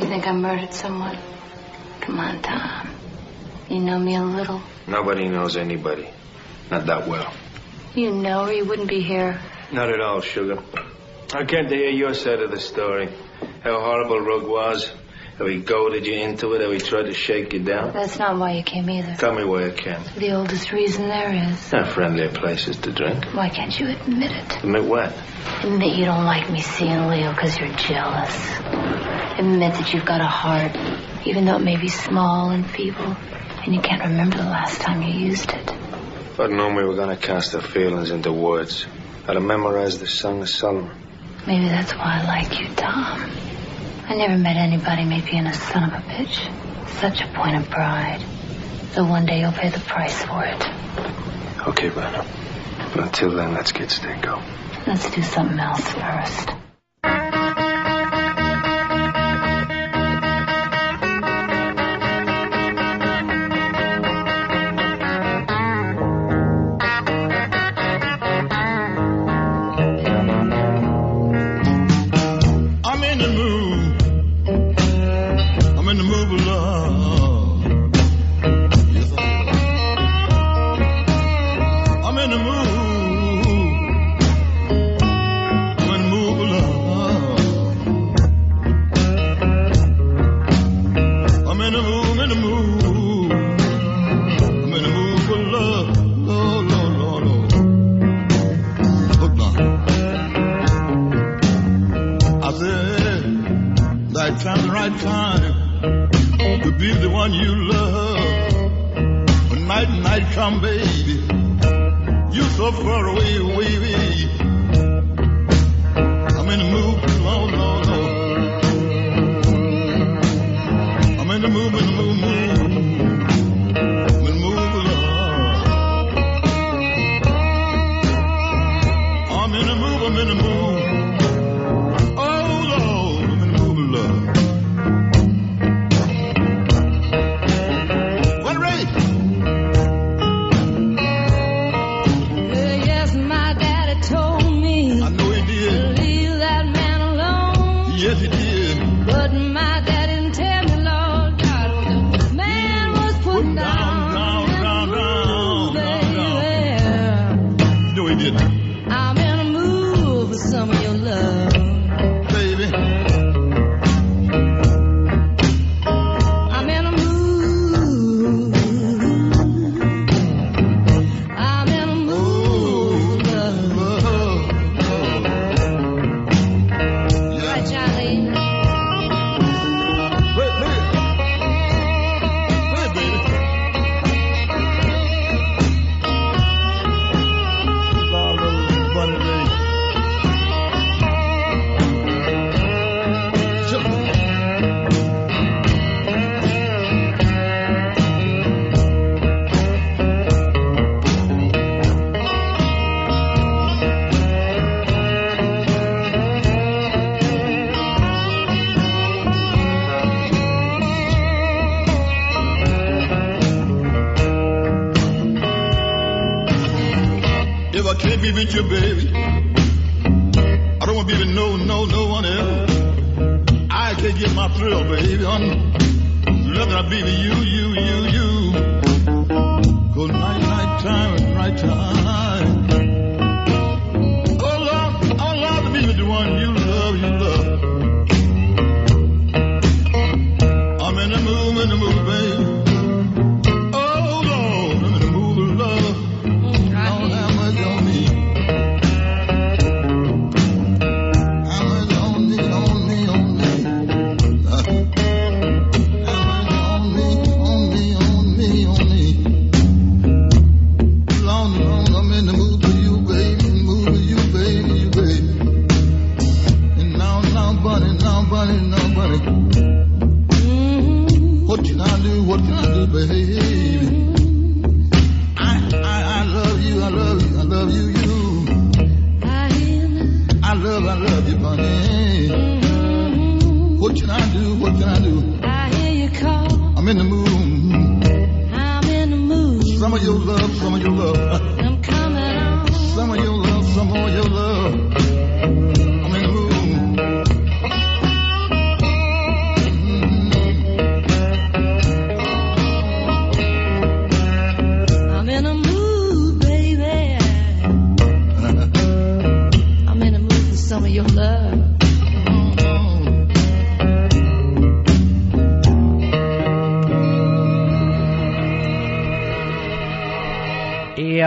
think I murdered someone? Come on, Tom. You know me a little. Nobody knows anybody. Not that well. You know or you wouldn't be here. Not at all, sugar. I came to hear your side of the story. How horrible Rogue was. How he goaded you into it. How he tried to shake you down. That's not why you came either. Tell me why I came. The oldest reason there is. There are friendlier places to drink. Why can't you admit it? Admit what? Admit you don't like me seeing Leo because you're jealous. Admit that you've got a heart, even though it may be small and feeble, and you can't remember the last time you used it. If I'd known we were going to cast our feelings into words, I'd have memorized the Song of Solomon. Maybe that's why I like you, Tom. I never met anybody made being a son of a bitch such a point of pride. So one day you'll pay the price for it. Okay, Bernard. But until then, let's get Stinko. Let's do something else first. With you, baby. I don't want to be with no one else. I can't get my thrill, baby. I'm rather I be with you. Good night time, right time. Oh Lord, to be with the one you love. I'm in the mood, baby. Oh Lord, I'm in the mood of love. Don't have much on me. What can I do, baby? I love you, I love you, honey. What can I do? I hear you call. I'm in the mood. Some of your love. I'm coming on. Some of your love. I'm in the mood.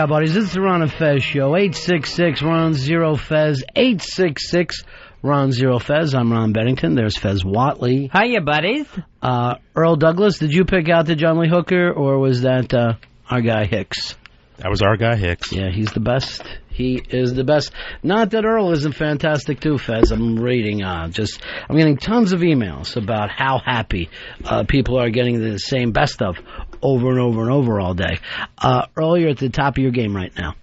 Yeah, buddies, it's the Ron and Fez show. 866-RON-0-FEZ. 866-RON-0-FEZ. I'm Ron Bennington. There's Fez Watley. Hiya, buddies. Earl Douglas, did you pick out the John Lee Hooker, or was that our guy Hicks? That was our guy Hicks. Yeah, he's the best. He is the best. Not that Earl isn't fantastic too, Fez. I'm reading I'm getting tons of emails about how happy people are getting the same best of over and over and over all day. Earl, you're at the top of your game right now.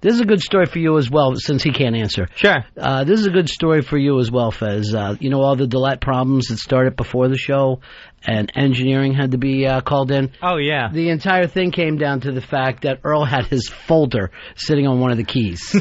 This is a good story for you as well, since he can't answer. Sure. This is a good story for you as well, Fez. You know all the Dillette problems that started before the show, and engineering had to be called in? Oh, yeah. The entire thing came down to the fact that Earl had his folder sitting on one of the keys.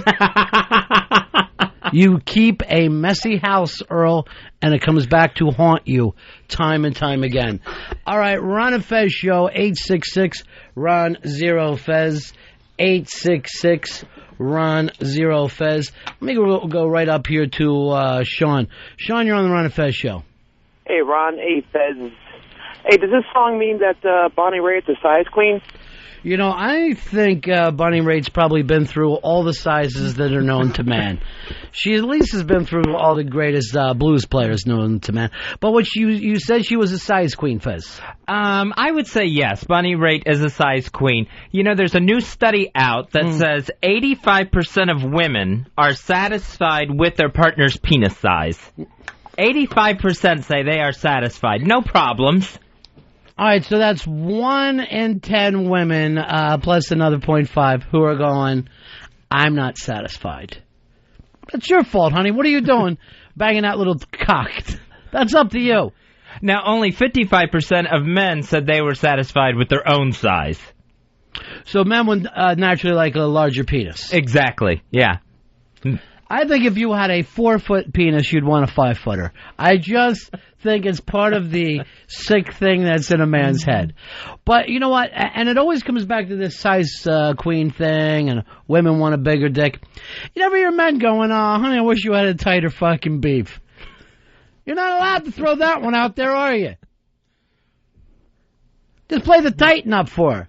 You keep a messy house, Earl, and it comes back to haunt you time and time again. All right, Ron and Fez show, 866-RON-0-FEZ. 866-RON-0-FEZ. Let me go right up here to Sean. Sean, you're on the Ron and Fez show. Hey, Ron. Hey, Fez. Hey, does this song mean that Bonnie Raitt's a size queen? You know, I think Bonnie Raitt's probably been through all the sizes that are known to man. She at least has been through all the greatest blues players known to man. But what you said she was a size queen, Fez. I would say yes. Bonnie Raitt is a size queen. You know, there's a new study out that says 85% of women are satisfied with their partner's penis size. 85% say they are satisfied. No problems. All right, so that's 1 in 10 women, plus another 0.5, who are going, I'm not satisfied. That's your fault, honey. What are you doing banging that little cock? That's up to you. Now, only 55% of men said they were satisfied with their own size. So men would naturally like a larger penis. Exactly, yeah. I think if you had a 4-foot penis, you'd want a 5-footer. I just think it's part of the sick thing that's in a man's head. But you know what? And it always comes back to this size queen thing, and women want a bigger dick. You never hear men going, oh, honey, I wish you had a tighter fucking beef. You're not allowed to throw that one out there, are you? Just play the tighten up for her.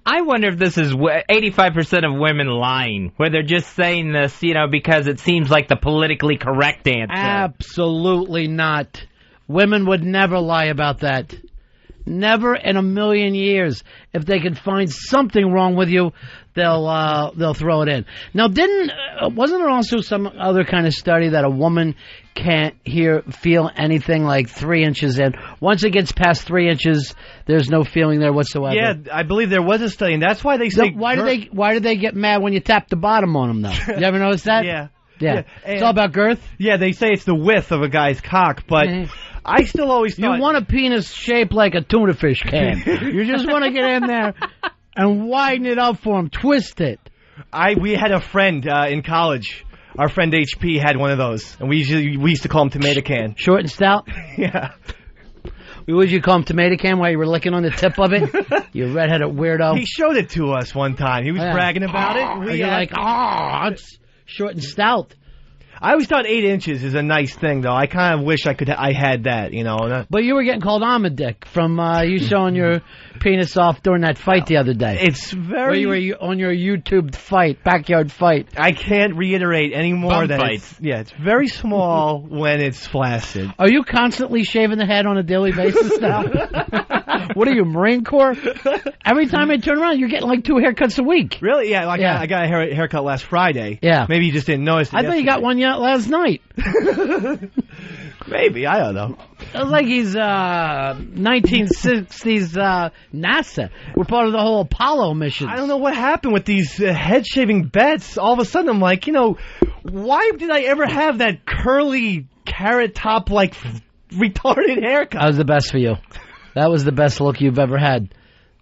I wonder if this is 85% of women lying, where they're just saying this, you know, because it seems like the politically correct answer. Absolutely not. Women would never lie about that. Never in a million years. If they can find something wrong with you, they'll throw it in. Now, wasn't there also some other kind of study that a woman can't feel anything like 3 inches in? Once it gets past 3 inches, there's no feeling there whatsoever. Yeah, I believe there was a study, and that's why they say. Why do they get mad when you tap the bottom on them, though? You ever notice that? Yeah. It's all about girth. Yeah, they say it's the width of a guy's cock, but I still always thought... You want a penis shaped like a tuna fish can. You just want to get in there and widen it up for him, twist it. We had a friend in college. Our friend HP had one of those, and we used to call him Tomato Can. Short and stout? Yeah. Would you call him Tomato Can while you were licking on the tip of it? You redheaded weirdo. He showed it to us one time. He was bragging about it. You're like, it's short and stout. I always thought 8 inches is a nice thing, though. I kind of wish I had that, you know. But you were getting called Armadick from you showing your penis off during that fight the other day. It's very... Where you were on your YouTube fight, backyard fight. I can't reiterate any more than fights. It's very small when it's flaccid. Are you constantly shaving the head on a daily basis now? What are you, Marine Corps? Every time I turn around, you're getting like 2 haircuts a week. Really? Yeah, I got a haircut last Friday. Yeah. Maybe you just didn't notice it. I thought you got one last night. Maybe, I don't know. It was like he's 1960s NASA. We're part of the whole Apollo mission. I don't know what happened with these head-shaving bets. All of a sudden, I'm like, why did I ever have that curly carrot top, like, retarded haircut? That was the best for you. That was the best look you've ever had.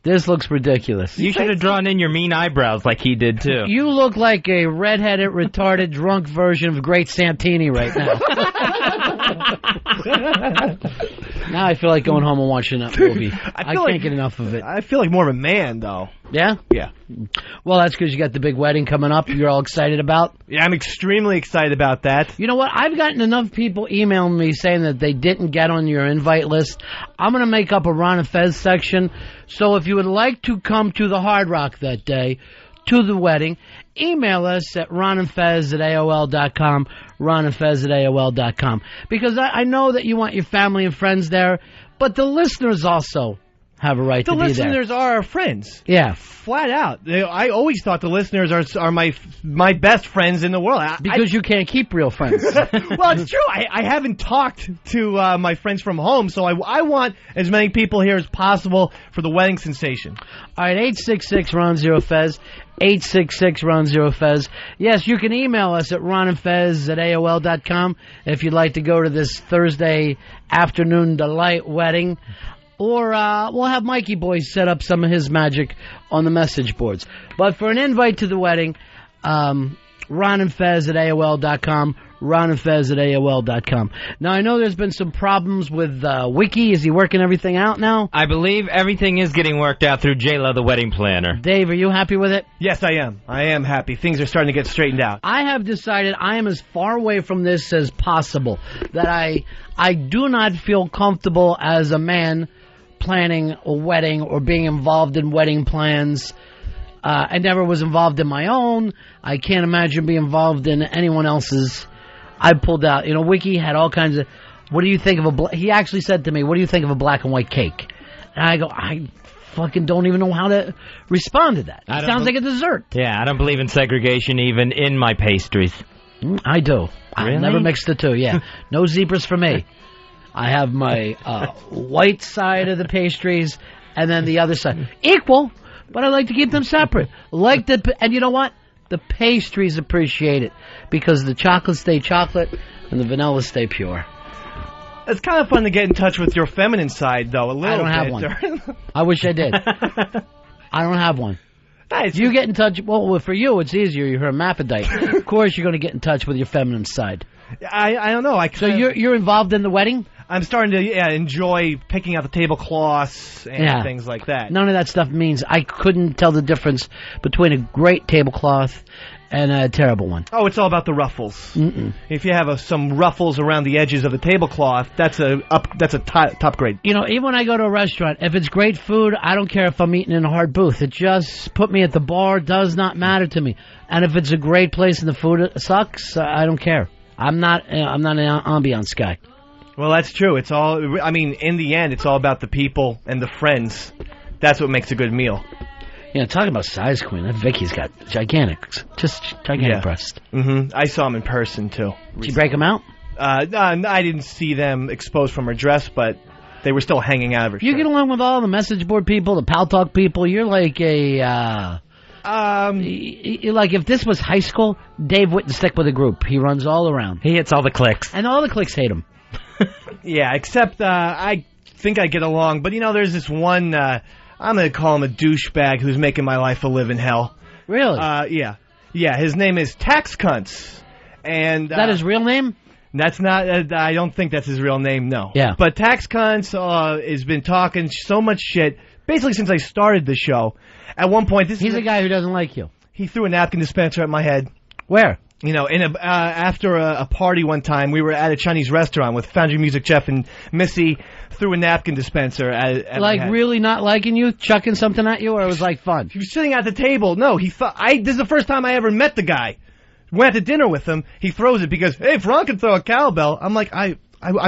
This looks ridiculous. You should have drawn in your mean eyebrows like he did, too. You look like a redheaded, retarded, drunk version of Great Santini right now. Now I feel like going home and watching that movie. I can't get enough of it. I feel like more of a man, though. Yeah? Yeah. Well, that's because you got the big wedding coming up you're all excited about. Yeah, I'm extremely excited about that. You know what? I've gotten enough people emailing me saying that they didn't get on your invite list. I'm going to make up a Ron and Fez section. So if you would like to come to the Hard Rock that day, to the wedding, email us at ronandfez@AOL.com, ronandfez@AOL.com. Because I know that you want your family and friends there, but the listeners also have a right to be there. The listeners are our friends. Yeah. Flat out. I always thought the listeners are my best friends in the world. Because you can't keep real friends. Well, it's true. I haven't talked to my friends from home, so I want as many people here as possible for the wedding sensation. All right, 866-RON-0-FEZ, 866-RON-0-FEZ. Yes, you can email us at ronandfez@AOL.com if you'd like to go to this Thursday afternoon delight wedding. Or we'll have Mikey Boy set up some of his magic on the message boards. But for an invite to the wedding, ronandfez@AOL.com, ronandfez@AOL.com. Now, I know there's been some problems with Wiki. Is he working everything out now? I believe everything is getting worked out through J-Lo, the wedding planner. Dave, are you happy with it? Yes, I am. I am happy. Things are starting to get straightened out. I have decided I am as far away from this as possible. That I do not feel comfortable as a man planning a wedding or being involved in wedding plans. I never was involved in my own. I can't imagine being involved in anyone else's. I pulled out. You know, Wiki had all kinds of, what do you think of he actually said to me, what do you think of a black and white cake? And I go, I fucking don't even know how to respond to that. It sounds like a dessert. Yeah, I don't believe in segregation even in my pastries. I do. Really? I never mix the two, yeah. No zebras for me. I have my white side of the pastries and then the other side. Equal, but I like to keep them separate. And you know what? The pastries appreciate it because the chocolates stay chocolate and the vanilla stay pure. It's kind of fun to get in touch with your feminine side, though, a little bit. I don't have one. I wish I did. I don't have one. Nice. You get in touch, well, for you, it's easier. You're hermaphrodite. Of course, you're going to get in touch with your feminine side. I don't know. So you're involved in the wedding? I'm starting to enjoy picking out the tablecloths and things like that. None of that stuff means I couldn't tell the difference between a great tablecloth and a terrible one. Oh, it's all about the ruffles. Mm-mm. If you have some ruffles around the edges of the tablecloth, that's a top grade. You know, even when I go to a restaurant, if it's great food, I don't care if I'm eating in a hard booth. It just put me at the bar. Does not matter to me. And if it's a great place and the food sucks, I don't care. I'm not an ambiance guy. Well, that's true. It's all. I mean, in the end, it's all about the people and the friends. That's what makes a good meal. You know, talking about size queen, that Vicky's got gigantic breasts. Mm-hmm. I saw them in person too. Did you break them out? I didn't see them exposed from her dress, but they were still hanging out of her shirt. You get along with all the message board people, the Pal Talk people. You're like a. Like if this was high school, Dave wouldn't stick with a group. He runs all around. He hits all the cliques. And all the cliques hate him. Yeah, except I think I get along. But, you know, there's this one, I'm going to call him a douchebag who's making my life a living hell. Really? Yeah. Yeah, his name is Tax Cunts. And is that his real name? That's not, I don't think that's his real name, no. Yeah. But Tax Cunts has been talking so much shit, basically since I started the show. At one point, he's a guy who doesn't like you. He threw a napkin dispenser at my head. Where? You know, after a party one time, we were at a Chinese restaurant with Foundry Music Jeff and Missy. Threw a napkin dispenser at like my head. Really not liking you, chucking something at you, or it was like fun? He was sitting at the table. No, he thought this is the first time I ever met the guy. Went to dinner with him. He throws it because hey, if Ron can throw a cowbell, I'm like I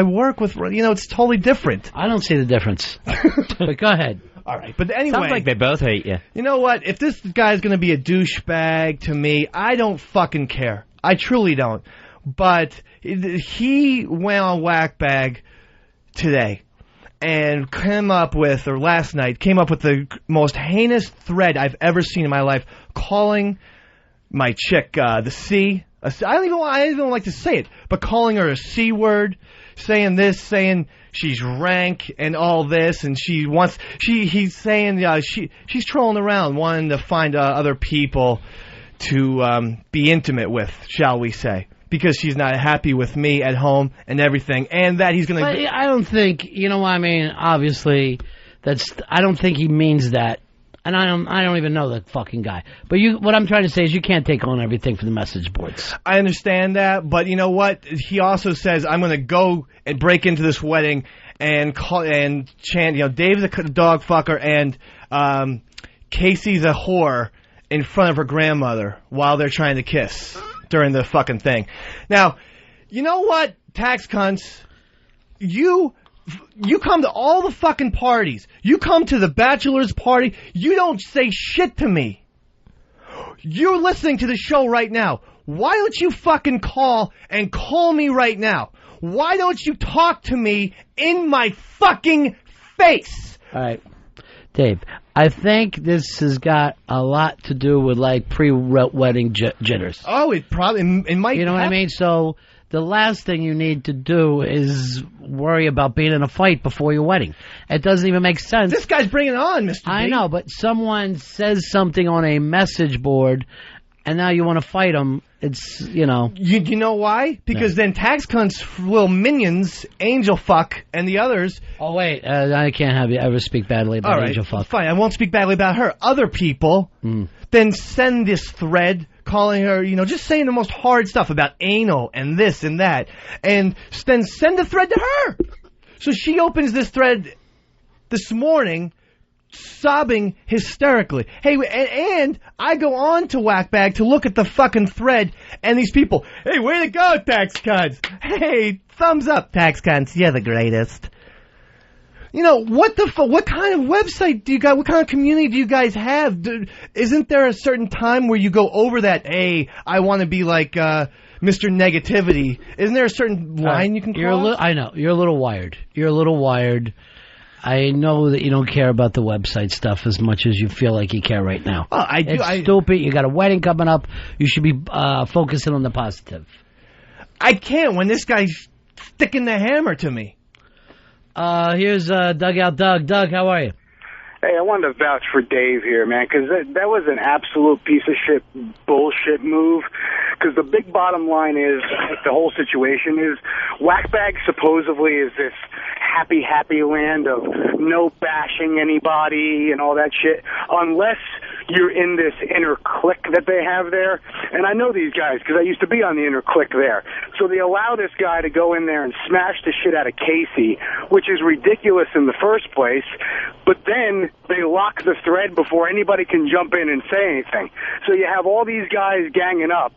work with, you know, it's totally different. I don't see the difference. But go ahead. All right, but anyway. Sounds like they both hate you. You know what? If this guy's going to be a douchebag to me, I don't fucking care. I truly don't. But he went on Whackbag today and last night, came up with the most heinous thread I've ever seen in my life, calling my chick the C. I don't even like to say it, but calling her a C word, saying she's rank and all this, and he's saying she's trolling around, wanting to find other people to be intimate with, shall we say, because she's not happy with me at home and everything, and that he's going to. I don't think, you know, I mean, obviously, I don't think he means that. And I don't even know that fucking guy. But what I'm trying to say is you can't take on everything for the message boards. I understand that, but you know what? He also says, I'm going to go and break into this wedding and chant, you know, Dave's a dog fucker and Casey's a whore in front of her grandmother while they're trying to kiss during the fucking thing. Now, you know what, tax cunts? You come to all the fucking parties. You come to the bachelor's party. You don't say shit to me. You're listening to the show right now. Why don't you fucking call me right now? Why don't you talk to me in my fucking face? All right, Dave, I think this has got a lot to do with, like, pre-wedding jitters. Oh, it might. You know what I mean? So the last thing you need to do is worry about being in a fight before your wedding. It doesn't even make sense. This guy's bringing it on, Mr. I B. know, but someone says something on a message board, and now you want to fight them. It's, you know. You know why? Because then tax cunts will minions, Angel Fuck, and the others. Oh, wait. I can't have you ever speak badly about Angel Fuck. Fine, I won't speak badly about her. Other people then send this thread calling her, you know, just saying the most hard stuff about anal and this and that. And then send the thread to her. So she opens this thread this morning, sobbing hysterically. Hey, and I go on to Whackbag to look at the fucking thread, and these people, hey, way to go, tax cunts. Hey, thumbs up, tax cunts. You're the greatest. You know, what kind of website do you got? What kind of community do you guys have? Isn't there a certain time where you go over that, hey, I want to be like Mr. Negativity? Isn't there a certain line you can cross? I know. You're a little wired. I know that you don't care about the website stuff as much as you feel like you care right now. Oh, I do. It's stupid. You got a wedding coming up. You should be focusing on the positive. I can't when this guy's sticking the hammer to me. Here's Dugout Doug. Doug, how are you? Hey, I wanted to vouch for Dave here, man, because that was an absolute piece of shit bullshit move. Because the big bottom line is, the whole situation is, Whackbag supposedly is this happy land of no bashing anybody and all that shit, unless you're in this inner clique that they have there. And I know these guys because I used to be on the inner clique there. So they allow this guy to go in there and smash the shit out of Casey, which is ridiculous in the first place. But then they lock the thread before anybody can jump in and say anything. So you have all these guys ganging up,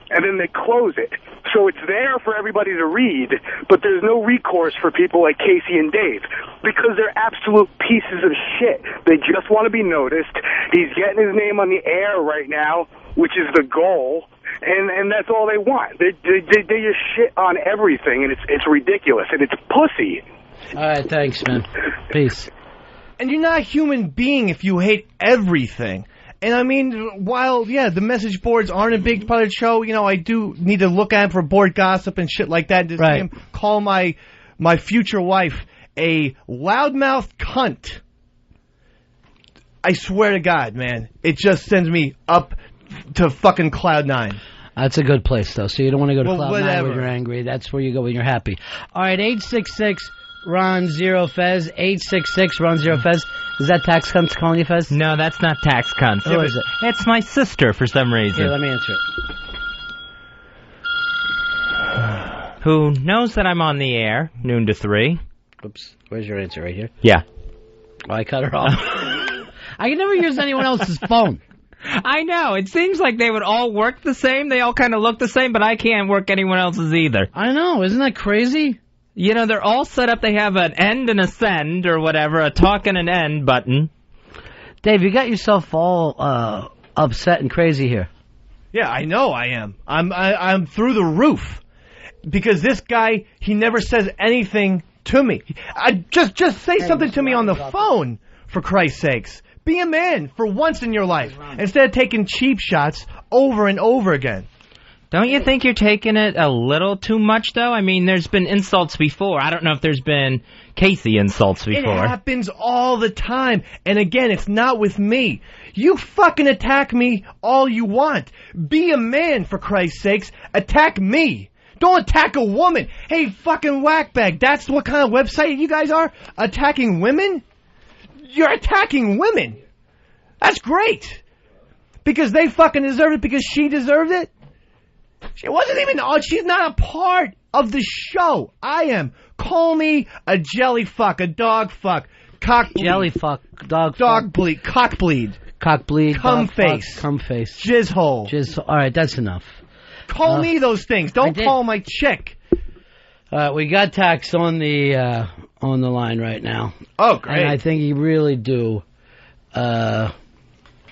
and then they close it. So it's there for everybody to read, but there's no recourse for people like Casey and Dave because they're absolute pieces of shit. They just want to be noticed. He's getting his name on the air right now, which is the goal, and that's all they want. They just shit on everything, and it's ridiculous, and it's pussy. All right, thanks, man. Peace. And you're not a human being if you hate everything. And I mean, while, yeah, the message boards aren't a big part of the show, you know, I do need to look at them for board gossip and shit like that. Just call my future wife a loudmouth cunt. I swear to God, man, it just sends me up to fucking Cloud 9. That's a good place, though. So you don't want to go to Cloud 9 whatever. when you're angry. That's where you go when you're happy. All right, 866 Ron Zero Fez. 866 Ron Zero Fez. Is that Tax Cunts calling you, Fez? No, that's not Tax Cunts. Who is it? It's my sister for some reason. Here, let me answer it. Who knows that I'm on the air, noon to 3. Oops. Where's your answer? Right here? Yeah. Oh, I cut her off. I can never use anyone else's phone. I know. It seems like they would all work the same. They all kind of look the same, but I can't work anyone else's either. I know. Isn't that crazy? You know, they're all set up. They have an end and a send or whatever, a talk and an end button. Dave, you got yourself all upset and crazy here. Yeah, I know I am. I'm through the roof. Because this guy, he never says anything to me. Just say something to me on the phone, for Christ's sakes. Be a man for once in your life, instead of taking cheap shots over and over again. Don't you think you're taking it a little too much, though? I mean, there's been insults before. I don't know if there's been Casey insults before. It happens all the time. And again, it's not with me. You fucking attack me all you want. Be a man, for Christ's sakes. Attack me. Don't attack a woman. Hey, fucking whackbag, that's what kind of website you guys are? Attacking women? You're attacking women. That's great. Because they fucking deserve it because she deserved it? She wasn't even on. She's not a part of the show. I am. Call me a jelly fuck, a dog fuck, cock bleed. Jelly fuck, dog bleed, cock bleed. Cock bleed. Cum fuck, face. Cum face. Jizz hole. All right, that's enough. Call me those things. Don't call my chick. We got Tax on the line right now. Oh, great. And I think you really do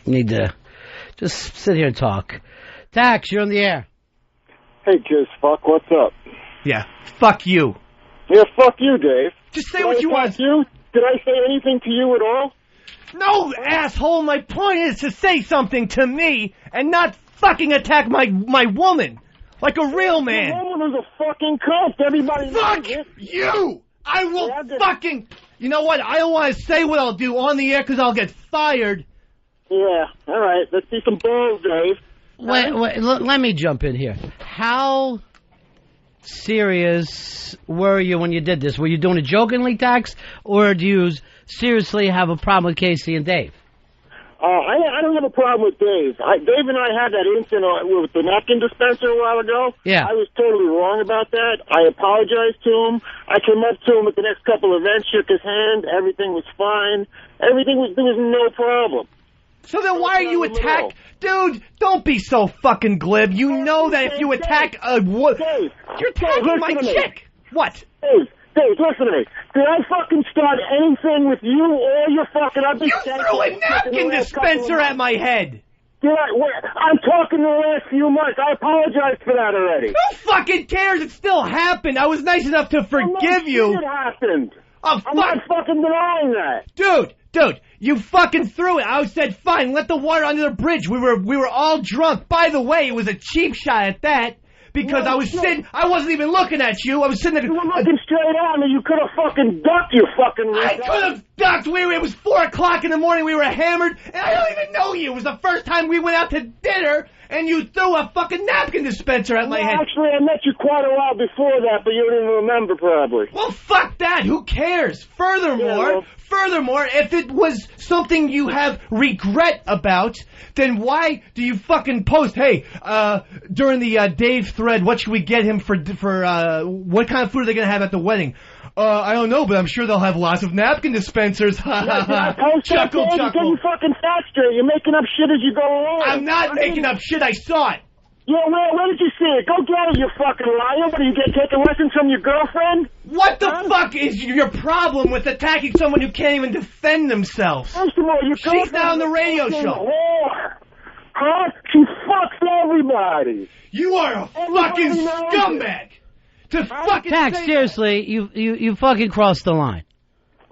need to just sit here and talk. Tax, you're on the air. Hey, Jizz fuck, what's up? Yeah, fuck you. Yeah, fuck you, Dave. Just say what you want. You? Did I say anything to you at all? No, asshole. My point is to say something to me and not fucking attack my woman like a real man. The woman was a fucking cunt. Everybody Fuck knows it. you! I will fucking... You know what? I don't want to say what I'll do on the air because I'll get fired. Yeah, all right. Let's see some balls, Dave. Wait, let me jump in here. How serious were you when you did this? Were you doing it jokingly, Tax, or do you seriously have a problem with Casey and Dave? I don't have a problem with Dave. Dave and I had that incident with the napkin dispenser a while ago. Yeah. I was totally wrong about that. I apologized to him. I came up to him at the next couple of events, shook his hand. Everything was fine. There was no problem. So then why are you attack... Dude, don't be so fucking glib. You know that if you attack a... Dave, you're attacking my chick. What? Dave, listen to me. Did I fucking start anything with you or your fucking... You threw a napkin dispenser at my head. I'm talking the last few months. I apologized for that already. Who fucking cares? It still happened. I was nice enough to forgive you. It happened. I'm not fucking denying that. Dude, you fucking threw it. I said, fine, let the water under the bridge. We were all drunk. By the way, it was a cheap shot at that. Because I wasn't even looking at you. I was sitting there. You were looking straight at me. You could have fucking ducked, you fucking... I could have ducked. It was 4 o'clock in the morning. We were hammered. And I don't even know you. It was the first time we went out to dinner. And you threw a fucking napkin dispenser at my head. Actually, I met you quite a while before that, but you don't even remember, probably. Well, fuck that. Who cares? Furthermore, if it was something you have regret about, then why do you fucking post, hey, during the Dave thread, what should we get him for what kind of food are they going to have at the wedding? I don't know, but I'm sure they'll have lots of napkin dispensers. Chuckle. You fucking fat straight. You're making up shit as you go along. I'm not making up shit. I saw it. Yeah, where did you see it? Go get it, you fucking liar. What, are you taking lessons from your girlfriend? What the fuck is your problem with attacking someone who can't even defend themselves? First of all, she's now on the radio show. Whore. Huh? She fucks everybody. You are a fucking scumbag. To fucking Tax, seriously, you fucking crossed the line.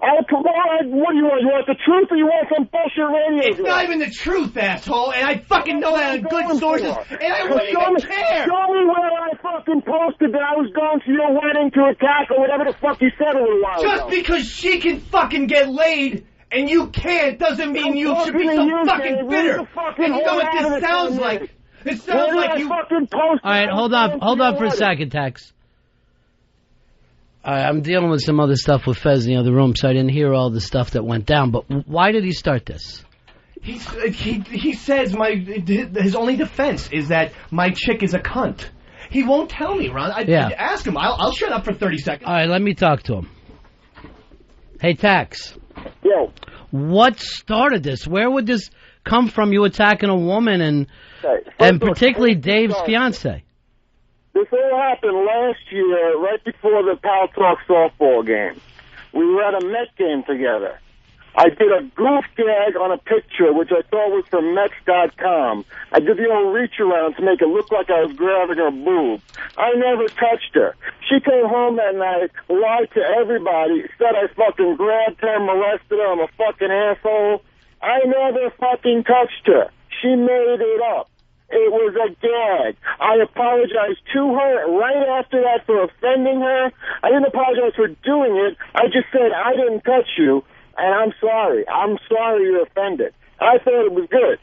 Oh, come on. What do you want? You want the truth or you want some bullshit radio? It's not even the truth, asshole, and I fucking know that on good sources, and I wouldn't even care. Show me where I fucking posted that I was going to your wedding to attack or whatever the fuck you said a little while ago. Just because she can fucking get laid and you can't doesn't mean you should be so fucking bitter. And you know what this sounds like? It sounds like you... All right, hold on for a second, Tex. I'm dealing with some other stuff with Fez in the other room, so I didn't hear all the stuff that went down. But why did he start this? He says his only defense is that my chick is a cunt. He won't tell me, Ron. I'd ask him. I'll shut up for 30 seconds. All right, let me talk to him. Hey, Tex. Yo. What started this? Where would this come from? You attacking a woman and particularly Dave's fiance. This all happened last year, right before the Pal Talk softball game. We were at a Met game together. I did a goof gag on a picture, which I thought was from Mets.com. I did the old reach around to make it look like I was grabbing her boob. I never touched her. She came home that night, lied to everybody, said I fucking grabbed her, molested her, I'm a fucking asshole. I never fucking touched her. She made it up. It was a gag. I apologized to her right after that for offending her. I didn't apologize for doing it. I just said, I didn't touch you, and I'm sorry. I'm sorry you're offended. I thought it was good.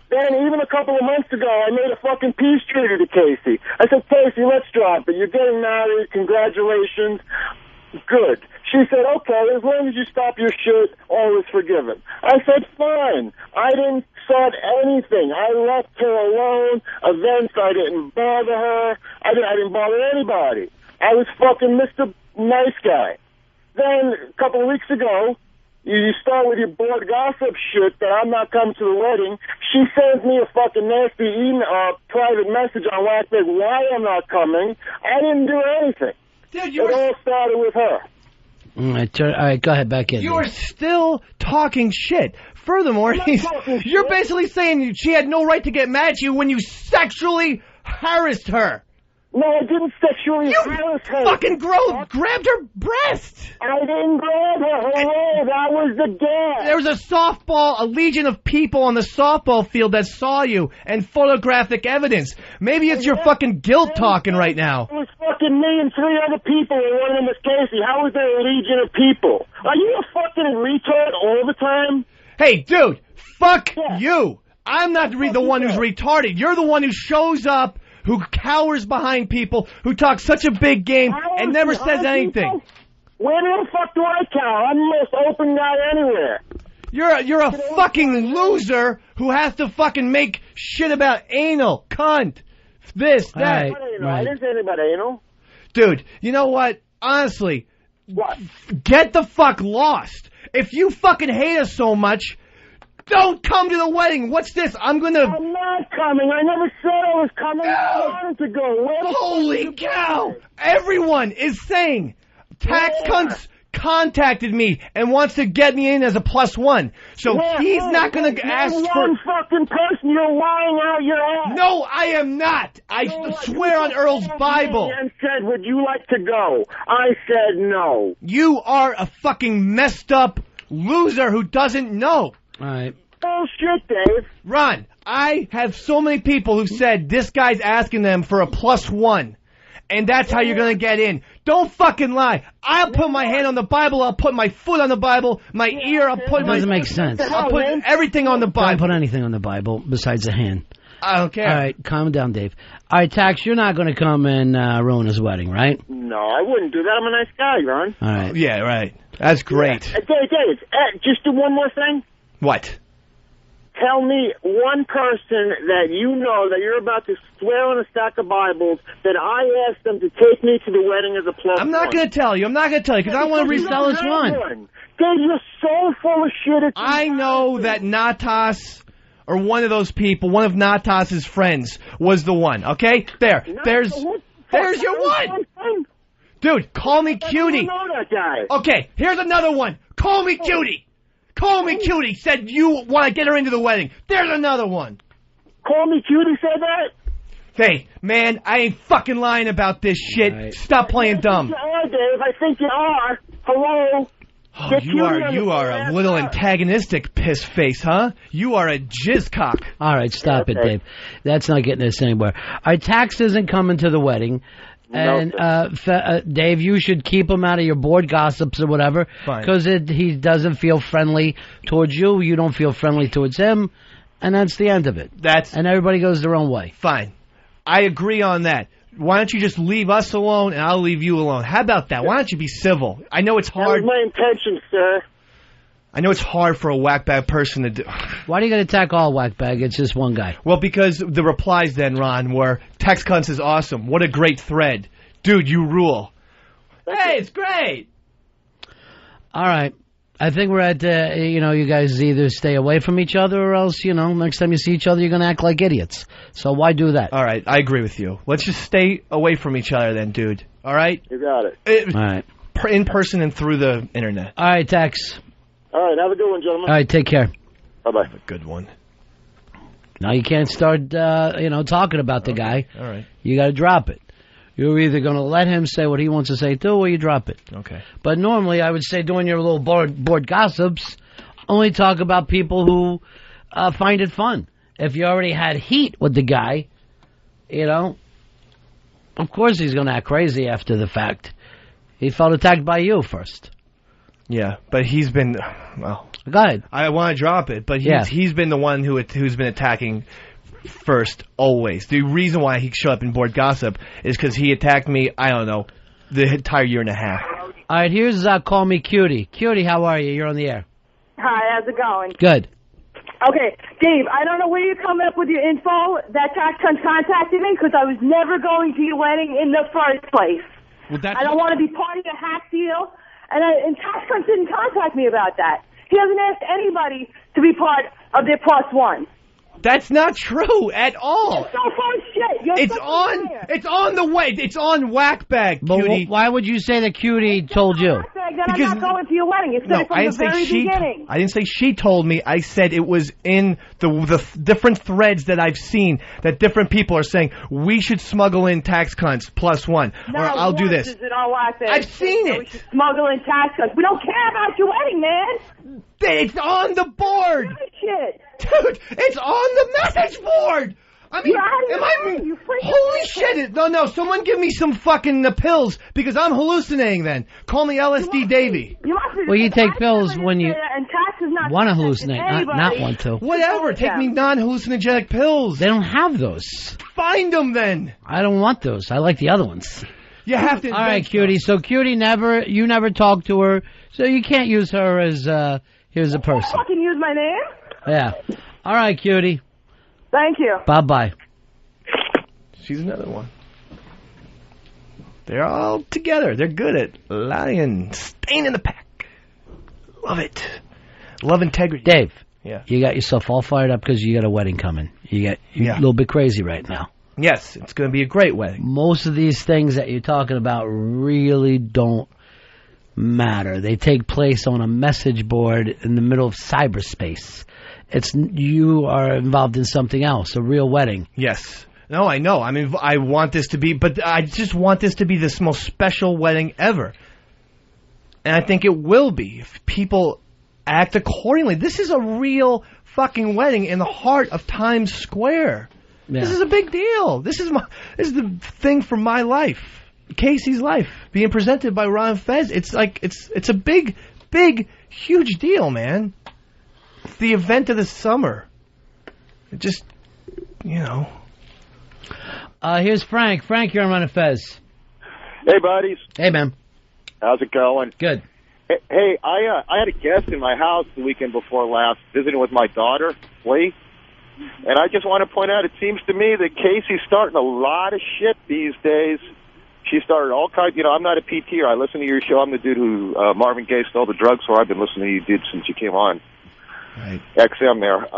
Then, even a couple of months ago, I made a fucking peace treaty to Casey. I said, Casey, let's drop it. You're getting married. Congratulations. Good. She said, okay, as long as you stop your shit, all is forgiven. I said, fine. I didn't start anything. I left her alone. Events, I didn't bother her. I didn't bother anybody. I was fucking Mr. Nice Guy. Then, a couple of weeks ago, You start with your board gossip shit that I'm not coming to the wedding. She sends me a fucking nasty email, private message on WhatsApp why I'm not coming. I didn't do anything. Dude, it all started with her. All right, go ahead, back in. You're still talking shit. Furthermore, you're basically saying she had no right to get mad at you when you sexually harassed her. No, I didn't sexually harass her. Fucking grabbed her breast. I didn't grab her. Hello, that was the gag. There was a legion of people on the softball field that saw you, and photographic evidence. Maybe it's your fucking guilt talking right now. It was fucking me and 3 other people, and one of them was Casey. How was there a legion of people? Are you a fucking retard all the time? Hey, dude, fuck you. I'm not the one who's retarded. You're the one who shows up, who cowers behind people, who talks such a big game and never says anything. Where the fuck do I cower? I'm the most open guy anywhere. You're a fucking loser who has to fucking make shit about anal, cunt, this, that. I didn't say anything about anal. Dude, you know what? Honestly, what? Get the fuck lost. If you fucking hate us so much, don't come to the wedding. What's this? I'm not coming. I never said I was coming. I wanted to go. Holy cow! Everyone is saying Tax Cunts contacted me and wants to get me in as a +1. So he's not going to ask for... one fucking person. You're lying out your ass. No, I am not. I swear on Earl's Bible. And said, would you like to go? I said no. You are a fucking messed up loser who doesn't know. All right. Bullshit, Dave. Ron, I have so many people who said this guy's asking them for a +1. And that's how you're going to get in. Don't fucking lie. I'll put my hand on the Bible. I'll put my foot on the Bible. My ear. I'll put Doesn't make sense. I'll put everything on the Bible. Don't put anything on the Bible besides the hand. I don't care. All right, calm down, Dave. All right, Tax, you're not going to come and ruin his wedding, right? No, I wouldn't do that. I'm a nice guy, Ron. All right. Yeah, right. That's great. Dave, just do one more thing. What? Tell me one person that you know that you're about to swear on a stack of Bibles that I asked them to take me to the wedding as a +1. I'm not going to tell you. Because I want to resell this one. Dave, you're so full of shit. I know that Natas, or one of those people, one of Natas's friends, was the one. Okay? There's your one. Dude, call me Cutie. I don't know that guy. Okay, here's another one. Call me Cutie. Call me Cutie said you want to get her into the wedding. There's another one. Call me Cutie said that? Hey, man, I ain't fucking lying about this shit. Right. Stop playing dumb. You are, Dave. I think you are. Hello? Oh, you are a little antagonistic piss face, huh? You are a jizzcock. All right, stop it, Dave. That's not getting us anywhere. Our Tax isn't coming to the wedding. And, Dave, you should keep him out of your board gossips or whatever. Because he doesn't feel friendly towards you. You don't feel friendly towards him. And that's the end of it. And everybody goes their own way. Fine. I agree on that. Why don't you just leave us alone and I'll leave you alone? How about that? Why don't you be civil? I know it's hard. That was my intention, sir. I know it's hard for a whackbag person to do. Why do you got to attack all whackbag? It's just one guy. Well, because the replies then, Ron, were, Tex Cunts is awesome. What a great thread. Dude, you rule. Hey, it's great. All right. I think we're at, you guys either stay away from each other or else, next time you see each other, you're going to act like idiots. So why do that? All right. I agree with you. Let's just stay away from each other then, dude. All right? You got it. All right. In person and through the internet. All right, Tex. All right, have a good one, gentlemen. All right, take care. Bye-bye. Have a good one. Now you can't start, talking about the guy. All right. You got to drop it. You're either going to let him say what he wants to say, too, or you drop it. Okay. But normally, I would say, during your little board gossips, only talk about people who find it fun. If you already had heat with the guy, of course he's going to act crazy after the fact. He felt attacked by you first. Yeah, but he's been, well... Go ahead. I want to drop it, but he's been the one who's been attacking first, always. The reason why he showed up in board gossip is because he attacked me, I don't know, the entire year and a half. All right, here's Call Me Cutie. Cutie, how are you? You're on the air. Hi, how's it going? Good. Okay, Dave, I don't know where you're coming up with your info. That Tax Cunt contacted me because I was never going to your wedding in the first place. Well, I don't want to be part of the hack deal. And Tax Cunt didn't contact me about that. She hasn't asked anybody to be part of their plus one. That's not true at all. You're so full of shit. You're It's so on. fair. It's on the way. It's on Whackbag, But Cutie. why would you say that Cutie told you? Then Because- I'm not going to your wedding. You said No, it from I the didn't say very she. beginning. I didn't say she told me. I said it was in the different threads that I've seen that different people are saying we should smuggle in tax cunts plus one, or I'll do this. Is it all like that? I've seen We it. should smuggle in tax cuts. We don't care about your wedding, man. It's on the board, Shit. dude. It's on the message board. I mean, You're out of your am I? mind, you freaking Holy idiot. shit! No, someone give me some fucking pills because I'm hallucinating. Then call me LSD Davey. You must be Well, you take pills when you and tax is not want to protecting hallucinate, not anybody. want to. Whatever. Take me non-hallucinogenic pills. They don't have those. Find them then. I don't want those. I like the other ones. You have to. All right, invent Cutie. So Cutie you never talked to her, so you can't use her as here's a person. Fucking use my name. Yeah. All right, Cutie. Thank you. Bye-bye. She's another one. They're all together. They're good at lying, staying in the pack. Love it. Love integrity. Dave. Yeah. You got yourself all fired up because you got a wedding coming. You're a little bit crazy right now. Yes, it's going to be a great wedding. Most of these things that you're talking about really don't matter. They take place on a message board in the middle of cyberspace. You are involved in something else, a real wedding. Yes. No, I know. I mean, I want this to be, but I just want this to be the most special wedding ever. And I think it will be if people act accordingly. This is a real fucking wedding in the heart of Times Square. Yeah. This is a big deal. This is the thing for my life, Casey's life, being presented by Ron and Fez. It's like it's a big, huge deal, man. It's the event of the summer. It just, Here's Frank. Frank, you're on Ron and Fez. Hey, buddies. Hey, man. How's it going? Good. Hey, I had a guest in my house the weekend before last, visiting with my daughter, Lee. And I just want to point out, it seems to me that Casey's starting a lot of shit these days. She started all kinds. I'm not a PTer. I listen to your show. I'm the dude who Marvin Gaye stole the drugs for. I've been listening to you dude since you came on. Right. XM there.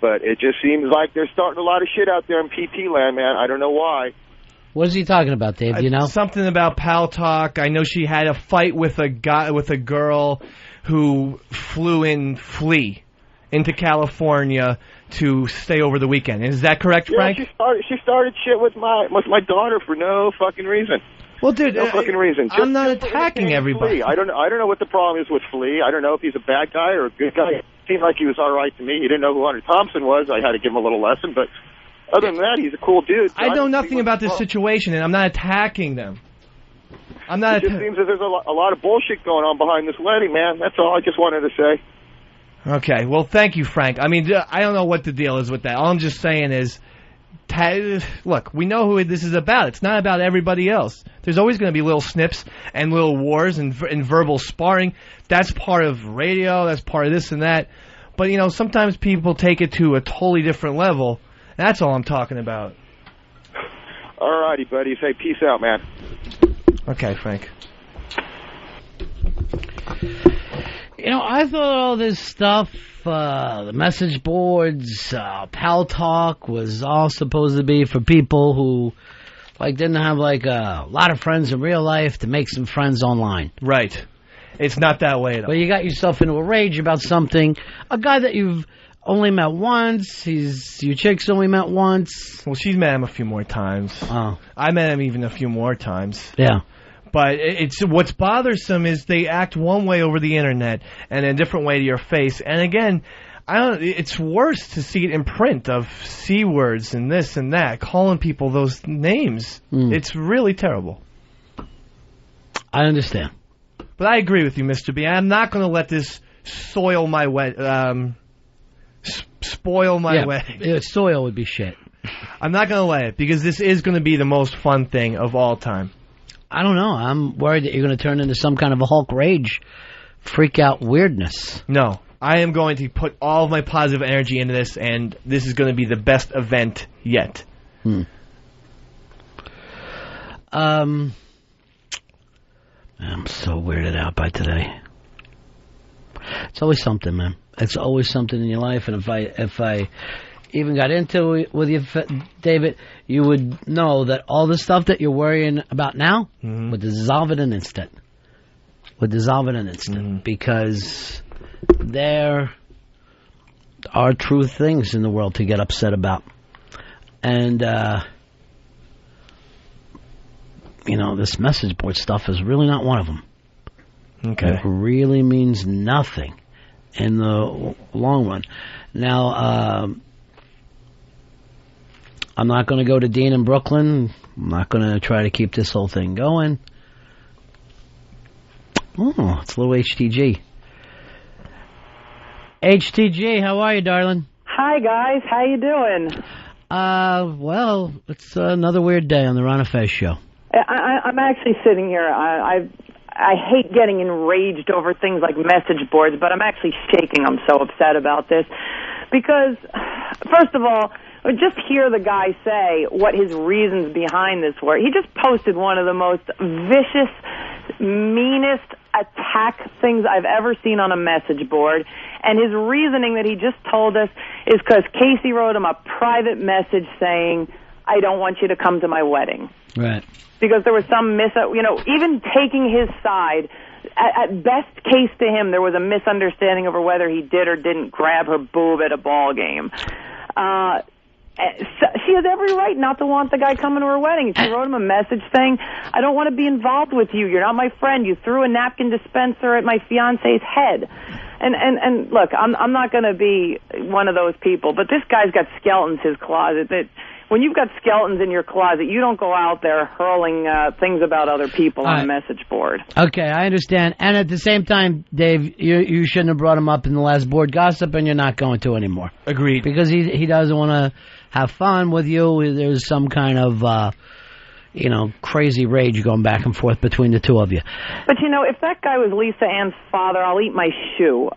But it just seems like they're starting a lot of shit out there in PT land, man. I don't know why. What is he talking about, Dave? Do you know? Something about Pal Talk. I know she had a fight with a girl who flew into California to stay over the weekend. Is that correct, Frank? Yeah, she started shit with my daughter for no fucking reason. Well, dude, no fucking reason. I'm not attacking everybody. Flea. I don't know what the problem is with Flea. I don't know if he's a bad guy or a good guy. It seemed like he was all right to me. He didn't know who Hunter Thompson was. I had to give him a little lesson, but other than that, he's a cool dude. So I know nothing about this situation, and I'm not attacking them. It just seems that there's a lot of bullshit going on behind this wedding, man. That's all I just wanted to say. Okay, well, thank you, Frank. I mean, I don't know what the deal is with that. All I'm just saying is, look, we know who this is about. It's not about everybody else. There's always going to be little snips and little wars and verbal sparring. That's part of radio. That's part of this and that. But, sometimes people take it to a totally different level. That's all I'm talking about. All righty, buddies. Hey, peace out, man. Okay, Frank. I thought all this stuff, the message boards, Pal Talk was all supposed to be for people who, didn't have, a lot of friends in real life to make some friends online. Right. It's not that way at all. But you got yourself into a rage about something. A guy that you've only met once. Your chick's only met once. Well, she's met him a few more times. Oh. I met him even a few more times. Yeah. But what's bothersome is they act one way over the internet and a different way to your face. And again, it's worse to see it in print of C words and this and that, calling people those names. It's really terrible. I understand. But I agree with you, Mr. B. I'm not going to let this soil my spoil my wedding. Soil would be shit. I'm not going to let it, because this is going to be the most fun thing of all time. I don't know. I'm worried that you're going to turn into some kind of a Hulk rage, freak out weirdness. No. I am going to put all of my positive energy into this, and this is going to be the best event yet. I'm so weirded out by today. It's It's always something, man. It's always something in your life. And if I even got into it with you, David, you would know that all the stuff that you're worrying about now would dissolve in an instant. Because there are true things in the world to get upset about. And, this message board stuff is really not one of them. Okay. It really means nothing in the long run. Now, I'm not going to go to Dean in Brooklyn. I'm not going to try to keep this whole thing going. Oh, it's a little HTG. HTG, how are you, darling? Hi, guys. How you doing? Well, it's another weird day on the Ron and Fez show. I'm actually sitting here. I hate getting enraged over things like message boards, but I'm actually shaking. I'm so upset about this. Because, first of all, just hear the guy say what his reasons behind this were. He just posted one of the most vicious, meanest attack things I've ever seen on a message board. And his reasoning that he just told us is because Casey wrote him a private message saying, I don't want you to come to my wedding. Right. Because there was some even taking his side, at best case to him, there was a misunderstanding over whether he did or didn't grab her boob at a ball game. So she has every right not to want the guy coming to her wedding. She wrote him a message saying, I don't want to be involved with you. You're not my friend. You threw a napkin dispenser at my fiance's head. And look, I'm not going to be one of those people, but this guy's got skeletons in his closet. That when you've got skeletons in your closet, you don't go out there hurling things about other people on a message board. Okay, I understand. And at the same time, Dave, you shouldn't have brought him up in the last board gossip, and you're not going to anymore. Agreed. Because he doesn't want to have fun with you. There's some kind of, crazy rage going back and forth between the two of you. But, if that guy was Lisa Ann's father, I'll eat my shoe.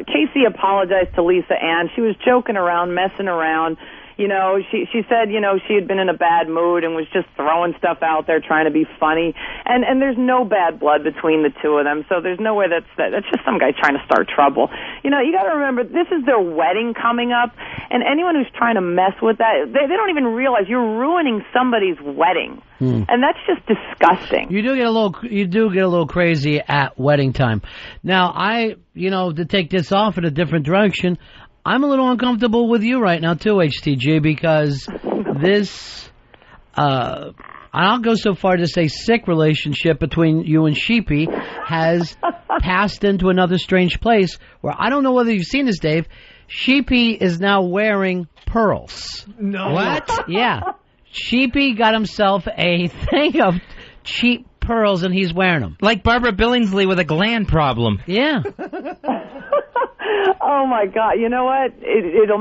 Casey apologized to Lisa Ann. She was joking around, messing around. She said, she had been in a bad mood and was just throwing stuff out there trying to be funny. And there's no bad blood between the two of them, so there's no way that's just some guy trying to start trouble. You got to remember, this is their wedding coming up, and anyone who's trying to mess with that, they don't even realize you're ruining somebody's wedding. And that's just disgusting. You do get a little crazy at wedding time. Now, to take this off in a different direction, I'm a little uncomfortable with you right now, too, HTG, because this, I'll go so far to say sick relationship between you and Sheepy has passed into another strange place where I don't know whether you've seen this, Dave. Sheepy is now wearing pearls. No. What? Yeah. Sheepy got himself a thing of cheap pearls, and he's wearing them. Like Barbara Billingsley with a gland problem. Yeah. Oh, my God. You know what?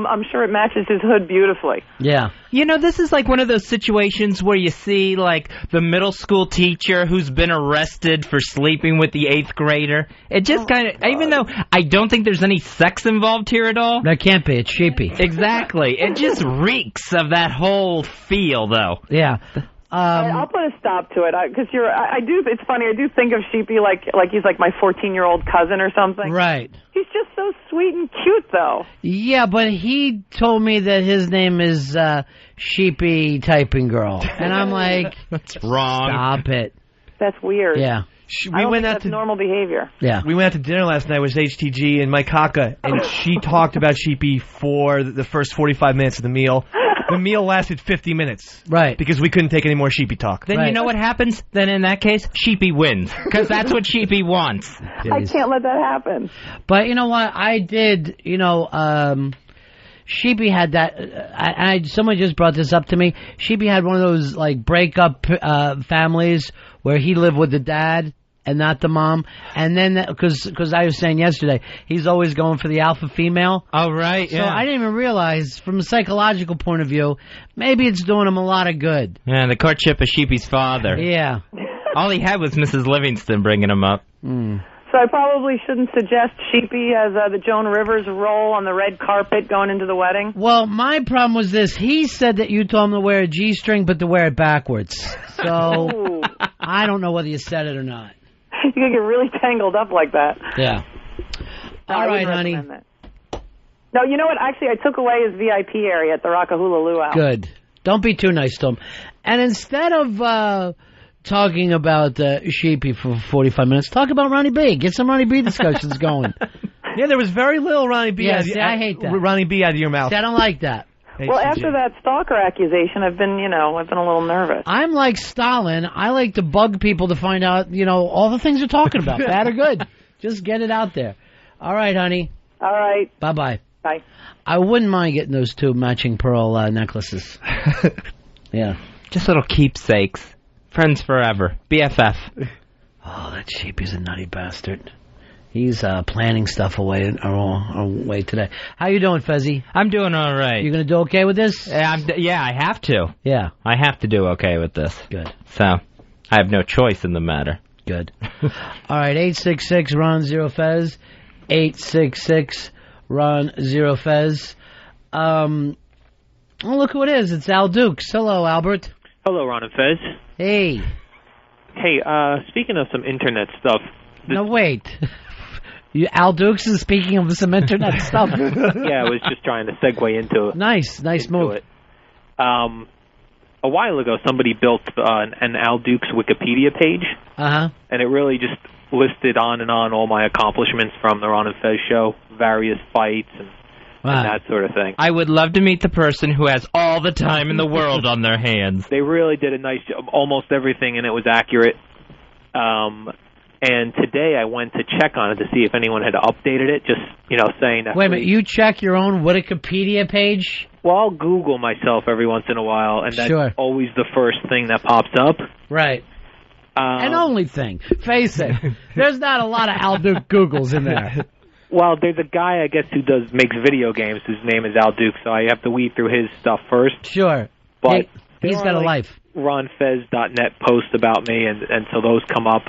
I'm sure it matches his hood beautifully. Yeah. This is like one of those situations where you see, like, the middle school teacher who's been arrested for sleeping with the 8th grader. It just kind of, even though I don't think there's any sex involved here at all. There can't be. It's Sheepy. Exactly. It just reeks of that whole feel, though. Yeah. I'll put a stop to it because it's funny. I do think of Sheepy like he's like my 14-year-old cousin or something. Right. He's just so sweet and cute, though. Yeah, but he told me that his name is Sheepy Typing Girl, and I'm like, that's wrong. Stop it. That's weird. Yeah. I don't think that's normal behavior. Yeah. We went out to dinner last night with HTG and Mike Haka, and she talked about Sheepy for the first 45 minutes of the meal. The meal lasted 50 minutes. Right. Because we couldn't take any more Sheepy talk. Then you know what happens? Then in that case, Sheepy wins. Because that's what Sheepy wants. I can't let that happen. But you know what? I did, Sheepy had that, someone just brought this up to me. Sheepy had one of those, like, breakup families where he lived with the dad and not the mom. And then, because I was saying yesterday, he's always going for the alpha female. Oh, right, So I didn't even realize, from a psychological point of view, maybe it's doing him a lot of good. Yeah, the courtship of Sheepy's father. Yeah. All he had was Mrs. Livingston bringing him up. So I probably shouldn't suggest Sheepy as the Joan Rivers role on the red carpet going into the wedding? Well, my problem was this. He said that you told him to wear a G-string, but to wear it backwards. So I don't know whether you said it or not. You can get really tangled up like that. Yeah. All right, honey. No, you know what? Actually, I took away his VIP area at the Rockahula Luau. Good. Don't be too nice to him. And instead of talking about Sheepy for 45 minutes, talk about Ronnie B. Get some Ronnie B discussions going. Yeah, there was very little Ronnie B. I hate that. Ronnie B. out of your mouth. I don't like that. Well, after that stalker accusation, I've been a little nervous. I'm like Stalin. I like to bug people to find out, all the things they're talking about, bad or good. Just get it out there. All right, honey. All right. Bye-bye. Bye. I wouldn't mind getting those 2 matching pearl necklaces. Yeah. Just little keepsakes. Friends forever. BFF. Oh, that Sheepy's a nutty bastard. He's planning stuff away today. How you doing, Fezzy? I'm doing all right. You going to do okay with this? Yeah, I have to. Yeah. I have to do okay with this. Good. So, I have no choice in the matter. Good. All right, 866-RON-0-FEZ. 866-RON-0-FEZ. Oh, look who it is. It's Al Dukes. Hello, Albert. Hello, Ron and Fez. Hey. Hey, speaking of some internet stuff. No, wait. Al Dukes is speaking of some internet stuff. Yeah, I was just trying to segue into it. Nice move. It. A while ago, somebody built an Al Dukes Wikipedia page. Uh-huh. And it really just listed on and on all my accomplishments from the Ron and Fez show, various fights and that sort of thing. I would love to meet the person who has all the time in the world on their hands. They really did a nice job. Almost everything in it was accurate. And today I went to check on it to see if anyone had updated it, just, saying that. Wait a minute, you check your own Wikipedia page? Well, I'll Google myself every once in a while, and that's always the first thing that pops up. Right. An only thing. Face it. There's not a lot of Al Duke Googles in there. Well, there's a guy, I guess, who makes video games. His name is Al Duke, so I have to weed through his stuff first. Sure. But he's got a life. RonFez.net posts about me, and so those come up.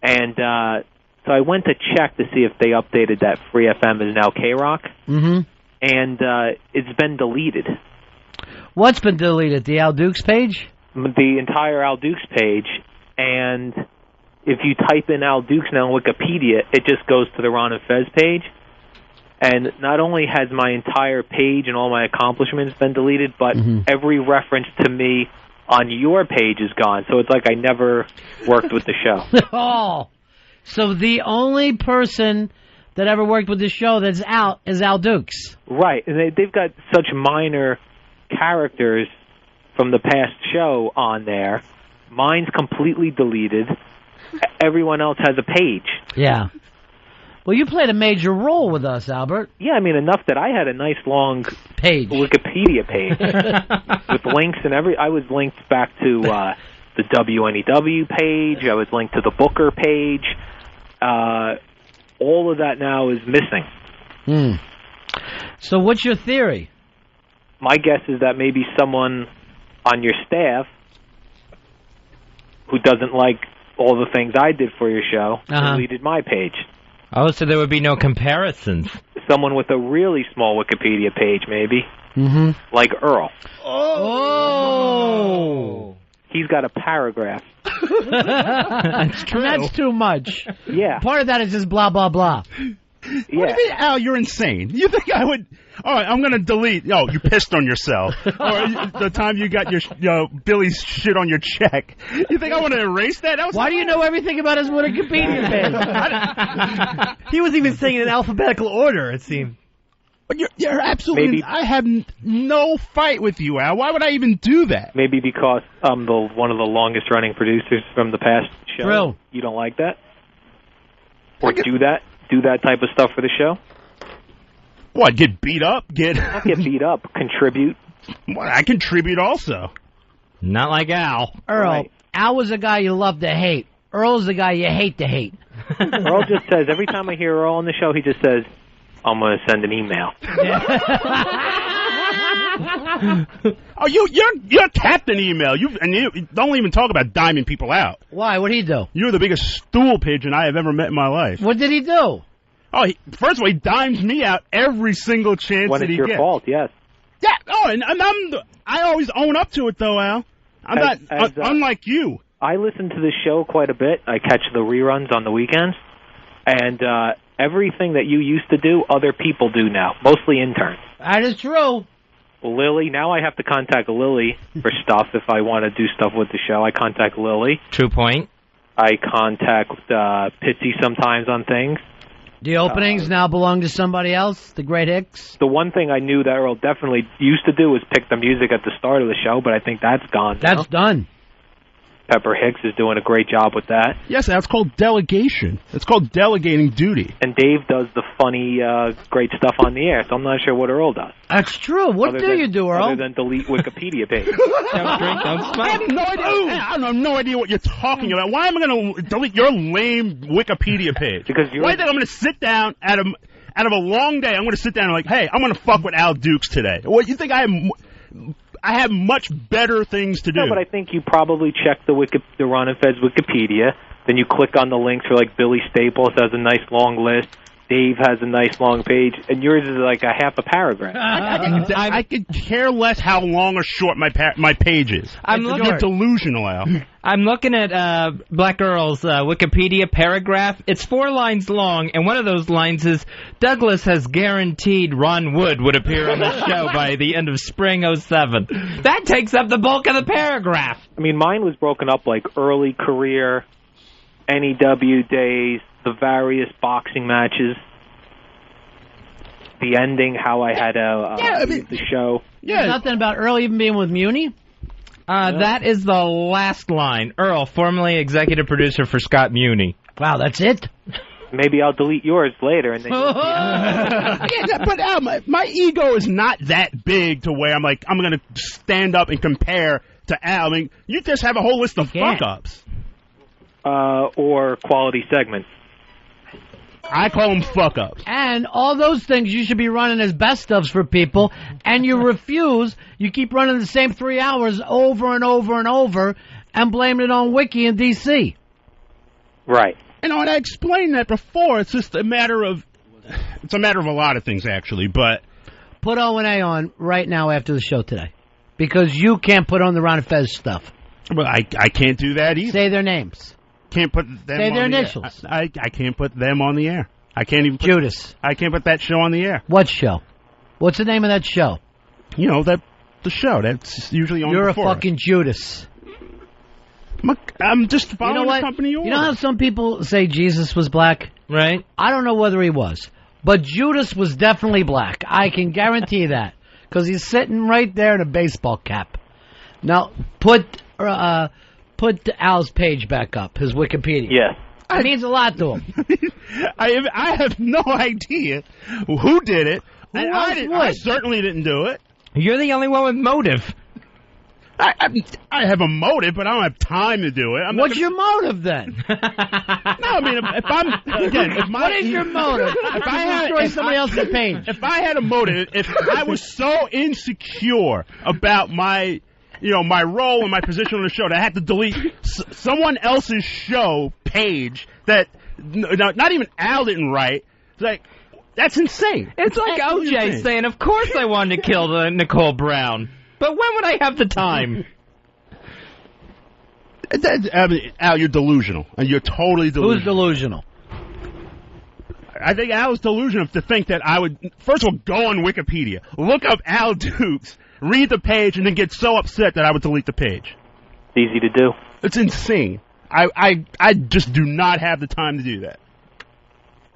And so I went to check to see if they updated that Free FM is now K-Rock. Mm-hmm. And it's been deleted. What's been deleted? The Al Dukes page? The entire Al Dukes page. And if you type in Al Dukes now on Wikipedia, it just goes to the Ron and Fez page. And not only has my entire page and all my accomplishments been deleted, but every reference to me on your page is gone. So it's like I never worked with the show. Oh, so the only person that ever worked with the show that's out is Al Dukes. Right. And they've got such minor characters from the past show on there. Mine's completely deleted. Everyone else has a page. Yeah. Well, you played a major role with us, Albert. Yeah, I mean, enough that I had a nice long page, Wikipedia page with links and I was linked back to the WNEW page. I was linked to the Booker page. All of that now is missing. So what's your theory? My guess is that maybe someone on your staff who doesn't like all the things I did for your show deleted my page. Oh, so there would be no comparisons. Someone with a really small Wikipedia page, maybe. Mm-hmm. Like Earl. Oh! He's got a paragraph. That's true. That's too much. Yeah. Part of that is just blah, blah, blah. What do you mean, Al, you're insane? You think I would... All right, I'm going to delete... Oh, you pissed on yourself. Or the time you got your Billy's shit on your check. You think I want to erase that? Why do you know everything about his Wikipedia page? He was even saying in alphabetical order, it seemed. But you're absolutely... Maybe, I have no fight with you, Al. Why would I even do that? Maybe because I'm one of the longest-running producers from the past show. True. You don't like that? Or do that type of stuff for the show? What, get beat up? Not get beat up. Contribute. Well, I contribute also. Not like Al. Earl. Right. Al was the guy you love to hate. Earl's the guy you hate to hate. Earl just says, every time I hear Earl on the show, he just says, I'm going to send an email. Oh, you're Captain Email. You don't even talk about diming people out. Why? What'd he do? You're the biggest stool pigeon I have ever met in my life. What did he do? Oh, first of all, he dimes me out every single chance that he gets. When it's your fault, yes. Yeah. Oh, and I always own up to it, though, Al. I'm not unlike you. I listen to the show quite a bit. I catch the reruns on the weekends, and everything that you used to do, other people do now, mostly interns. That is true. Lily, now I have to contact Lily for stuff if I want to do stuff with the show. I contact Lily. True point. I contact Pitsy sometimes on things. The openings now belong to somebody else, the Great Hicks. The one thing I knew that Earl definitely used to do was pick the music at the start of the show, but I think that's gone. That's done. Pepper Hicks is doing a great job with that. Yes, that's called delegation. It's called delegating duty. And Dave does the funny, great stuff on the air, so I'm not sure what Earl does. That's true. What do you do, Earl? Other than delete Wikipedia page. Don't drink, don't I smoke. have no idea. I have no idea what you're talking about. Why am I going to delete your lame Wikipedia page? Because you're... Why do you think I'm going to sit down out of a long day? I'm going to sit down and like, hey, I'm going to fuck with Al Dukes today. What you think I have much better things to do. No, but I think you probably check the Ron and Fez Wikipedia, then you click on the links for like Billy Staples has a nice long list, Dave has a nice long page, and yours is like a half a paragraph. I could care less how long or short my page is. You're delusional, Al. I'm looking at Black Earl's Wikipedia paragraph. It's 4 lines long, and one of those lines is, Douglas has guaranteed Ron Wood would appear on the show by the end of spring '07. That takes up the bulk of the paragraph. I mean, mine was broken up like early career, NEW days, the various boxing matches, the ending, how I had the show. Yeah, nothing about Earl even being with Muni? That is the last line. Earl, formerly executive producer for Scott Muni. Wow, that's it? Maybe I'll delete yours later. And then but Al, my ego is not that big to where I'm going to stand up and compare to Al. I mean, you just have a whole list of fuck-ups. Or quality segments. I call them fuck-ups. And all those things you should be running as best-ofs for people, and you refuse. You keep running the same 3 hours over and over and over and blaming it on Wiki and DC. Right. And I explained that before. It's just a matter of a lot of things, actually, but... Put O&A on right now after the show today, because you can't put on the Ron and Fez stuff. Well, I can't do that either. Say their names. Can't put them Say on their the initials. Air. I can't put them on the air. I can't even put Judas. I can't put that show on the air. What show? What's the name of that show? You know, the show that's usually on. You're before. A fucking Judas. I'm just following the company order. You know how some people say Jesus was black? Right. I don't know whether he was, but Judas was definitely black. I can guarantee that, because he's sitting right there in a baseball cap. Now, put Al's page back up, his Wikipedia. Yes. It means a lot to him. I have no idea who did it. I certainly didn't do it. You're the only one with motive. I have a motive, but I don't have time to do it. What's your motive then? No, I mean, what is your motive? If I had destroy somebody else's page. If I had a motive, if I was so insecure about my role and my position on the show that I had to delete someone else's show page that not even Al didn't write, it's like, that's insane. It's like OJ saying, of course I wanted to kill Nicole Brown, but when would I have the time? Al, you're delusional. And you're totally delusional. Who's delusional? I think Al is delusional to think that I would, first of all, go on Wikipedia, look up Al Dukes, read the page, and then get so upset that I would delete the page. Easy to do. It's insane. I just do not have the time to do that.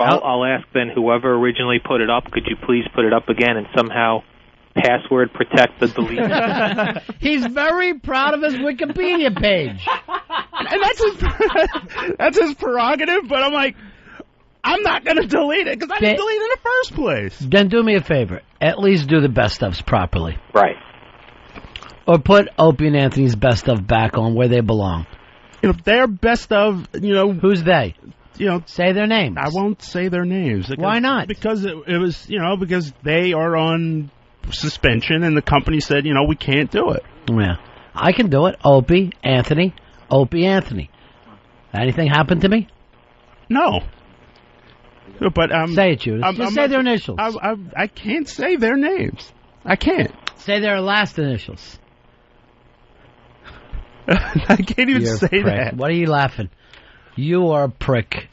I'll ask then, whoever originally put it up, could you please put it up again and somehow password protect the delete? He's very proud of his Wikipedia page. And that's his prerogative, but I'm like, I'm not going to delete it because I didn't delete it in the first place. Then do me a favor. At least do the best ofs properly. Right. Or put Opie and Anthony's best of back on where they belong. You know, their best of, Who's they? Say their names. I won't say their names. Why not? Because it was, because they are on suspension and the company said, we can't do it. Yeah. I can do it. Opie, Anthony. Anything happened to me? No. But say it, Judas. Just say their initials. I can't say their names. I can't. Say their last initials. I can't even say that. What are you laughing? You are a prick.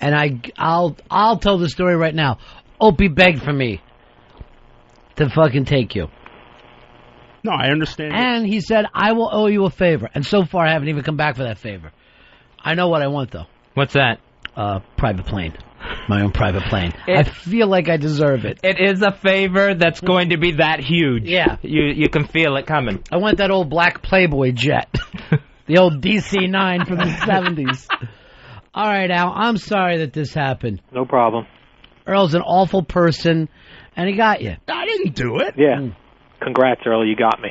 And I'll tell the story right now. Opie begged for me to fucking take you. No, I understand. And he said, I will owe you a favor. And so far, I haven't even come back for that favor. I know what I want, though. What's that? Private plane. My own private plane. I feel like I deserve it. It is a favor that's going to be that huge. Yeah. You can feel it coming. I want that old black Playboy jet. The old DC-9 from the 70s. All right, Al, I'm sorry that this happened. No problem. Earl's an awful person, and he got you. I didn't do it. Yeah. Congrats, Earl. You got me.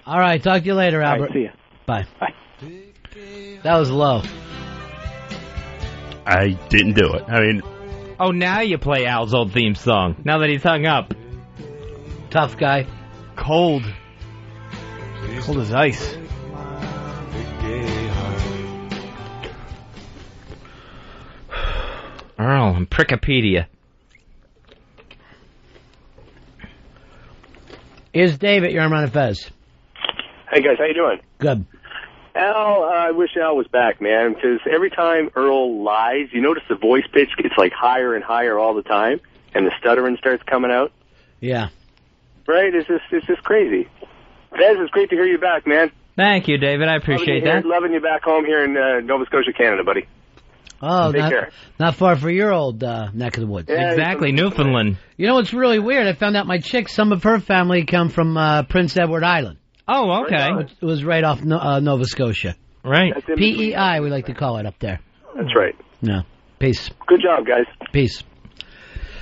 All right, talk to you later, Albert. All right, see ya. Bye. Bye. That was low. I didn't do it. I mean... Oh, now you play Al's old theme song, now that he's hung up. Tough guy. Cold. Cold as ice. Earl and Prickopedia. Here's David. You're on Ron and Fez. Hey, guys. How you doing? Good. Al, I wish Al was back, man, because every time Earl lies, you notice the voice pitch gets like higher and higher all the time, and the stuttering starts coming out. Yeah. Right? It's just crazy. Fez, it's great to hear you back, man. Thank you, David. I appreciate that. Loving you back home here in Nova Scotia, Canada, buddy. Oh, Take care. Not far from your old neck of the woods. Yeah, exactly, Newfoundland. You know what's really weird? I found out my chick, some of her family come from Prince Edward Island. Oh, okay. It was right off Nova Scotia. Right. PEI, we like to call it up there. That's right. No. Peace. Good job, guys. Peace.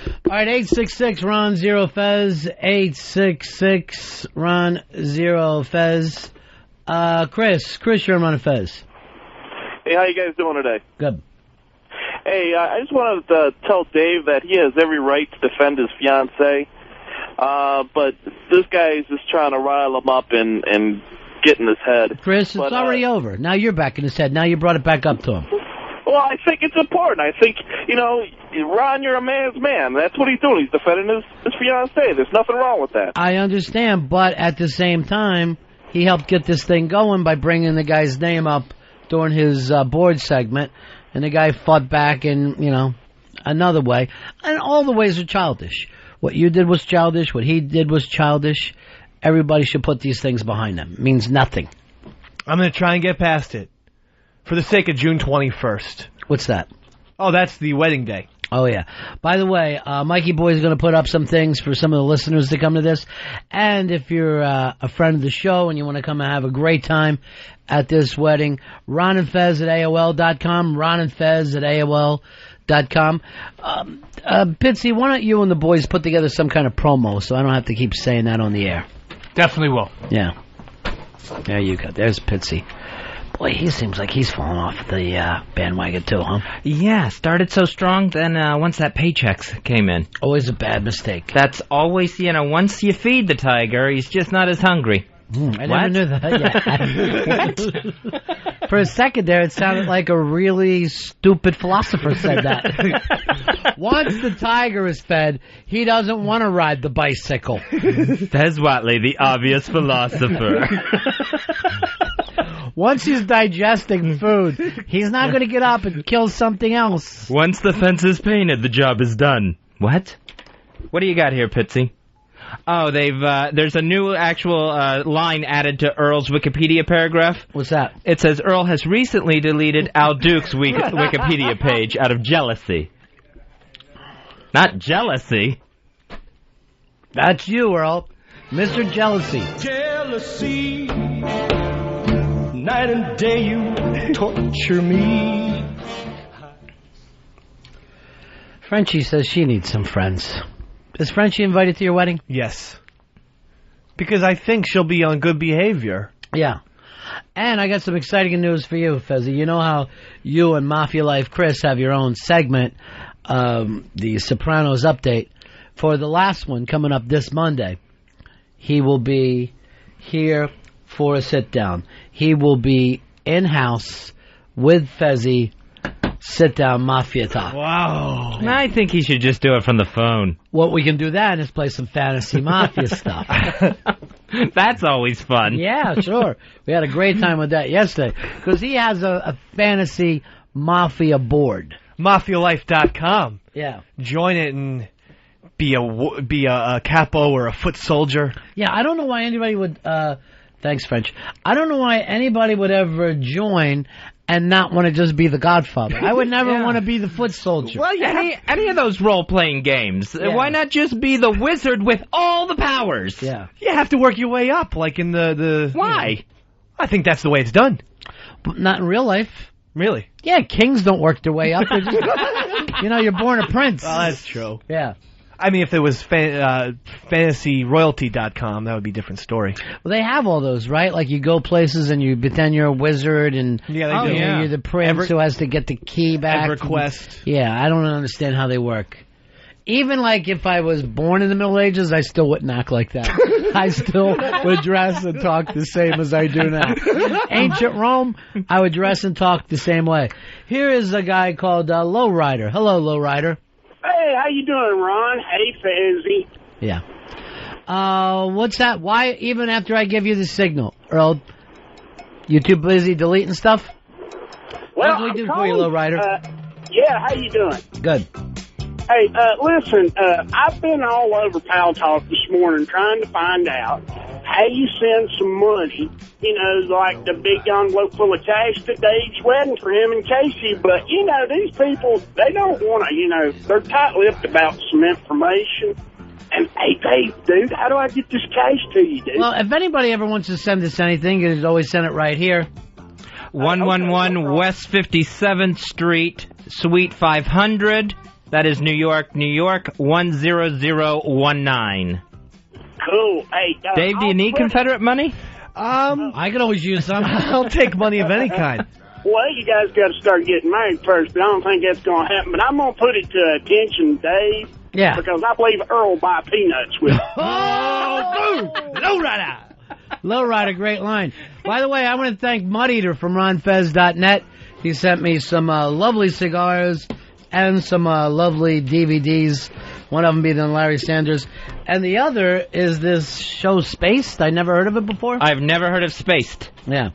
All right, 866 Ron Zero Fez. 866 Ron Zero Fez. Chris, you're on Ron and Fez. Hey, how you guys doing today? Good. Hey, I just wanted to tell Dave that he has every right to defend his fiancée, but this guy is just trying to rile him up and get in his head. Chris, it's already over. Now you're back in his head. Now you brought it back up to him. Well, I think it's important. I think, Ron, you're a man's man. That's what he's doing. He's defending his fiancée. There's nothing wrong with that. I understand, but at the same time, he helped get this thing going by bringing the guy's name up during his board segment, and the guy fought back in, another way. And all the ways are childish. What you did was childish. What he did was childish. Everybody should put these things behind them. It means nothing. I'm going to try and get past it. For the sake of June 21st. What's that? Oh, that's the wedding day. Oh, yeah. By the way, Mikey Boy is going to put up some things for some of the listeners to come to this. And if you're a friend of the show and you want to come and have a great time at this wedding, Ron and Fez at AOL.com, Ron and Fez at AOL.com. Pitsy, why don't you and the boys put together some kind of promo so I don't have to keep saying that on the air? Definitely will. Yeah. There you go. There's Pitsy. Boy, he seems like he's falling off the bandwagon too, huh? Yeah, started so strong, then once that paycheck came in. Always a bad mistake. That's always, once you feed the tiger, he's just not as hungry. I never knew that. What? For a second there, it sounded like a really stupid philosopher said that. Once the tiger is fed, he doesn't want to ride the bicycle. Fez Watley, the obvious philosopher. Once he's digesting food, he's not going to get up and kill something else. Once the fence is painted, the job is done. What? What do you got here, Pitsy? Oh, there's a new actual line added to Earl's Wikipedia paragraph. What's that? It says Earl has recently deleted Al Duke's Wikipedia page out of jealousy. Not jealousy. That's you, Earl. Mr. Jealousy. Jealousy. Night and day you torture me. Frenchie says she needs some friends. Is Frenchie invited to your wedding? Yes. Because I think she'll be on good behavior. Yeah. And I got some exciting news for you, Fezzy. You know how you and Mafia Life Chris have your own segment, the Sopranos Update. For the last one coming up this Monday, he will be here for a sit-down. He will be in-house with Fezzy, sit-down Mafia talk. Wow. I think he should just do it from the phone. Well, we can do that and just play some fantasy Mafia stuff. That's always fun. Yeah, sure. We had a great time with that yesterday. Because he has a fantasy Mafia board. MafiaLife.com. Yeah. Join it and be a capo or a foot soldier. Yeah, I don't know why anybody would. Thanks, French. I don't know why anybody would ever join and not want to just be the Godfather. I would never want to be the foot soldier. Well, any of those role-playing games. Yeah. Why not just be the wizard with all the powers? Yeah. You have to work your way up, like in the Why? You know, I think that's the way it's done. But not in real life. Really? Yeah, kings don't work their way up. They're just, you're born a prince. Oh, that's true. Yeah. I mean, if there was fantasyroyalty.com, that would be a different story. Well, they have all those, right? Like you go places and you pretend you're a wizard and you're the prince who has to get the key back. EverQuest. Yeah, I don't understand how they work. Even like if I was born in the Middle Ages, I still wouldn't act like that. I still would dress and talk the same as I do now. Ancient Rome, I would dress and talk the same way. Here is a guy called Lowrider. Hello, Lowrider. Hey, how you doing, Ron? Hey, Fezzy. Yeah. What's that? Why, even after I give you the signal, Earl, you too busy deleting stuff? Well, what can we do for you, Lowrider? Yeah, how you doing? Good. Hey, listen, I've been all over Pal Talk this morning trying to find out how you send some money, like the big envelope full of cash to Dave's wedding for him and Casey. But, these people, they don't want to, they're tight-lipped about some information. And, hey, Dave, dude, how do I get this cash to you, dude? Well, if anybody ever wants to send us anything, you can always send it right here. 111 West 57th Street, Suite 500. That is New York, New York, 10019. Cool. Hey, Dave, do you need Confederate money? I could always use some. I'll take money of any kind. Well, you guys got to start getting married first, but I don't think that's going to happen. But I'm going to put it to attention, Dave. Yeah. Because I believe Earl buy peanuts with it. Oh, dude! Lowrider! Lowrider, great line. By the way, I want to thank Mud Eater from RonFez.net. He sent me some lovely cigars and some lovely DVDs. One of them being Larry Sanders. And the other is this show Spaced. I never heard of it before. I've never heard of Spaced. Yeah.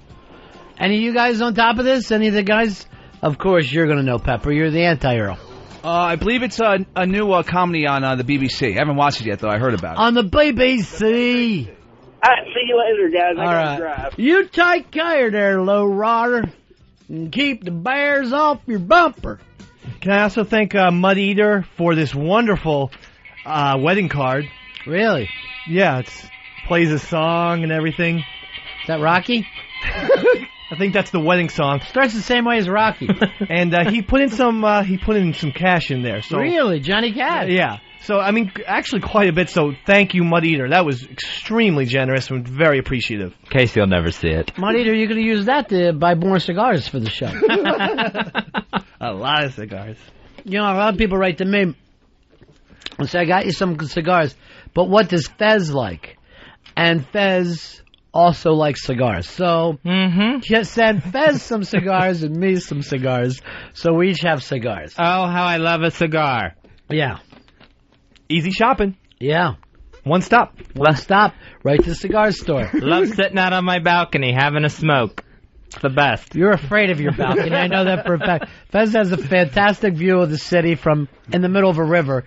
Any of you guys on top of this? Any of the guys? Of course, you're going to know, Pepper. You're the anti-Earl. I believe it's a new comedy on the BBC. I haven't watched it yet, though. I heard about it. On the BBC. All right, see you later, guys. I All got right. to drive. You take care there, Lowrider, and keep the bears off your bumper. Can I also thank Mud Eater for this wonderful wedding card? Really? Yeah, it plays a song and everything. Is that Rocky? I think that's the wedding song. Starts the same way as Rocky. And he put in some cash in there. So really, Johnny Cash? Yeah. So I mean, actually quite a bit. So thank you, Mud Eater. That was extremely generous and very appreciative. Casey will never see it. Mud Eater, you could have used that to buy more cigars for the show. A lot of cigars. A lot of people write to me and say, I got you some cigars, but what does Fez like? And Fez also likes cigars. So just send Fez some cigars and me some cigars, so we each have cigars. Oh, how I love a cigar. Yeah. Easy shopping. Yeah. One stop. Right to the cigar store. Love sitting out on my balcony having a smoke. It's the best. You're afraid of your balcony. I know that for a fact. Fez has a fantastic view of the city from in the middle of a river,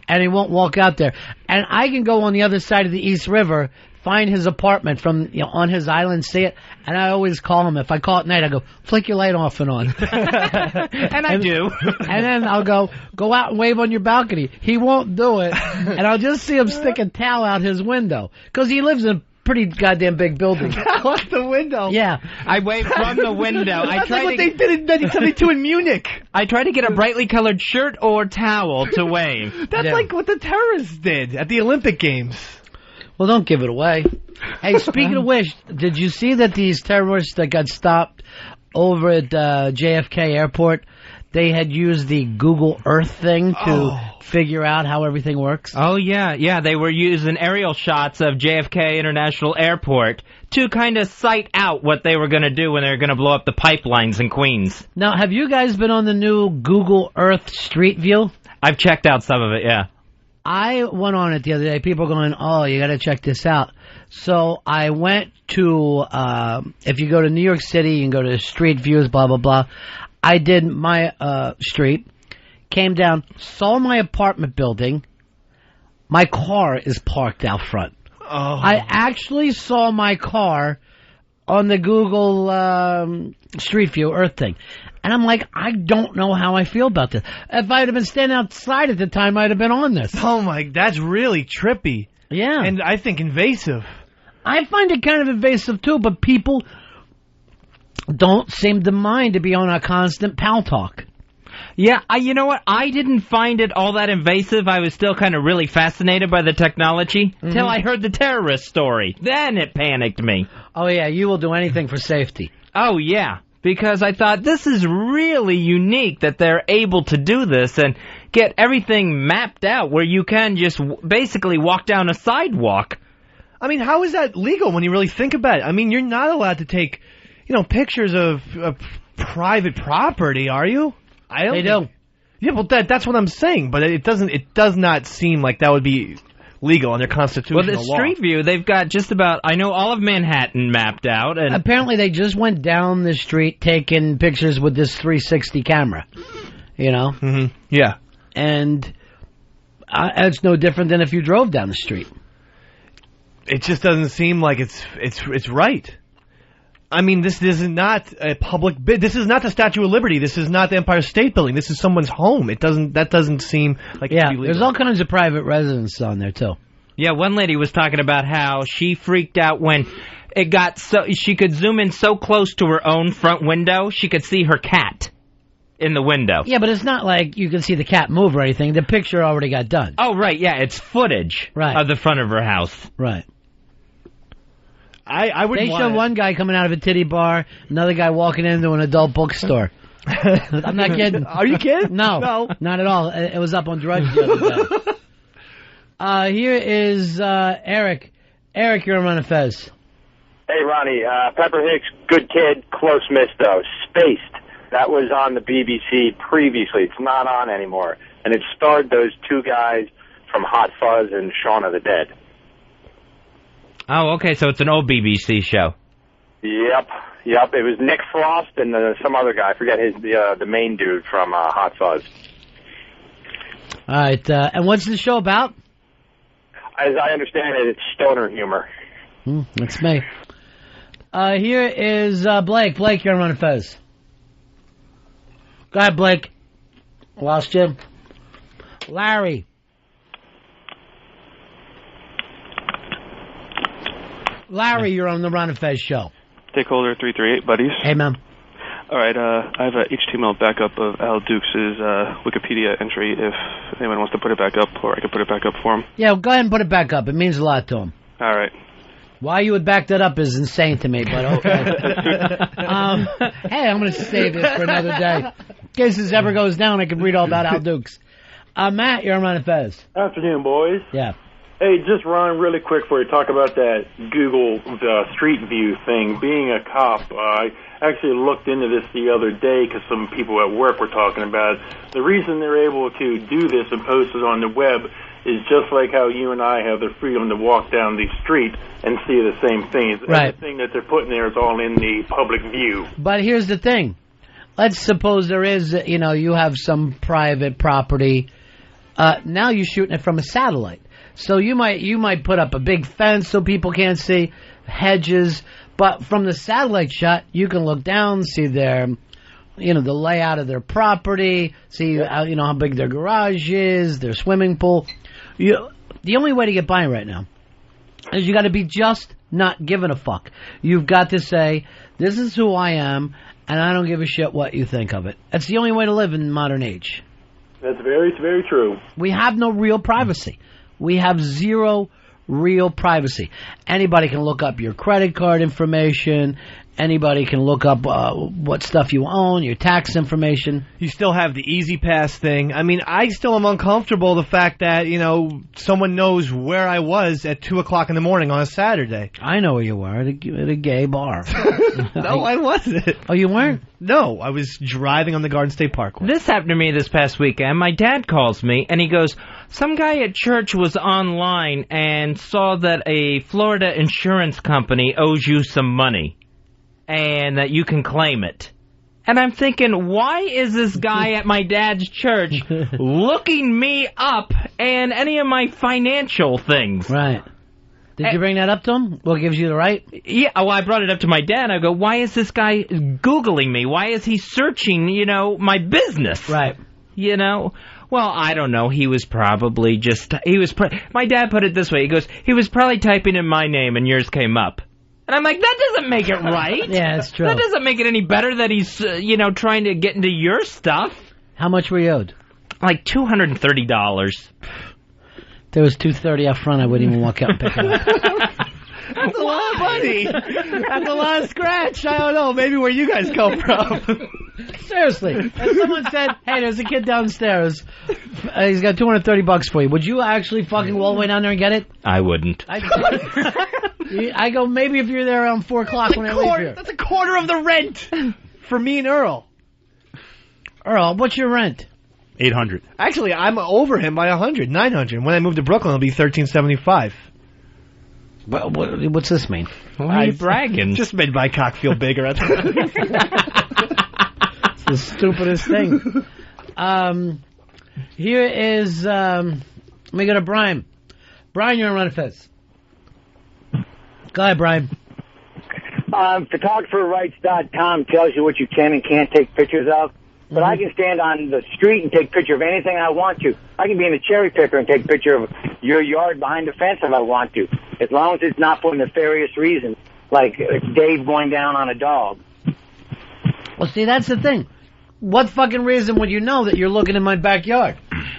and he won't walk out there. And I can go on the other side of the East River, find his apartment from on his island, see it, and I always call him. If I call at night, I go, flick your light off and on. And I do. And then I'll go out and wave on your balcony. He won't do it, and I'll just see him stick a towel out his window, because he lives in a pretty goddamn big building. Out the window. Yeah. I wave from the window. That's like what they did in 1972 in Munich. I try to get a brightly colored shirt or towel to wave. That's like what the terrorists did at the Olympic Games. Well, don't give it away. Hey, speaking of which, did you see that these terrorists that got stopped over at JFK Airport, they had used the Google Earth thing to figure out how everything works? Oh, yeah. They were using aerial shots of JFK International Airport to kind of cite out what they were going to do when they were going to blow up the pipelines in Queens. Now, have you guys been on the new Google Earth Street View? I've checked out some of it, yeah. I went on it the other day. People were going, oh, you got to check this out. So I went to, if you go to New York City, you can go to Street Views, blah, blah, blah. I did my street, came down, saw my apartment building. My car is parked out front. Oh. I actually saw my car on the Google Street View Earth thing. And I'm like, I don't know how I feel about this. If I had been standing outside at the time, I'd have been on this. Oh, that's really trippy. Yeah. And I think invasive. I find it kind of invasive, too, but people don't seem to mind to be on a constant pal talk. Yeah, you know what? I didn't find it all that invasive. I was still kind of really fascinated by the technology till I heard the terrorist story. Then it panicked me. Oh, yeah, you will do anything for safety. Oh, yeah, because I thought this is really unique that they're able to do this and get everything mapped out where you can just basically walk down a sidewalk. I mean, how is that legal when you really think about it? I mean, you're not allowed to take, pictures of private property, are you? They do. Yeah, well, that's what I'm saying, but it does not seem like that would be legal under constitutional law. Well, the Street View, they've got just about, I know all of Manhattan mapped out. And apparently they just went down the street taking pictures with this 360 camera, Mm-hmm. Yeah. And it's no different than if you drove down the street. It just doesn't seem like it's right. I mean, this is not a public bid. This is not the Statue of Liberty. This is not the Empire State Building. This is someone's home. That doesn't seem like it'd be legal. There's all kinds of private residence on there too. Yeah, one lady was talking about how she freaked out when it got so she could zoom in so close to her own front window, she could see her cat in the window. Yeah, but it's not like you can see the cat move or anything. The picture already got done. Oh, right, yeah, it's footage of the front of her house. Right. I would. They show one guy coming out of a titty bar, another guy walking into an adult bookstore. I'm not kidding. Are you kidding? No, not at all. It was up on Drudge the other day. Here is Eric. Eric, you're on Ron and Fez. Hey, Ronnie. Pepper Hicks, good kid, close miss, though. Spaced. That was on the BBC previously. It's not on anymore. And it starred those two guys from Hot Fuzz and Shaun of the Dead. Oh, okay, so it's an old BBC show. Yep. It was Nick Frost and some other guy. I forget the main dude from Hot Fuzz. All right, and what's the show about? As I understand it, it's stoner humor. That's me. Here is Blake. Blake, you're on Ron and Fez. Go ahead, Blake. Lost you. Larry. Larry, you're on the Ron and Fez show. Stakeholder 338, buddies. Hey, man. All right, I have a HTML backup of Al Dukes' Wikipedia entry if anyone wants to put it back up, or I can put it back up for him. Yeah, well, go ahead and put it back up. It means a lot to him. All right. Why you would back that up is insane to me, but okay. Hey, I'm going to save this for another day. In case this ever goes down, I can read all about Al Dukes. Matt, you're on Ron and Fez. Afternoon, boys. Yeah. Hey, just Ron, really quick before you talk about that Google Street View thing. Being a cop, I actually looked into this the other day because some people at work were talking about it. The reason they're able to do this and post it on the web is just like how you and I have the freedom to walk down the street and see the same things. Right. Everything that they're putting there is all in the public view. But here's the thing. Let's suppose there is, you have some private property. Now you're shooting it from a satellite. So you might put up a big fence so people can't see, hedges, but from the satellite shot, you can look down, see their, the layout of their property, see, how big their garage is, their swimming pool. The only way to get by right now is you got to be just not giving a fuck. You've got to say, this is who I am, and I don't give a shit what you think of it. That's the only way to live in the modern age. That's very, very true. We have no real privacy. We have zero real privacy. Anybody can look up your credit card information. Anybody can look up what stuff you own, your tax information. You still have the Easy Pass thing. I mean, I still am uncomfortable the fact that, someone knows where I was at 2 o'clock in the morning on a Saturday. I know where you were, at a gay bar. No, I wasn't. Oh, you weren't? No, I was driving on the Garden State Parkway. This happened to me this past weekend. My dad calls me, and he goes, some guy at church was online and saw that a Florida insurance company owes you some money and that you can claim it. And I'm thinking, why is this guy at my dad's church looking me up and any of my financial things? Right. Did you bring that up to him? What gives you the right? Yeah, well, I brought it up to my dad. I go, why is this guy Googling me? Why is he searching, my business? Right. Well, I don't know. He was probably my dad put it this way. He goes, he was probably typing in my name and yours came up. And I'm like, that doesn't make it right. Yeah, it's true. That doesn't make it any better that he's, trying to get into your stuff. How much were you owed? Like $230. There was $230 up front. I wouldn't even walk out and pick it up. That's a lot of money. That's a lot of scratch. I don't know. Maybe where you guys come from. Seriously. If someone said, hey, there's a kid downstairs. He's got $230 for you. Would you actually fucking go all the way down there and get it? I wouldn't. I go, maybe if you're there around 4 o'clock when I leave here. That's a quarter of the rent for me and Earl. Earl, what's your rent? $800. Actually, I'm over him by $100, $900. When I move to Brooklyn, it'll be $1,375. What's this mean? Why are you bragging? Just made my cock feel bigger. It's the stupidest thing. Here is, let me go to Brian. Brian, you're on Ron and Fez. Go ahead, Brian. PhotographerRights.com tells you what you can and can't take pictures of. But I can stand on the street and take a picture of anything I want to. I can be in a cherry picker and take a picture of your yard behind the fence if I want to, as long as it's not for nefarious reasons, like Dave going down on a dog. Well, see, that's the thing. What fucking reason would you know that you're looking in my backyard?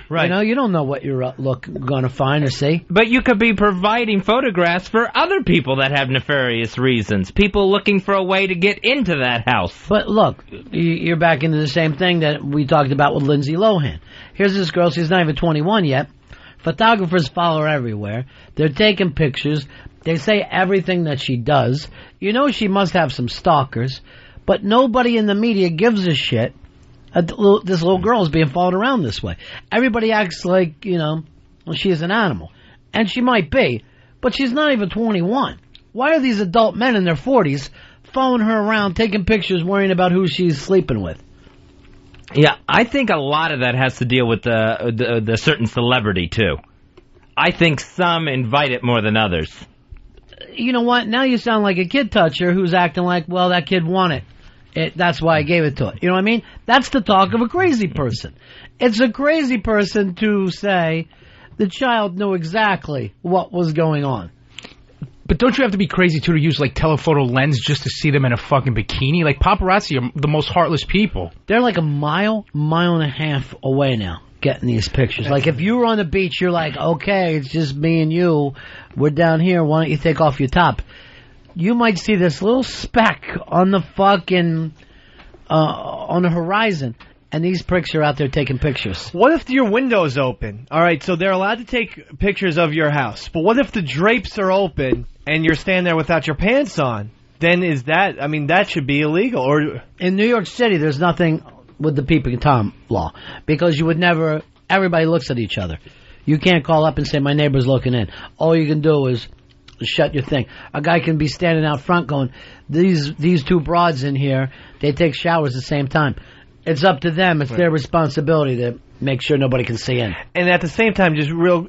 Right. You don't know what you're going to find or see. But you could be providing photographs for other people that have nefarious reasons. People looking for a way to get into that house. But look, you're back into the same thing that we talked about with Lindsay Lohan. Here's this girl, she's not even 21 yet. Photographers follow her everywhere. They're taking pictures. They say everything that she does. She must have some stalkers. But nobody in the media gives a shit. This little girl is being followed around this way. Everybody acts like, she is an animal. And she might be, but she's not even 21. Why are these adult men in their 40s following her around, taking pictures, worrying about who she's sleeping with? Yeah, I think a lot of that has to deal with the certain celebrity, too. I think some invite it more than others. You know what? Now you sound like a kid toucher who's acting like, well, that kid won it. That's why I gave it to it. You know what I mean? That's the talk of a crazy person. It's a crazy person to say the child knew exactly what was going on. But don't you have to be crazy, too, to use, telephoto lens just to see them in a fucking bikini? Paparazzi are the most heartless people. They're like a mile and a half away now getting these pictures. If you were on the beach, you're like, okay, it's just me and you. We're down here. Why don't you take off your top? You might see this little speck on the fucking, on the horizon, and these pricks are out there taking pictures. What if your window's open? All right, so they're allowed to take pictures of your house, but what if the drapes are open and you're standing there without your pants on? Then that should be illegal. Or in New York City, there's nothing with the peeping Tom law, because you would never, everybody looks at each other. You can't call up and say, my neighbor's looking in. All you can do is shut your thing. A guy can be standing out front going, these two broads in here, they take showers at the same time. It's up to them. It's their responsibility to make sure nobody can see in. And at the same time, just real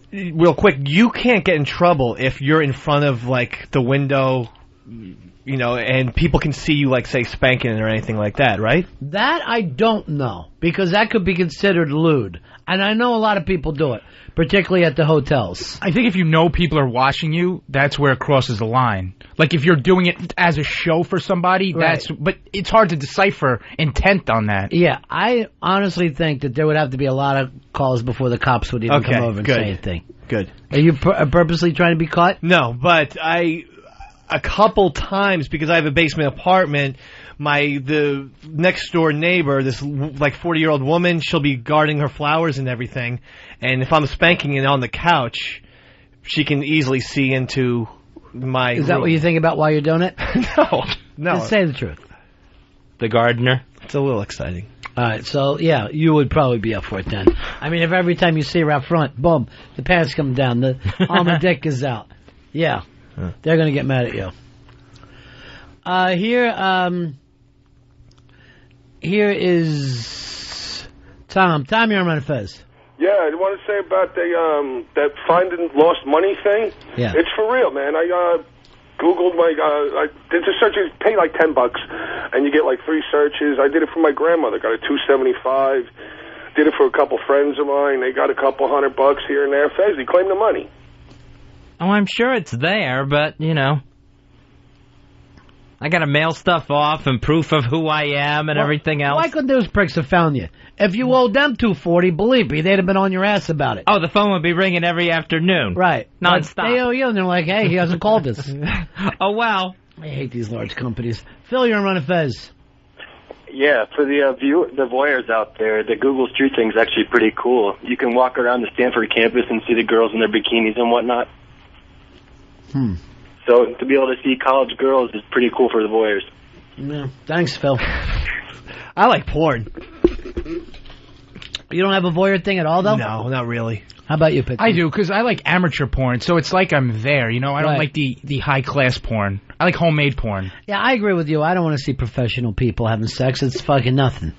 quick, you can't get in trouble if you're in front of the window, and people can see you, say, spanking it or anything like that, right? That I don't know, because that could be considered lewd. And I know a lot of people do it, particularly at the hotels. I think if you know people are watching you, that's where it crosses the line. If you're doing it as a show for somebody, right. But it's hard to decipher intent on that. Yeah, I honestly think that there would have to be a lot of calls before the cops would even come over and say anything. Good. Are you purposely trying to be caught? No, but a couple times, because I have a basement apartment, the next door neighbor, this 40-year-old woman, she'll be guarding her flowers and everything, and if I'm spanking it on the couch, she can easily see into my Is that what you think about while you're doing it? No. Just say the truth. The gardener? It's a little exciting. All right, so, yeah, you would probably be up for it then. I mean, if every time you see her out front, boom, the pants come down, the arm and dick is out. Yeah, they're going to get mad at you. Here, Here is Tom. Tom, you're on Ron and Fez. Yeah, I want to say about the that finding lost money thing. Yeah. It's for real, man. I Googled I did the search. You pay like $10, and you get like 3 searches. I did it for my grandmother. Got a $275. Did it for a couple friends of mine. They got a couple $100 here and there. Fez, he claimed the money. Oh, I'm sure it's there, but, you know, I got to mail stuff off and proof of who I am and everything else. Why couldn't those pricks have found you? If you owed them $240, believe me, they'd have been on your ass about it. Oh, the phone would be ringing every afternoon. Right. Nonstop. But they owe you, and they're like, hey, he hasn't called us. Oh, well. I hate these large companies. Phil, you're on Ron and Fez. Yeah, for the voyeurs out there, the Google Street thing's actually pretty cool. You can walk around the Stanford campus and see the girls in their bikinis and whatnot. So to be able to see college girls is pretty cool for the voyeurs. Yeah. Thanks, Phil. I like porn. You don't have a voyeur thing at all, though? No, not really. How about you, Pittsburgh? I do, because I like amateur porn, so it's like I'm there, you know? I don't like the high-class porn. I like homemade porn. Yeah, I agree with you. I don't want to see professional people having sex. It's fucking nothing.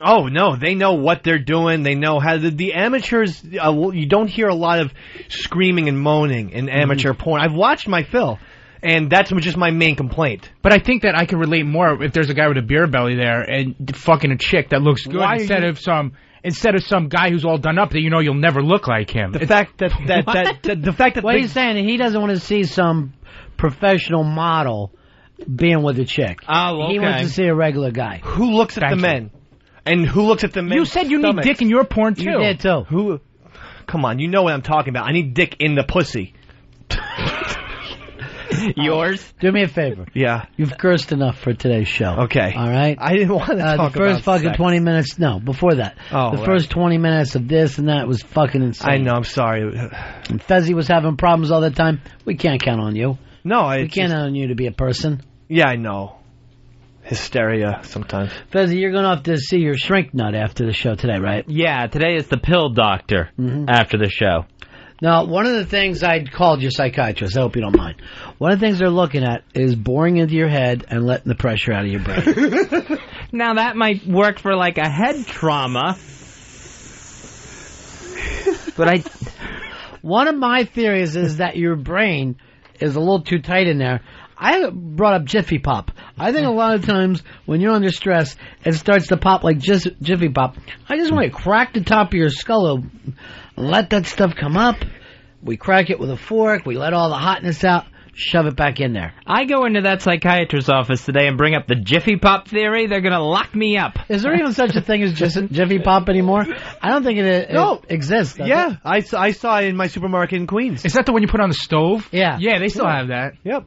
Oh, no, they know what they're doing. They know how the amateurs, you don't hear a lot of screaming and moaning in amateur porn. I've watched my fill, and that's just my main complaint. But I think that I can relate more if there's a guy with a beer belly there and fucking a chick that looks good instead of some guy who's all done up that you know you'll never look like him. The fact that what he's saying, he doesn't want to see some professional model being with a chick. Oh, okay. He wants to see a regular guy. Who looks at the men? And who looks at the men? You said you need dick in your porn, too. You did, too. Who? Come on, you know what I'm talking about. I need dick in the pussy. Yours? Do me a favor. Yeah. You've cursed enough for today's show. Okay. All right? I didn't want to talk about the first fucking sex. 20 minutes, no, before that. Oh, the first 20 minutes of this and that was fucking insane. I know, I'm sorry. And Fezzy was having problems all the time. We can't count on you. No, we can't count on you to be a person. Yeah, I know. Hysteria sometimes. Fezzy, you're going to have to see your shrink nut after the show today, right? Yeah, today is the pill doctor after the show. Now, one of the things I called your psychiatrist, I hope you don't mind. One of the things they're looking at is boring into your head and letting the pressure out of your brain. Now, that might work for, like, a head trauma. But one of my theories is that your brain is a little too tight in there. I brought up Jiffy Pop. I think a lot of times when you're under stress, it starts to pop like Jiffy Pop. I just want to crack the top of your skull and let that stuff come up. We crack it with a fork. We let all the hotness out. Shove it back in there. I go into that psychiatrist's office today and bring up the Jiffy Pop theory. They're going to lock me up. Is there even such a thing as Jiffy Pop anymore? I don't think it exists. Yeah, I saw it in my supermarket in Queens. Is that the one you put on the stove? Yeah. Yeah, they still have that. Yep.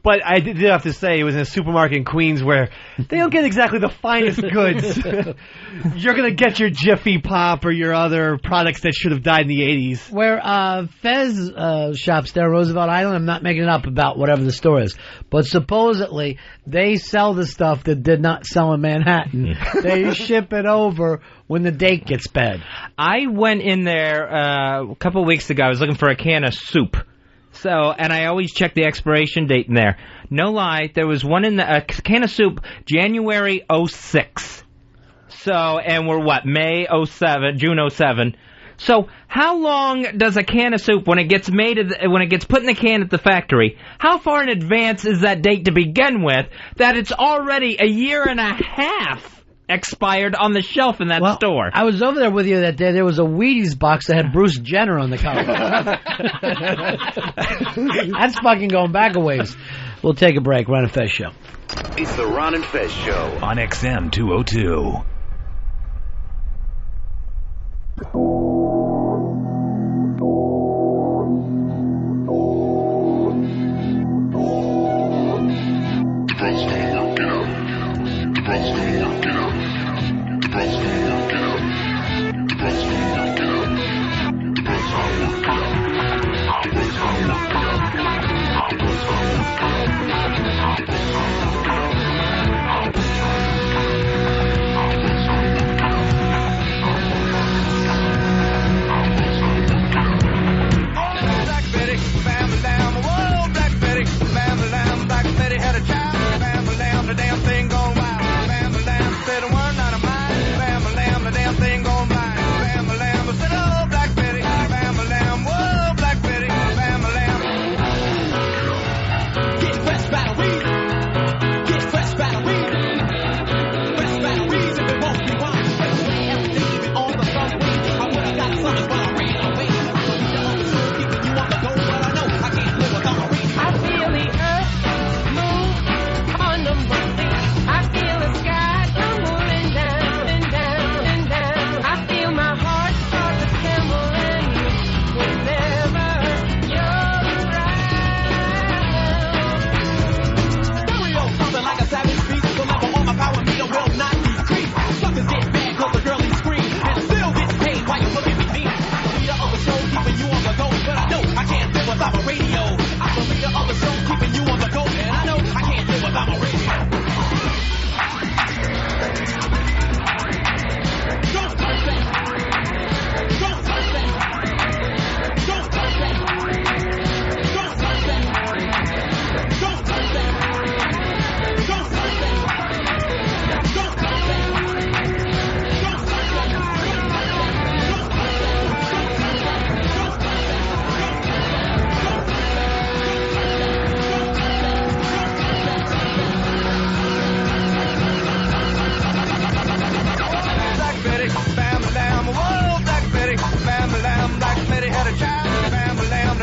But I did have to say, it was in a supermarket in Queens where they don't get exactly the finest goods. You're going to get your Jiffy Pop or your other products that should have died in the 80s. Where Fez shops there, Roosevelt Island, I'm not making it up about whatever the store is, but supposedly they sell the stuff that did not sell in Manhattan. They ship it over when the date gets bad. I went in there a couple of weeks ago. I was looking for a can of soup. And I always check the expiration date in there. No lie, there was one in a can of soup, January 06. And we're May 07, June 07. So how long does a can of soup, when it gets put in the can at the factory, how far in advance is that date to begin with that it's already a year and a half expired on the shelf in that store? I was over there with you that day. There was a Wheaties box that had Bruce Jenner on the cover. That's fucking going back a ways. We'll take a break. Ron and Fez Show. It's the Ron and Fez Show on XM 202.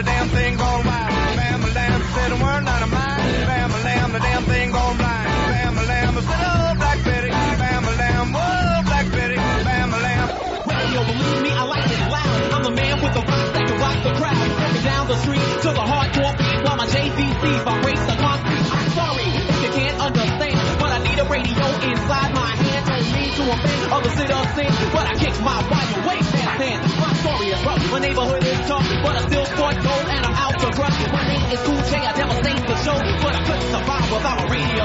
the damn thing gone wild. Bam-a-lam, said a word not a mine. Bam-a-lam, the damn thing gone blind. Bam-a-lam, I said, oh, Black Betty. Bam-a-lam, whoa, Black Betty. Bam-a-lam. Well, yo, believe me, I like it loud. I'm the man with the rock that can rock the crowd. Walking down the street to the hardcore beat while my JVC vibrates the concrete. I'm sorry if you can't understand, but I need a radio inside my hand. Don't mean to offend other citizens, but I kick my wire way past hand. My story is rough, my neighborhood is tough, but I still sport gold and I'm out to crush. My name is Cool J, I devastate the show, but I couldn't survive without a radio.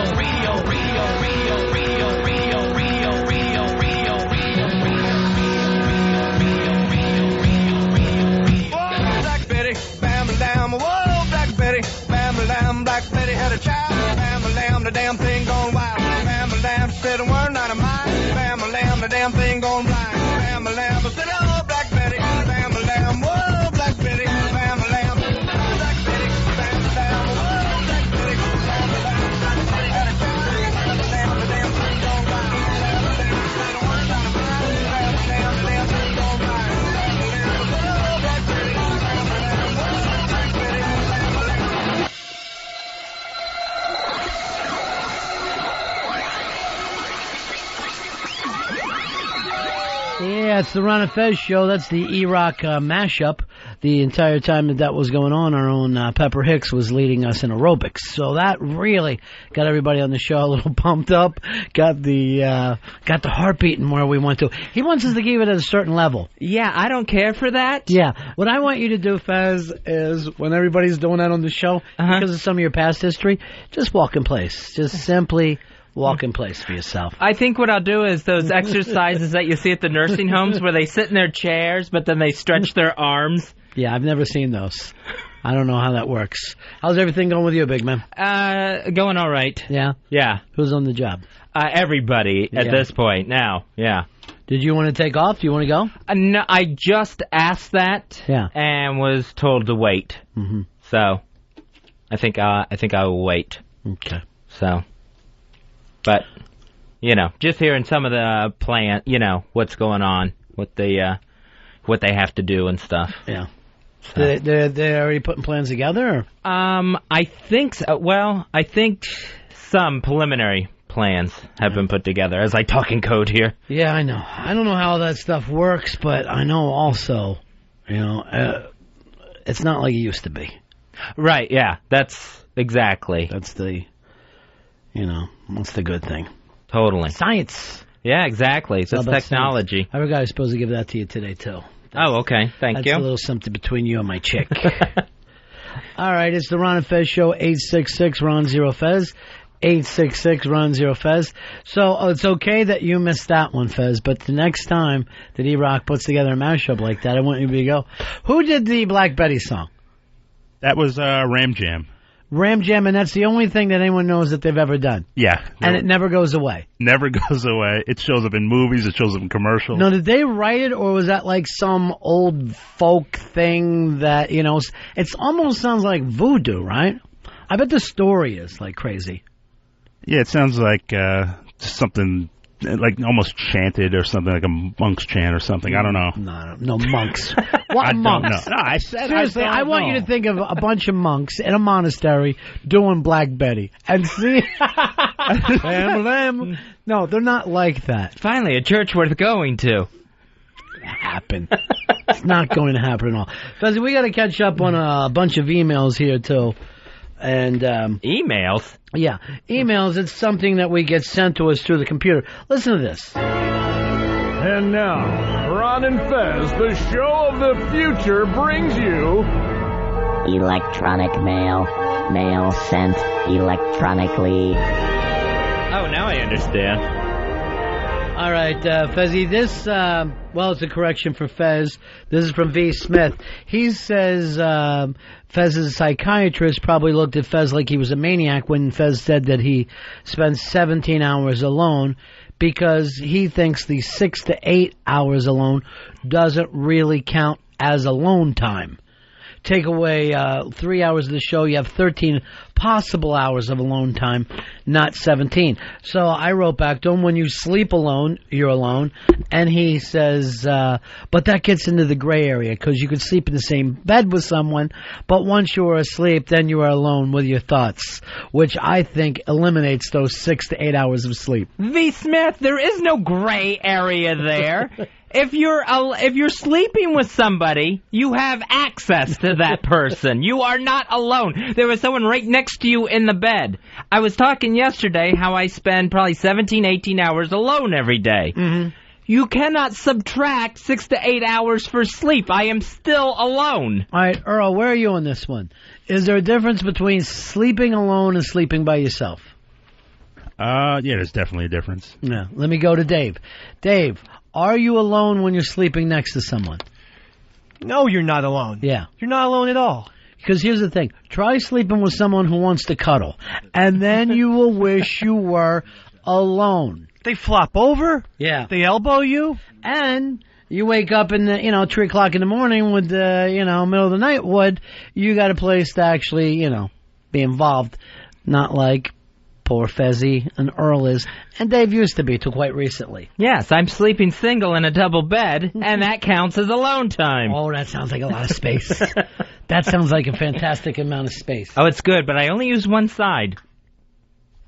Black Betty had a child. Bam-a-lam, the damn thing gone wild. Bam-a-lam, said a word not a mine. Bam-a-lam, the damn thing gone blind. Bam-a-lam, I said, oh, Black Betty. Bam-a-lam, whoa, Black Betty. Bam-a-lam, Black Betty. Bam-a-lam, whoa, Black Betty. Bam-a-lam, Black Betty had a child. Bam-a-lam, the damn thing gone wild. Bam-a-lam, said a word not a mine. Bam-a-lam, the damn thing gone blind. Bam-a-lam, I said, oh, Black Betty. Bam-a-lam, whoa, Black Betty. Yeah, it's the Ron and Fez show. That's the E-Rock mashup. The entire time that was going on, our own Pepper Hicks was leading us in aerobics. So that really got everybody on the show a little pumped up. Got the heart beating where we want to. He wants us to keep it at a certain level. Yeah, I don't care for that. Yeah. What I want you to do, Fez, is when everybody's doing that on the show, because of some of your past history, just walk in place. Just simply walk in place for yourself. I think what I'll do is those exercises that you see at the nursing homes where they sit in their chairs, but then they stretch their arms. Yeah, I've never seen those. I don't know how that works. How's everything going with you, big man? Going all right. Yeah? Yeah. Who's on the job? Everybody at this point now, yeah. Did you want to take off? Do you want to go? No, I just asked that and was told to wait. Mm-hmm. So, I think I will wait. Okay. So... But, just hearing some of the plan, what's going on, what they have to do and stuff. Yeah. So. They're already putting plans together? Or? I think so. Well, I think some preliminary plans have been put together as I talk in code here. Yeah, I know. I don't know how that stuff works, but I know also, it's not like it used to be. Right, yeah. That's exactly. That's the... that's the good thing. Totally. Science. Yeah, exactly. It's technology. I forgot I was supposed to give that to you today, too. Okay. Thank you. That's a little something between you and my chick. All right, it's the Ron and Fez show, 866-RON-0-FEZ, 866-RON-0-FEZ. So it's okay that you missed that one, Fez, but the next time that E-Rock puts together a mashup like that, I want you to go, who did the Black Betty song? That was Ram Jam. Ram Jam, and that's the only thing that anyone knows that they've ever done. Yeah. And it never goes away. Never goes away. It shows up in movies. It shows up in commercials. Now, did they write it, or was that like some old folk thing that, it almost sounds like voodoo, right? I bet the story is like crazy. Yeah, it sounds like something... like almost chanted or something, like a monk's chant or something. I don't know. No monks. What monks? No, I said seriously. I want you to think of a bunch of monks in a monastery doing Black Betty and see. No, they're not like that. Finally, a church worth going to. Happen. It's not going to happen at all. Because we got to catch up on a bunch of emails here too. And emails? Yeah, emails. It's something that we get sent to us through the computer. Listen to this. And now, Ron and Fez, the show of the future, brings you... Electronic mail. Mail sent electronically. Oh, now I understand. All right, Fezzy, this, it's a correction for Fez. This is from V. Smith. He says Fez's psychiatrist probably looked at Fez like he was a maniac when Fez said that he spends 17 hours alone because he thinks the 6 to 8 hours alone doesn't really count as alone time. take away 3 hours of the show, you have 13 possible hours of alone time, not 17. So I wrote back to him, when you sleep alone, you're alone. And he says, but that gets into the gray area, because you could sleep in the same bed with someone, but once you are asleep, then you are alone with your thoughts, which I think eliminates those 6 to 8 hours of sleep. V. Smith, there is no gray area there. If you're sleeping with somebody, you have access to that person. You are not alone. There was someone right next to you in the bed. I was talking yesterday how I spend probably 17, 18 hours alone every day. Mm-hmm. You cannot subtract 6 to 8 hours for sleep. I am still alone. All right, Earl, where are you on this one? Is there a difference between sleeping alone and sleeping by yourself? Yeah, there's definitely a difference. Yeah. Let me go to Dave. Dave, are you alone when you're sleeping next to someone? No, you're not alone. Yeah. You're not alone at all. Because here's the thing. Try sleeping with someone who wants to cuddle, and then you will wish you were alone. They flop over. Yeah. They elbow you. And you wake up in the, 3 o'clock in the morning with the, middle of the night wood. You got a place to actually, be involved. Not like poor Fezzy and Earl is, and Dave used to be till quite recently. Yes, I'm sleeping single in a double bed, and that counts as alone time. Oh, that sounds like a lot of space. That sounds like a fantastic amount of space. Oh, it's good, but I only use one side.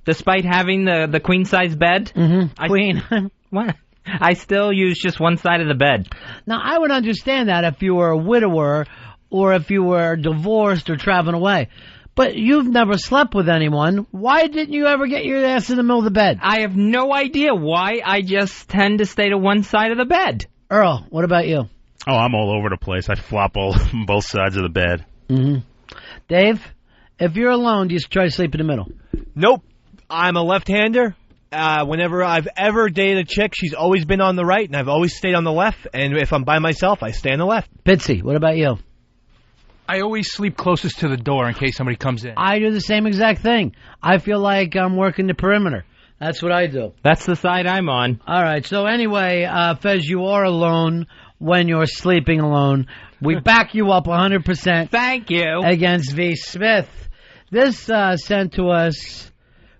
Despite having the queen-size bed. Mm-hmm. Queen. What? I still use just one side of the bed. Now, I would understand that if you were a widower or if you were divorced or traveling away. But you've never slept with anyone. Why didn't you ever get your ass in the middle of the bed? I have no idea why. I just tend to stay to one side of the bed. Earl, what about you? Oh, I'm all over the place. I flop both sides of the bed. Mm-hmm. Dave, if you're alone, do you try to sleep in the middle? Nope. I'm a left-hander. Whenever I've ever dated a chick, she's always been on the right, and I've always stayed on the left. And if I'm by myself, I stay on the left. Bitsy, what about you? I always sleep closest to the door in case somebody comes in. I do the same exact thing. I feel like I'm working the perimeter. That's what I do. That's the side I'm on. All right. So anyway, Fez, you are alone when you're sleeping alone. We back you up 100%. Thank you. Against V. Smith. This sent to us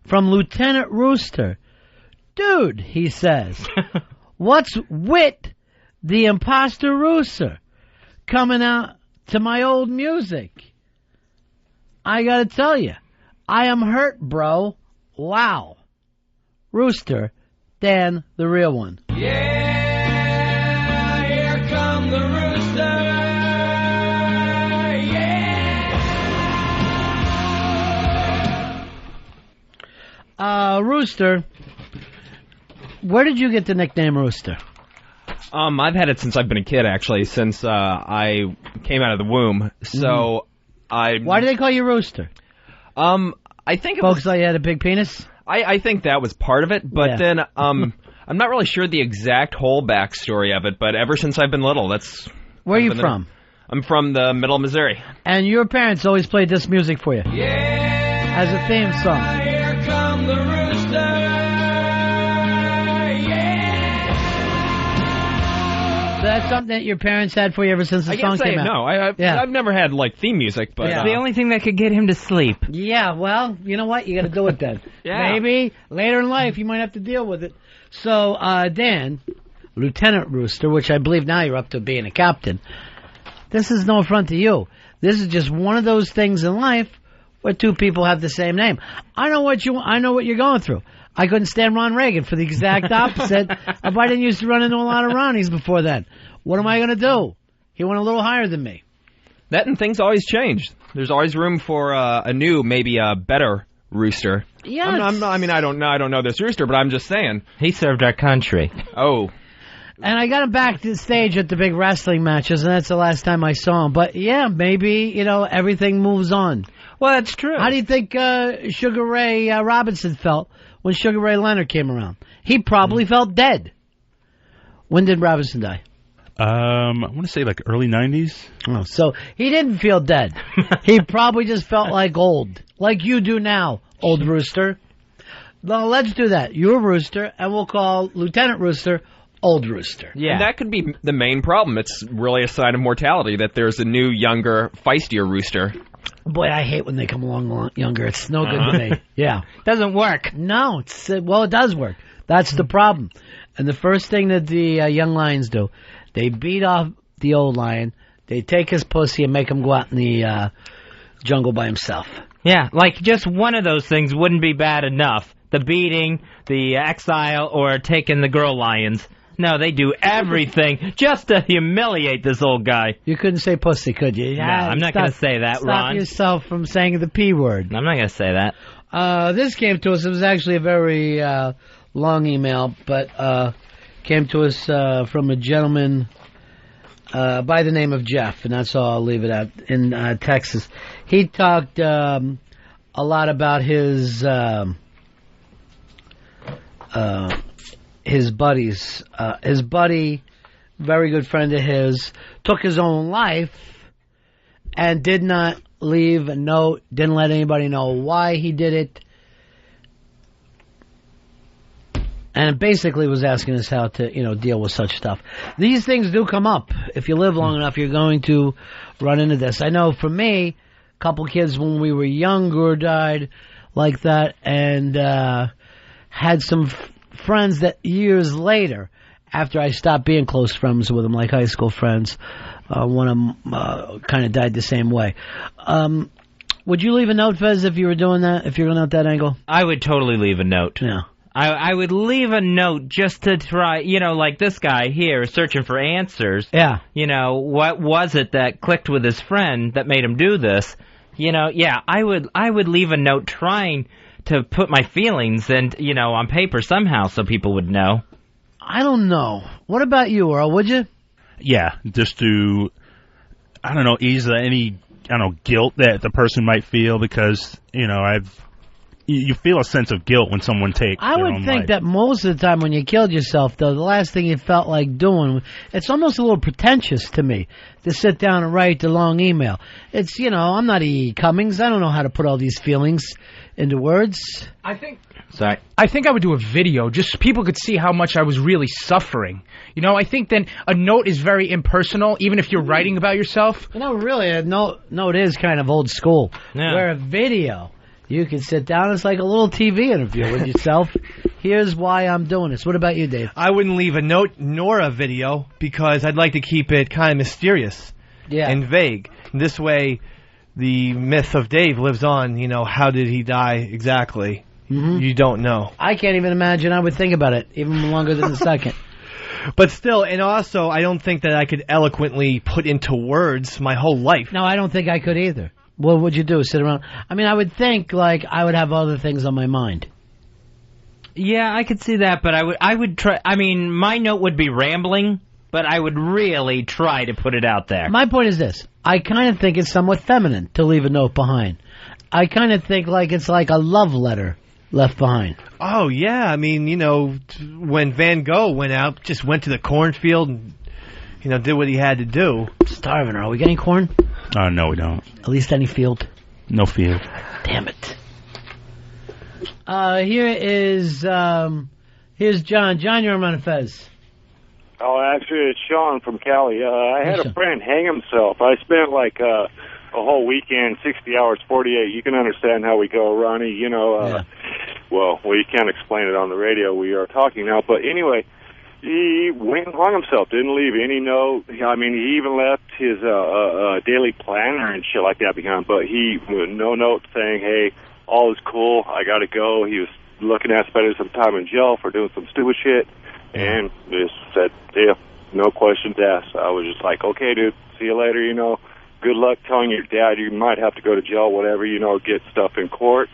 from Lieutenant Rooster. Dude, he says, what's with the imposter Rooster coming out to my old music? I gotta tell you, I am hurt, bro. Wow. Rooster, Dan, the real one. Yeah, here come the rooster. Yeah. Rooster, where did you get the nickname Rooster? I've had it since I've been a kid, actually, since I came out of the womb. So Why do they call you Rooster? I think folks thought you had a big penis. I think that was part of it, but then I'm not really sure the exact whole backstory of it. But ever since I've been little, that's where are you from? I'm from the middle of Missouri. And your parents always played this music for you, as a theme song. Here come the rooster. So that's something that your parents had for you ever since the song came out? No, I've never had theme music, but it's the only thing that could get him to sleep. Yeah, well, you know what? You got to do it then. Yeah. Maybe later in life you might have to deal with it. So, Dan, Lieutenant Rooster, which I believe now you're up to being a captain. This is no affront to you. This is just one of those things in life where two people have the same name. I know what you're going through. I couldn't stand Ron Reagan for the exact opposite. If I didn't used to run into a lot of Ronnies before then. What am I going to do? He went a little higher than me. That and things always change. There's always room for a new, maybe a better rooster. Yes. I don't know this rooster, but I'm just saying. He served our country. Oh. And I got him back to the stage at the big wrestling matches, and that's the last time I saw him. But, yeah, maybe, everything moves on. Well, that's true. How do you think Sugar Ray Robinson felt when Sugar Ray Leonard came around? He probably felt dead. When did Robinson die? I want to say like early 90s. Oh, so he didn't feel dead. He probably just felt like old. Like you do now, old rooster. Well, let's do that. You're Rooster, and we'll call Lieutenant Rooster old rooster. Yeah. And that could be the main problem. It's really a sign of mortality that there's a new, younger, feistier rooster. Boy, I hate when they come along younger. It's no good to me. Yeah. Doesn't work. No, well, it does work. That's the problem. And the first thing that the young lions do, they beat off the old lion, they take his pussy and make him go out in the jungle by himself. Yeah, like just one of those things wouldn't be bad enough. The beating, the exile, or taking the girl lions. No, they do everything just to humiliate this old guy. You couldn't say pussy, could you? No, I'm not going to say that, Ron. Stop yourself from saying the P word. I'm not going to say that. This came to us. It was actually a very long email, but came to us from a gentleman by the name of Jeff, and that's all I'll leave it at, in Texas. He talked a lot about his buddies. His buddy, very good friend of his, took his own life and did not leave a note, didn't let anybody know why he did it, and basically was asking us how to, deal with such stuff. These things do come up. If you live long enough, you're going to run into this. I know for me, a couple kids when we were younger died like that, and had some friends that years later, after I stopped being close friends with them, like high school friends, one of them kind of died the same way. Would you leave a note, Fez, if you were doing that, if you're going out that angle? I would totally leave a note. Yeah. I would leave a note just to try, like this guy here searching for answers. Yeah. What was it that clicked with his friend that made him do this? I would leave a note trying to put my feelings and, on paper somehow so people would know. I don't know. What about you, Earl? Would you? Yeah, just to, ease any, guilt that the person might feel because, you feel a sense of guilt when someone takes I would think that most of the time when you killed yourself, though, the last thing you felt like doing, it's almost a little pretentious to me to sit down and write the long email. It's, I'm not E. Cummings. I don't know how to put all these feelings into words. I think I would do a video just so people could see how much I was really suffering. I think then a note is very impersonal, even if you're writing about yourself. Really, a note is kind of old school. Yeah. Where a video, you can sit down, it's like a little TV interview with yourself. Here's why I'm doing this. What about you, Dave? I wouldn't leave a note nor a video because I'd like to keep it kind of mysterious and vague. This way, the myth of Dave lives on. How did he die exactly? Mm-hmm. You don't know. I can't even imagine. I would think about it even longer than a second. But still, and also, I don't think that I could eloquently put into words my whole life. No, I don't think I could either. What would you do? Sit around? I would think like I would have other things on my mind. Yeah, I could see that, but I would try. My note would be rambling, but I would really try to put it out there. My point is this. I kind of think it's somewhat feminine to leave a note behind. I kind of think like it's like a love letter left behind. Oh, yeah. When Van Gogh went out, just went to the cornfield and, did what he had to do. I'm starving. Are we getting corn? No, we don't. At least any field? No field. Damn it. Here's John. John, you're on Ron and Fez. Oh, actually, it's Sean from Cali. I had a friend hang himself. I spent like a whole weekend, 60 hours, 48. You can understand how we go, Ronnie. Well, you can't explain it on the radio. We are talking now. But anyway, he went and hung himself, didn't leave any note. He even left his daily planner and shit like that behind. But no note saying, hey, all is cool, I got to go. He was looking at spending some time in jail for doing some stupid shit. And just said, yeah, no questions asked. I was just like, okay, dude, see you later, Good luck telling your dad you might have to go to jail, whatever, get stuff in court.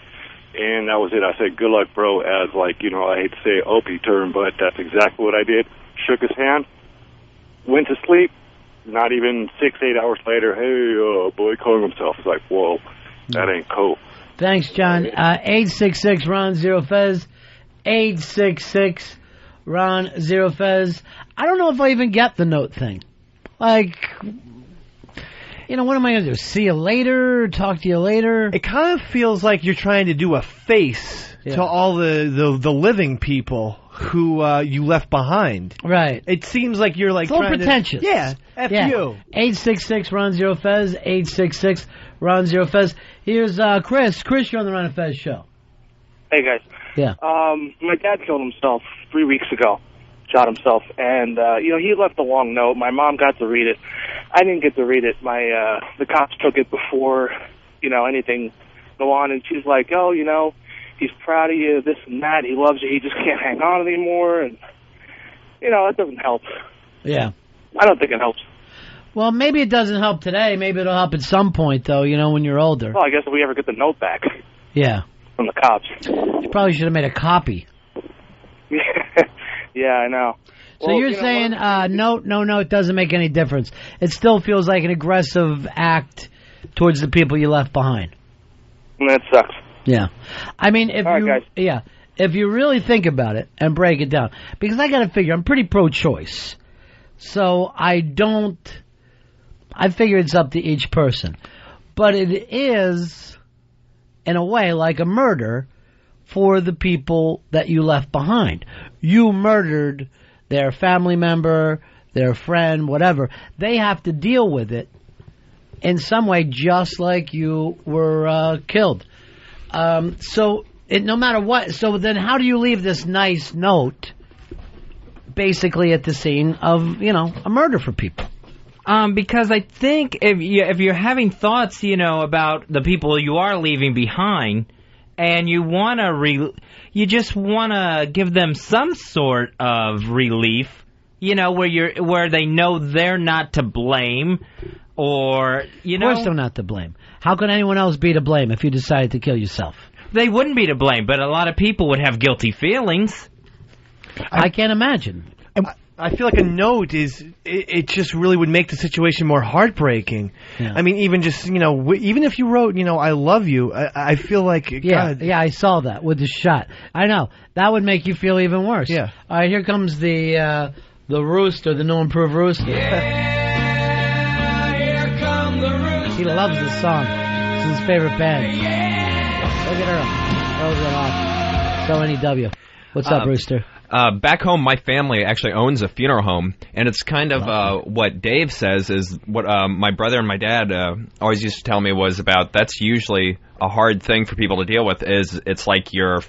And that was it. I said, good luck, bro, as like, I hate to say Opie term, but that's exactly what I did. Shook his hand, went to sleep. Not even 6-8 hours later, hey, boy, calling himself. It's like, whoa, that ain't cool. Thanks, John. 866-RON-0-FEZ. 866-RON-0-FEZ. I don't know if I even get the note thing. Like, what am I going to do? See you later? Talk to you later? It kind of feels like you're trying to do a face to all the living people who you left behind. Right. It seems like you're like It's a little trying pretentious. To, yeah. F you. 866 Ron Zero Fez. 866 Ron Zero Fez. Here's Chris. Chris, you're on the Ron and Fez show. Hey, guys. Yeah. My dad killed himself 3 weeks ago. Shot himself. And, he left a long note. My mom got to read it. I didn't get to read it. The cops took it before, anything go on. And she's like, oh, he's proud of you, this and that. He loves you. He just can't hang on anymore. And, that doesn't help. Yeah. I don't think it helps. Well, maybe it doesn't help today. Maybe it'll help at some point, though, when you're older. Well, I guess if we ever get the note back. Yeah. From the cops. You probably should have made a copy. Yeah, I know. So you're saying note doesn't make any difference. It still feels like an aggressive act towards the people you left behind. That sucks. Yeah. I mean, if you really think about it and break it down, because I got to figure, I'm pretty pro-choice. So I figure it's up to each person. But it is, in a way, like a murder for the people that you left behind. You murdered their family member, their friend, whatever. They have to deal with it in some way just like you were killed. No matter what, so then how do you leave this nice note basically at the scene of, a murder for people? Because I think if you're having thoughts, about the people you are leaving behind, and you you just want to give them some sort of relief, where they know they're not to blame, or Of course they're not to blame. How can anyone else be to blame if you decided to kill yourself? They wouldn't be to blame, but a lot of people would have guilty feelings. I can't imagine. I feel like a note it just really would make the situation more heartbreaking. Yeah. I mean, even just, even if you wrote, I love you, I feel like, God. Yeah, I saw that with the shot. I know. That would make you feel even worse. Yeah. All right, here comes the rooster, the no improved rooster. Yeah, here come the rooster. He loves this song. It's his favorite band. Look at Earl. Earl's got off. So NEW. What's up, Rooster? Back home, my family actually owns a funeral home, and it's kind of what Dave says is what my brother and my dad always used to tell me was about. That's usually a hard thing for people to deal with. Is it's like your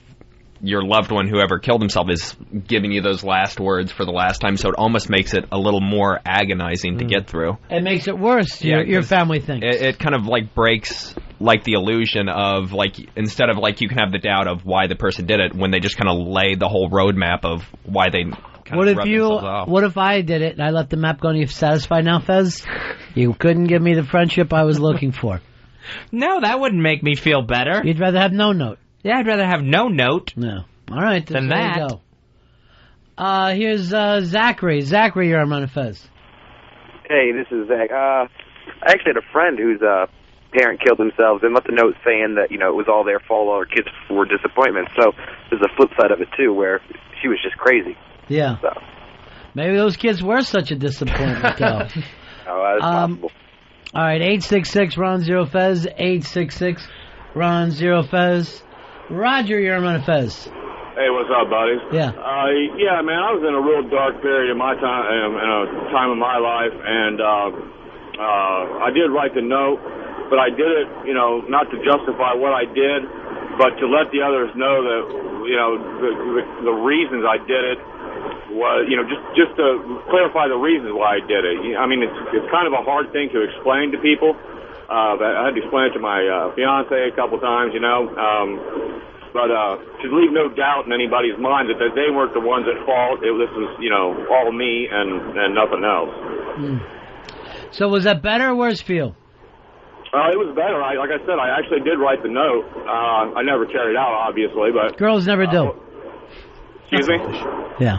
loved one, whoever killed himself, is giving you those last words for the last time, so it almost makes it a little more agonizing to get through. It makes it worse. Your family thinks it kind of like breaks like the illusion of like instead of like you can have the doubt of why the person did it when they just kind of lay the whole roadmap of why they kind of rubbed themselves off. What if I did it and I let the map go and you're satisfied now, Fez? You couldn't give me the friendship I was looking for. No, that wouldn't make me feel better. You'd rather have no note. Yeah, I'd rather have no note. No. All right. Than that. Go. Here's Zachary. Zachary, you're on Ron and Fez. Hey, this is Zach. I actually had a friend whose parent killed themselves and left a note saying that, it was all their fault, all her kids were disappointments. So there's a flip side of it, too, where she was just crazy. Yeah. So. Maybe those kids were such a disappointment, though. Oh, that's possible. All right, 866 Ron Zero Fez, 866 Ron Zero Fez. Roger, you're on Ron and Fez. Hey, what's up, buddies? Yeah. Yeah, man, I was in a real dark period in my time, in a time of my life, and I did write the note, but I did it, not to justify what I did, but to let the others know that, the reasons I did it was, just to clarify the reasons why I did it. I mean, it's kind of a hard thing to explain to people. I had to explain it to my fiance a couple times, but to leave no doubt in anybody's mind that they weren't the ones at fault. This was, all me and nothing else. So was that better or worse for you? It was better. Like I said, I actually did write the note. I never carried it out, obviously, but girls never do. Excuse me? Yeah.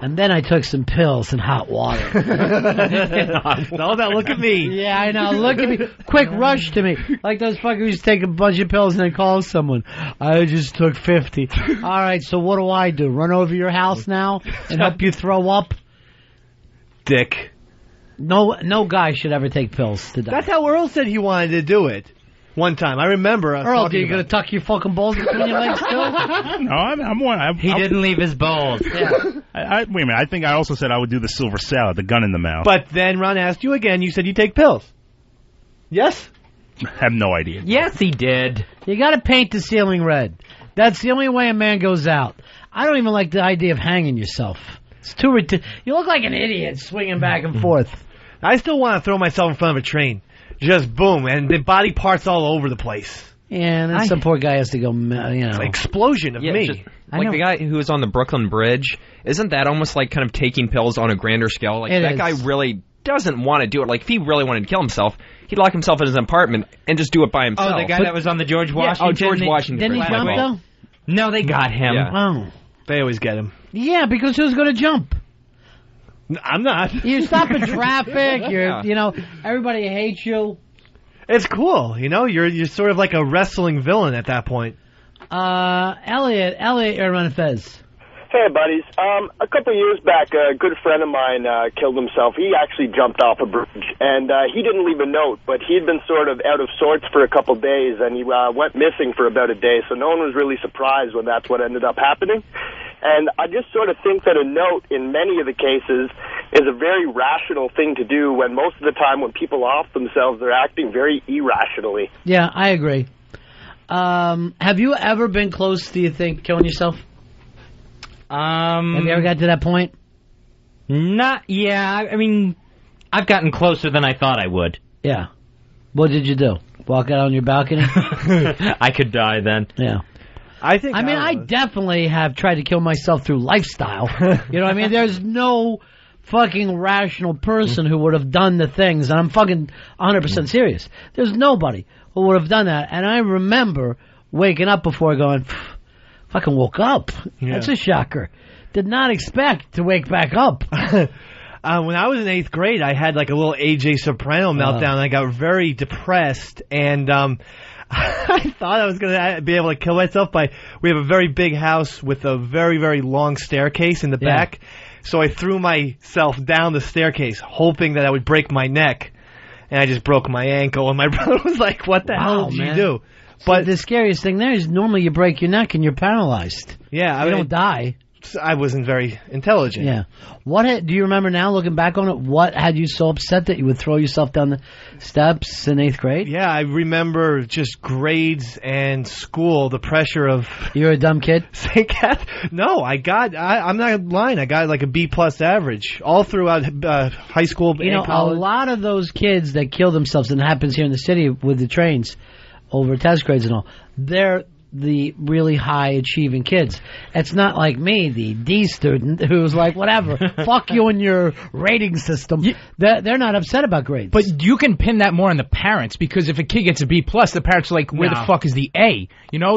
And then I took some pills and hot water. All that, look at me. Yeah, I know. Look at me. Quick rush to me. Like those fuckers who take a bunch of pills and then call someone. I just took 50. All right, so what do? Run over your house now and help you throw up? Dick. No guy should ever take pills to die. That's how Earl said he wanted to do it. One time, I remember. Earl, are you gonna tuck your fucking balls between your legs too? No, He didn't leave his balls. Yeah. Wait a minute. I think I also said I would do the silver salad, the gun in the mouth. But then Ron asked you again. You said you take pills. Yes. I have no idea. Yes, he did. You got to paint the ceiling red. That's the only way a man goes out. I don't even like the idea of hanging yourself. It's too you look like an idiot swinging back and forth. I still want to throw myself in front of a train. Just boom, and the body parts all over the place. Yeah, and then some poor guy has to go, It's an explosion of me. Just, like the guy who was on the Brooklyn Bridge, isn't that almost like kind of taking pills on a grander scale? Like that guy really doesn't want to do it. Like if he really wanted to kill himself, he'd lock himself in his apartment and just do it by himself. Oh, the guy that was on the George Washington? Oh, George Washington. Didn't he jump, though? No, they got him. Yeah. Oh. They always get him. Yeah, because who's going to jump? I'm not. You stop in traffic. Everybody hates you. It's cool, You're sort of like a wrestling villain at that point. Elliot, Ron and Fez. Hey, buddies. A couple of years back, a good friend of mine killed himself. He actually jumped off a bridge, and he didn't leave a note, but he'd been sort of out of sorts for a couple of days, and he went missing for about a day, so no one was really surprised when that's what ended up happening. And I just sort of think that a note, in many of the cases, is a very rational thing to do when most of the time when people off themselves, they're acting very irrationally. Yeah, I agree. Have you ever been close, do you think, killing yourself? Have you ever got to that point? I mean, I've gotten closer than I thought I would. Yeah. What did you do? Walk out on your balcony? I could die then. Yeah. I definitely have tried to kill myself through lifestyle. You know what I mean? There's no fucking rational person who would have done the things, and I'm fucking 100% serious. There's nobody who would have done that. And I remember waking up before going, fucking woke up. Yeah. That's a shocker. Did not expect to wake back up. When I was in 8th grade, I had like a little AJ Soprano meltdown. I got very depressed, and I thought I was going to be able to kill myself we have a very big house with a very, very long staircase in the back. So I threw myself down the staircase, hoping that I would break my neck, and I just broke my ankle, and my brother was like, what the hell did you do? But the scariest thing there is normally you break your neck and you're paralyzed. Yeah. You don't die. I wasn't very intelligent. Yeah. Do you remember now, looking back on it, what had you so upset that you would throw yourself down the steps in 8th grade? Yeah, I remember just grades and school, the pressure of... You're a dumb kid? No, I'm not lying. I got like a B+ average all throughout high school and college. A lot of those kids that kill themselves, and it happens here in the city with the trains over test grades and all, they're the really high achieving kids. It's not like me, the D student, who's like, whatever, fuck you and your rating system. They're not upset about grades. But you can pin that more on the parents, because if a kid gets a B+, the parents are like, where the fuck is the A?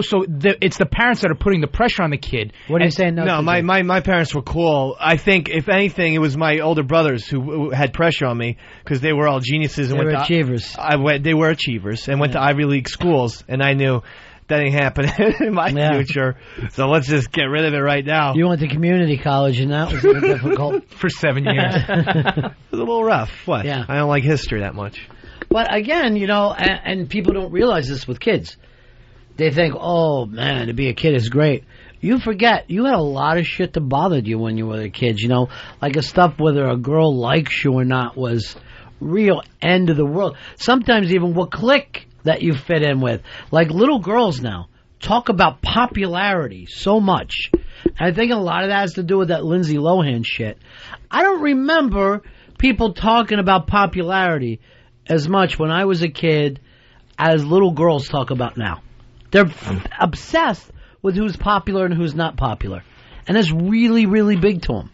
So it's the parents that are putting the pressure on the kid. What are you saying? No, my parents were cool. I think, if anything, it was my older brothers who had pressure on me, because they were all geniuses. And they were achievers. They were achievers and went to Ivy League schools, and I knew that ain't happening in my future. So let's just get rid of it right now. You went to community college, and that was difficult. For 7 years. It was a little rough. What? Yeah. I don't like history that much. But again, and people don't realize this with kids. They think, oh, man, to be a kid is great. You forget, you had a lot of shit that bothered you when you were a kid, like a stuff whether a girl likes you or not was real end of the world. Sometimes even what clique that you fit in with. Like little girls now talk about popularity so much. And I think a lot of that has to do with that Lindsay Lohan shit. I don't remember people talking about popularity as much when I was a kid as little girls talk about now. They're obsessed with who's popular and who's not popular. And it's really, really big to them.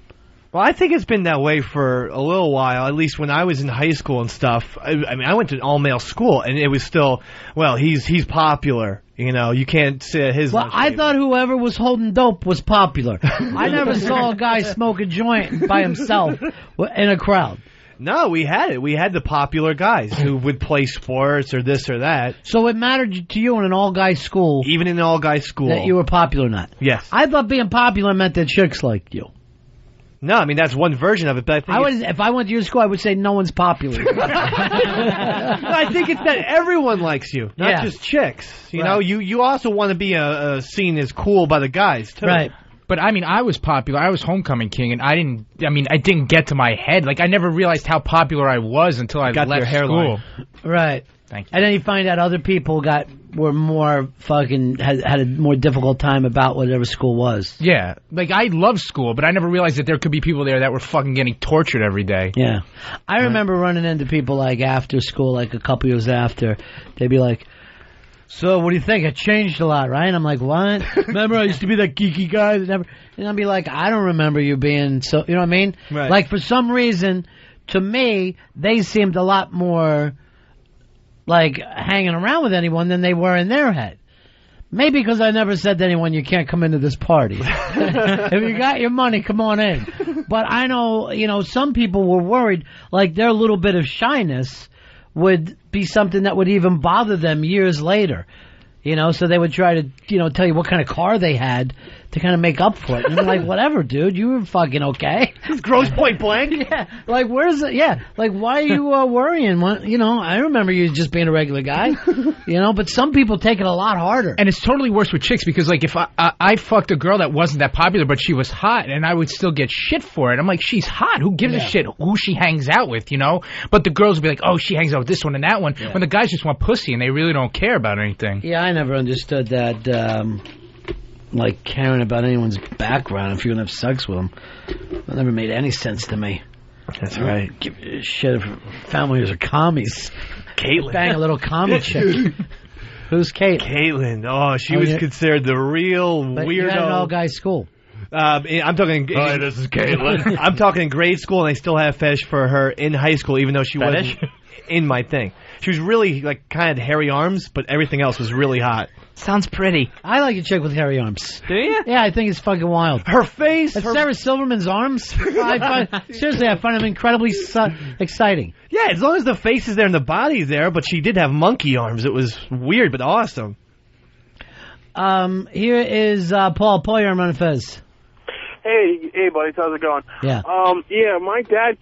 Well, I think it's been that way for a little while, at least when I was in high school and stuff. I mean, I went to an all-male school, and it was still, well, he's popular. You can't say his... Well, I thought whoever was holding dope was popular. I never saw a guy smoke a joint by himself in a crowd. No, we had it. We had the popular guys who would play sports or this or that. So it mattered to you in an all-guy school... Even in an all-guy school. ...that you were popular or not? Yes. I thought being popular meant that chicks liked you. No, I mean, that's one version of it, but I think if I went to your school, I would say no one's popular. I think it's that everyone likes you, not just chicks. You know, you also want to be seen as cool by the guys, too. Right. But, I mean, I was popular. I was homecoming king, and I didn't get to my head. Like, I never realized how popular I was until I left school. Right. Thank you. And then you find out other people were more fucking had a more difficult time about whatever school was. Yeah, like I love school, but I never realized that there could be people there that were fucking getting tortured every day. Yeah, I remember running into people like after school, like a couple years after, they'd be like, "So what do you think? It changed a lot, right?" And I'm like, "What? Remember I used to be that geeky guy that never?" And I'd be like, "I don't remember you being so." You know what I mean? Right. Like for some reason, to me, they seemed a lot more like hanging around with anyone than they were in their head. Maybe because I never said to anyone, you can't come into this party. If you got your money, come on in. But I know, some people were worried, like their little bit of shyness would be something that would even bother them years later. So they would try to, tell you what kind of car they had to kind of make up for it. And you're like, whatever, dude, you were fucking okay. Gross point blank. Yeah, like where's it? Yeah, like why are you worrying? I remember you just being a regular guy. But some people take it a lot harder. And it's totally worse with chicks because, like, if I fucked a girl that wasn't that popular, but she was hot, and I would still get shit for it. I'm like, she's hot. Who gives a shit who she hangs out with? But the girls would be like, oh, she hangs out with this one and that one. Yeah. When the guys just want pussy and they really don't care about anything. Yeah, I never understood that. Like caring about anyone's background if you're gonna have sex with them, that never made any sense to me. That's right. Give a shit if families are commies. Caitlin, bang a little commie chick. Who's Caitlin? Caitlin. Oh, she was considered the real weirdo. You had an all-guy school. I'm talking. Hi, this is Caitlin. I'm talking grade school, and I still have fetish for her in high school, even though she wasn't in my thing. She was really like kind of hairy arms, but everything else was really hot. Sounds pretty. I like a chick with hairy arms. Do you? Yeah, I think it's fucking wild. Her face. Sarah Silverman's arms. Seriously, I find them incredibly exciting. Yeah, as long as the face is there and the body's there, but she did have monkey arms. It was weird, but awesome. Here is Paul. Paul, you're on Ron and Fez. Hey, buddies, how's it going? Yeah. My dad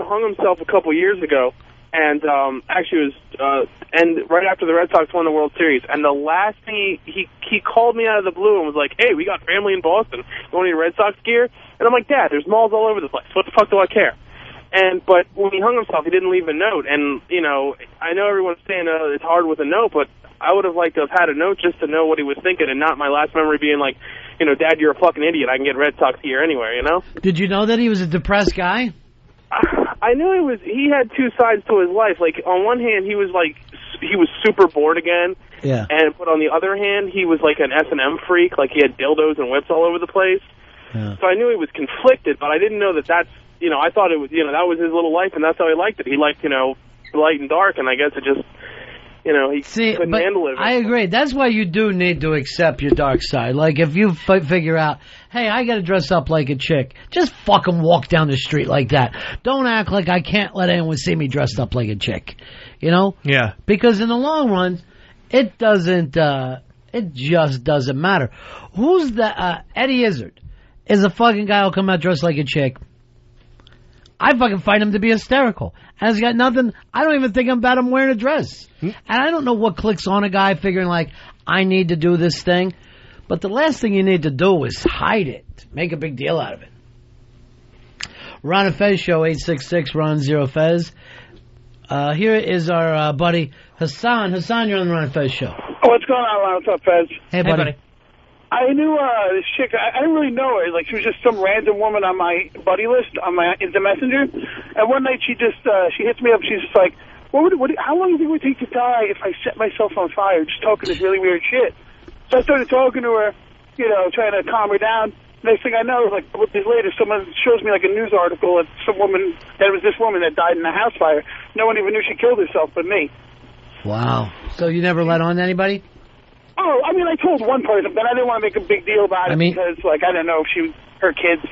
hung himself a couple years ago, and actually it was and right after the Red Sox won the World Series. And the last thing he called me out of the blue and was like, "Hey, we got family in Boston. You want any Red Sox gear?" And I'm like, "Dad, there's malls all over the place. What the fuck do I care?" But when he hung himself, he didn't leave a note. And I know everyone's saying it's hard with a note, but I would have liked to have had a note just to know what he was thinking, and not my last memory being like, "Dad, you're a fucking idiot. I can get Red Sox gear anywhere." Did you know that he was a depressed guy? I knew he had two sides to his life. Like, on one hand, he was super bored again. Yeah. But on the other hand, he was like an S&M freak. Like, he had dildos and whips all over the place. Yeah. So I knew he was conflicted, but I didn't know that's, I thought it was, that was his little life, and that's how he liked it. He liked, light and dark, and I guess it just, he couldn't handle it. I agree. That's why you do need to accept your dark side. Like, if you figure out, hey, I got to dress up like a chick, just fucking walk down the street like that. Don't act like I can't let anyone see me dressed up like a chick. Yeah. Because in the long run, it doesn't, it just doesn't matter. Who's the, Eddie Izzard is a fucking guy who'll come out dressed like a chick. I fucking find him to be hysterical. And it's got nothing, I don't even think about him wearing a dress. And I don't know what clicks on a guy figuring like, I need to do this thing. But the last thing you need to do is hide it. Make a big deal out of it. Ron and Fez Show, 866-RON-0-FEZ. Here is our buddy Hassan. Hassan, you're on the Ron and Fez Show. Oh, what's going on, Ron? What's up, Fez? Hey, buddy. I knew this chick. I didn't really know her. Like, she was just some random woman on my buddy list on my Instant Messenger. And one night she hits me up. She's just like, how long do you think it would take to die if I set myself on fire? Just talking this really weird shit. So I started talking to her, trying to calm her down. Next thing I know, like a couple days later, someone shows me like a news article that it was this woman that died in a house fire. No one even knew she killed herself but me. Wow. So you never let on to anybody? Oh, I mean, I told one person, but I didn't want to make a big deal about it because, like, I don't know if her kids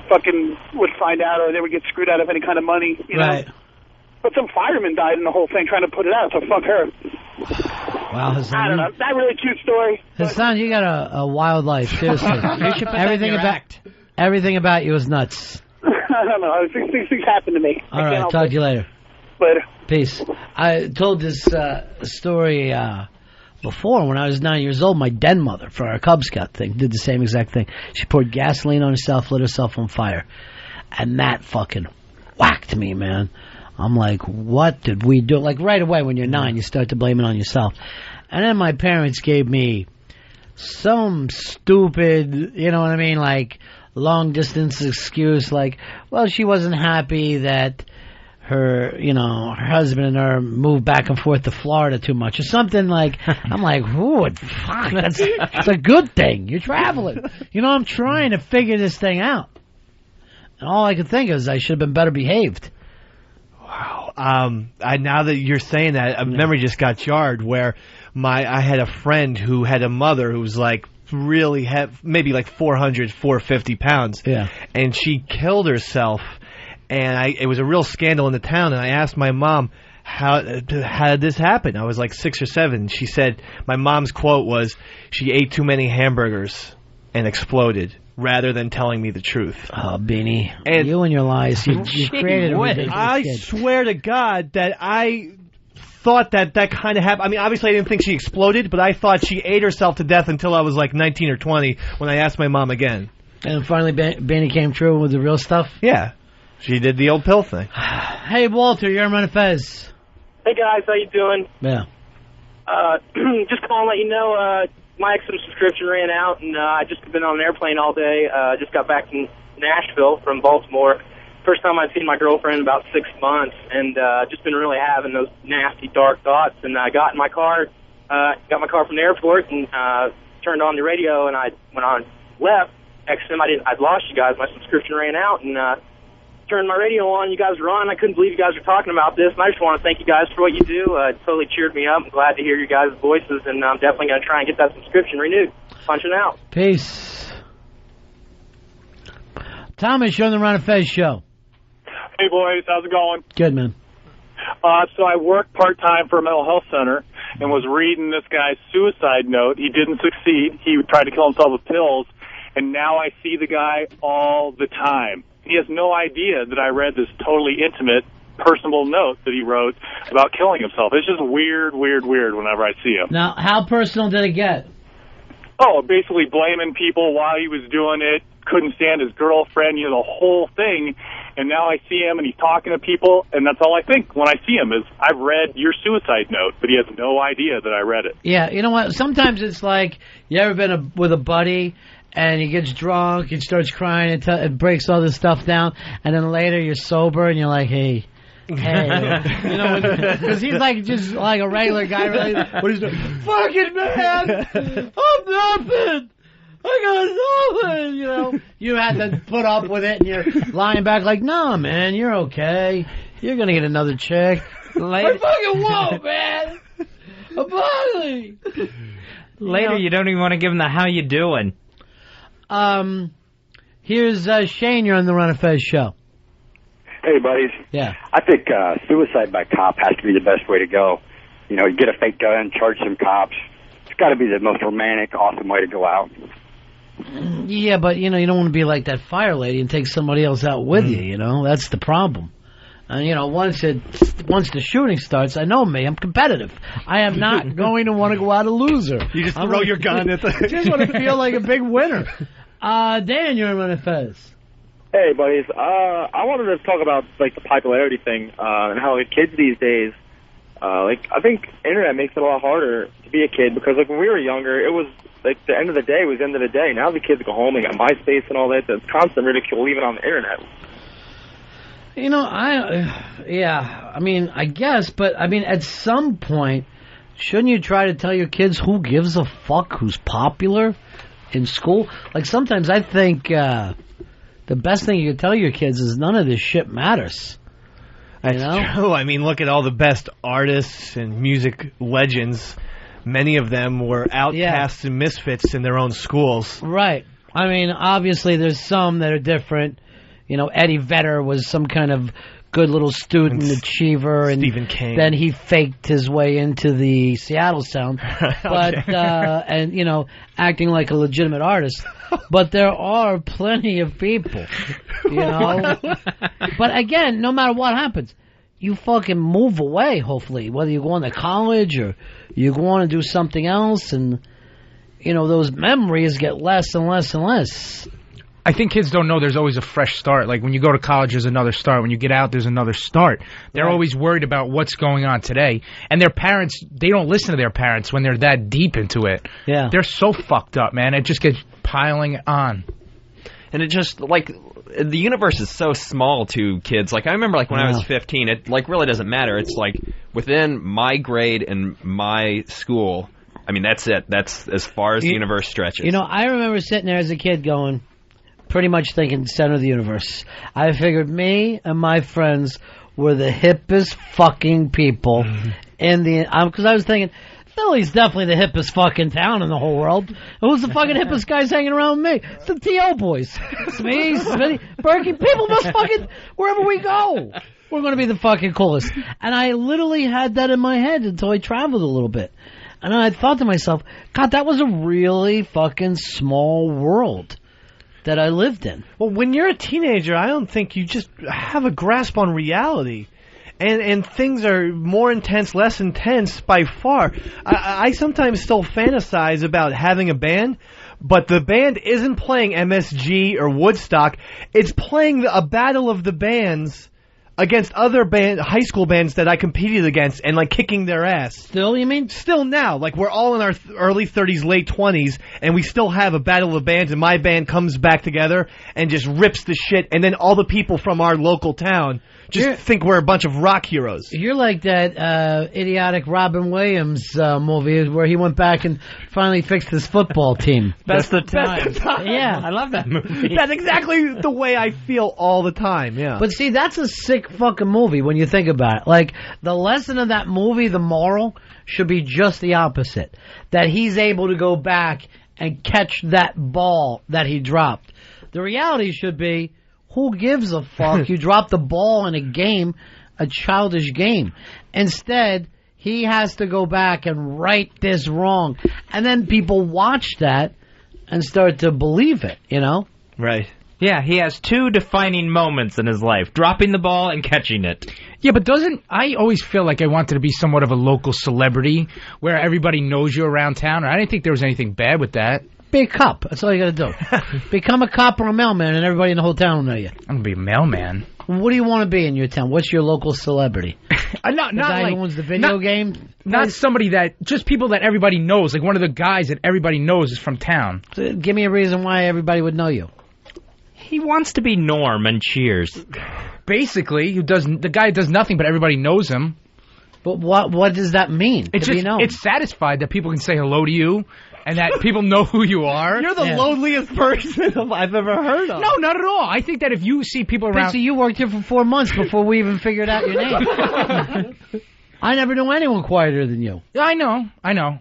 fucking would find out or they would get screwed out of any kind of money, Right. know. But some fireman died in the whole thing trying to put it out, so fuck her. Wow, Hassan. I don't know. Not really a cute story. Hassan, you got a wild life, seriously. You should put everything Everything about you is nuts. I don't know. Things happen to me. All right, talk to you later. Later. Peace. I told this story before. When I was 9 years old, my den mother, for our Cub Scout thing, did the same exact thing. She poured gasoline on herself, lit herself on fire. And that fucking whacked me, man. I'm like, what did we do? Like, right away when you're 9, you start to blame it on yourself. And then my parents gave me some stupid, you know what I mean, like, long-distance excuse, like, well, she wasn't happy that her husband and her moved back and forth to Florida too much, or something like. I'm like, ooh, fuck, that's a good thing. You're traveling. I'm trying to figure this thing out. And all I could think is I should have been better behaved. Wow. Now that you're saying that, a memory just got jarred where I had a friend who had a mother who was like really maybe like 450 pounds. Yeah. And she killed herself. And it was a real scandal in the town. And I asked my mom, how did this happen? I was like 6 or 7. She said, my mom's quote was, she ate too many hamburgers and exploded, rather than telling me the truth. Oh, Beanie. And you and your lies. You created a ridiculous I kid. swear to God that I thought that kind of happened. I mean, obviously I didn't think she exploded, but I thought she ate herself to death until I was like 19 or 20 when I asked my mom again. And finally Beanie came true with the real stuff? Yeah. She did the old pill thing. Hey, Walter, you're on Ron and Fez. Hey, guys, how you doing? Yeah. Just calling to let you know my XM subscription ran out, and I just been on an airplane all day. Just got back from Nashville from Baltimore. First time I've seen my girlfriend in about 6 months, and just been really having those nasty, dark thoughts. And I got in my car, from the airport, and turned on the radio, and when I left XM, I'd lost you guys. My subscription ran out, and turned my radio on. You guys were on. I couldn't believe you guys were talking about this, and I just want to thank you guys for what you do. It totally cheered me up. I'm glad to hear your guys' voices, and I'm definitely going to try and get that subscription renewed. Punching out. Peace. Thomas, you're on the Ron and Fez show. Hey, boys. How's it going? Good, man. So I work part-time for a mental health center and was reading this guy's suicide note. He didn't succeed. He tried to kill himself with pills, and now I see the guy all the time. He has no idea that I read this totally intimate, personal note that he wrote about killing himself. It's just weird whenever I see him. Now, how personal did it get? Oh, basically blaming people while he was doing it, couldn't stand his girlfriend, the whole thing. And now I see him and he's talking to people, and that's all I think when I see him is, I've read your suicide note, but he has no idea that I read it. Yeah, you know what? Sometimes it's like, you ever been with a buddy, and he gets drunk, he starts crying, it breaks all this stuff down, and then later you're sober, and you're like, hey, because he's like just like a regular guy, really. What he's doing, fucking man, I'm nothing. I got nothing, You had to put up with it, and you're lying back like, nah, man, you're okay. You're gonna get another chick. I fucking won't, man. I'm ugly. Later, you don't even want to give him the how you doing. Here's Shane. You're on the Ron and Fez show. Hey, buddies. Yeah. I think suicide by cop has to be the best way to go. You get a fake gun, charge some cops. It's got to be the most romantic, awesome way to go out. Yeah, but, you don't want to be like that fire lady and take somebody else out with you, That's the problem. And, once the shooting starts, I know me, I'm competitive. I am not going to want to go out a loser. You just throw your gun at the... just want to feel like a big winner. Dan, you're on Ron and Fez. Hey, buddies. I wanted to talk about, the popularity thing, and how the kids these days, I think internet makes it a lot harder to be a kid, because, when we were younger, it was, the end of the day was the end of the day. Now the kids go home, they got MySpace and all that. There's constant ridicule, even on the internet. I guess, but, at some point, shouldn't you try to tell your kids who gives a fuck who's popular in school? Sometimes I think the best thing you can tell your kids is none of this shit matters. That's true. Look at all the best artists and music legends. Many of them were outcasts and misfits in their own schools. Right. Obviously there's some that are different. Eddie Vedder was some kind of good little student achiever, and Stephen King. then he faked his way into the Seattle Sound, but and acting like a legitimate artist. But there are plenty of people, But again, no matter what happens, you fucking move away. Hopefully, whether you're going to college or you want to do something else, and those memories get less and less and less. I think kids don't know there's always a fresh start. Like when you go to college, there's another start. When you get out, there's another start. They're always worried about what's going on today. And their parents, they don't listen to their parents when they're that deep into it. Yeah. They're so fucked up, man. It just gets piling on. And it just, like, the universe is so small to kids. Like, I remember, like, when I was 15, it, like, really doesn't matter. It's, like, within my grade and my school, I mean, that's it. That's as far as the universe stretches. I remember sitting there as a kid going, pretty much thinking center of the universe. I figured me and my friends were the hippest fucking people in the... Because I was thinking, Philly's definitely the hippest fucking town in the whole world. Who's the fucking hippest guys hanging around with me? It's the T.O. boys. It's me, Smitty, Berkey. People must fucking... Wherever we go, we're going to be the fucking coolest. And I literally had that in my head until I traveled a little bit. And I thought to myself, God, that was a really fucking small world that I lived in. Well, when you're a teenager, I don't think you just have a grasp on reality. And things are more intense, less intense by far. I sometimes still fantasize about having a band, but the band isn't playing MSG or Woodstock. It's playing a battle of the bands against other high school bands that I competed against and, like, kicking their ass. Still, you mean? Still now. Like, we're all in our early 30s, late 20s, and we still have a battle of bands, and my band comes back together and just rips the shit, and then all the people from our local town just think we're a bunch of rock heroes. You're like that idiotic Robin Williams movie where he went back and finally fixed his football team. Best of Times. Yeah. I love that movie. That's exactly the way I feel all the time, yeah. But see, that's a sick fucking movie when you think about it. Like, the lesson of that movie, the moral, should be just the opposite. That he's able to go back and catch that ball that he dropped. The reality should be, who gives a fuck? You drop the ball in a game, a childish game. Instead, he has to go back and right this wrong. And then people watch that and start to believe it, Right. Yeah, he has two defining moments in his life, dropping the ball and catching it. Yeah, but I always feel like I wanted to be somewhat of a local celebrity where everybody knows you around town. I didn't think there was anything bad with that. Be a cop. That's all you got to do. Become a cop or a mailman, and everybody in the whole town will know you. I'm going to be a mailman. What do you want to be in your town? What's your local celebrity? Not the guy like, who owns the video game? Not somebody just people that everybody knows. Like one of the guys that everybody knows is from town. So give me a reason why everybody would know you. He wants to be Norm and Cheers. Basically, the guy does nothing, but everybody knows him. But what does that mean? It's satisfied that people can say hello to you and that people know who you are. You're the loneliest person I've ever heard of. No, not at all. I think that if you see people around... So you worked here for 4 months before we even figured out your name. I never knew anyone quieter than you. I know.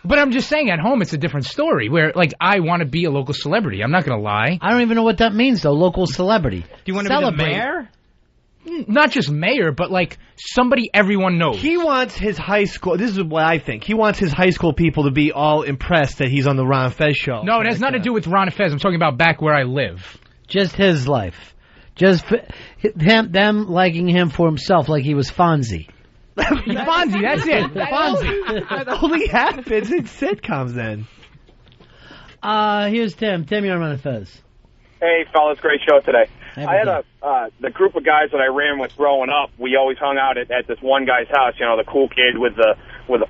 But I'm just saying, at home, it's a different story, where, like, I want to be a local celebrity. I'm not going to lie. I don't even know what that means, though, local celebrity. Do you want to be the mayor? Not just mayor, but, like, somebody everyone knows. He wants his high school... This is what I think. He wants his high school people to be all impressed that he's on the Ron and Fez show. No, it has nothing to do with Ron and Fez. I'm talking about back where I live. Just his life. Just them liking him for himself like he was Fonzie. Fonzie, that's it. Fonzie. That only happens in sitcoms, then. Here's Tim. Tim, you're on Ron and Fez. Hey, fellas, great show today. Hey, I had the group of guys that I ran with growing up. We always hung out at this one guy's house. The cool kid with the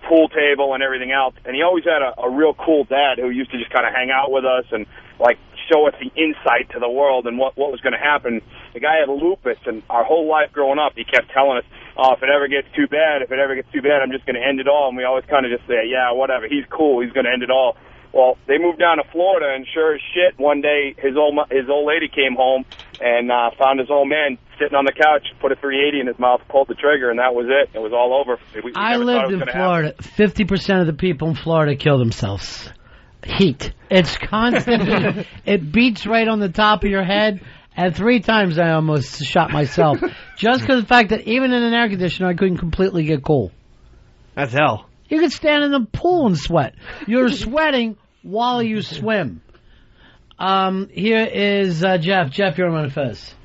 pool table and everything else. And he always had a real cool dad who used to just kind of hang out with us and like show us the insight to the world and what was going to happen. The guy had lupus, and our whole life growing up, he kept telling us, "Oh, if it ever gets too bad, I'm just going to end it all." And we always kind of just say, "Yeah, whatever. He's cool. He's going to end it all." Well, they moved down to Florida, and sure as shit, one day his old lady came home and found his old man sitting on the couch, put a 380 in his mouth, pulled the trigger, and that was it. It was all over. I lived in Florida. 50% of the people in Florida kill themselves. Heat. It's constant heat. It beats right on the top of your head, And 3 times I almost shot myself. Just because of the fact that even in an air conditioner, I couldn't completely get cool. That's hell. You could stand in the pool and sweat. You're sweating while you swim. Here is Jeff. Jeff, you're on Ron and Fez.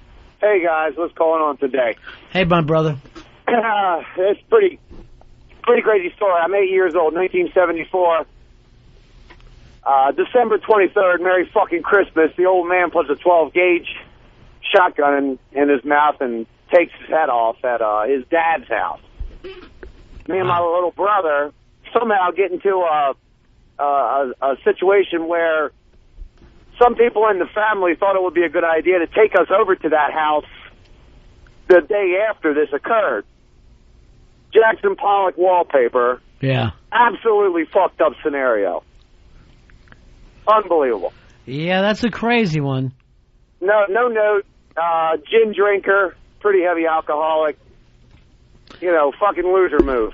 Hey, guys. What's going on today? Hey, my brother. It's pretty crazy story. I'm 8 years old, 1974. December 23rd, Merry fucking Christmas. The old man puts a 12-gauge shotgun in his mouth and takes his head off at his dad's house. Me and my little brother somehow get into a situation where some people in the family thought it would be a good idea to take us over to that house the day after this occurred. Jackson Pollock wallpaper. Yeah. Absolutely fucked up scenario. Unbelievable. Yeah, that's a crazy one. No note. Gin drinker. Pretty heavy alcoholic. Fucking loser move.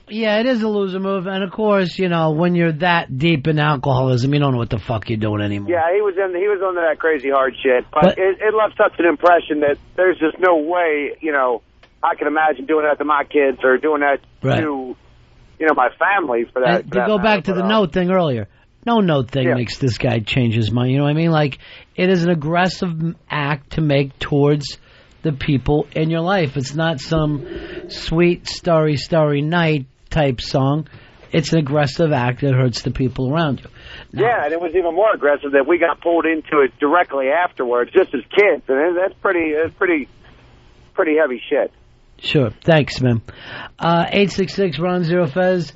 Yeah, it is a loser move. And, of course, when you're that deep in alcoholism, you don't know what the fuck you're doing anymore. Yeah, he was under that crazy hard shit. But it left such an impression that there's just no way, I can imagine doing that to my kids or doing that to, my family for that. To go back to the note thing earlier. No note thing makes this guy change his mind. You know what I mean? Like, it is an aggressive act to make towards the people in your life. It's not some sweet, starry night type song. It's an aggressive act that hurts the people around you. Yeah, and it was even more aggressive that we got pulled into it directly afterwards, just as kids. And that's pretty heavy shit. Sure. Thanks, man. 866-RON-0-FEZ.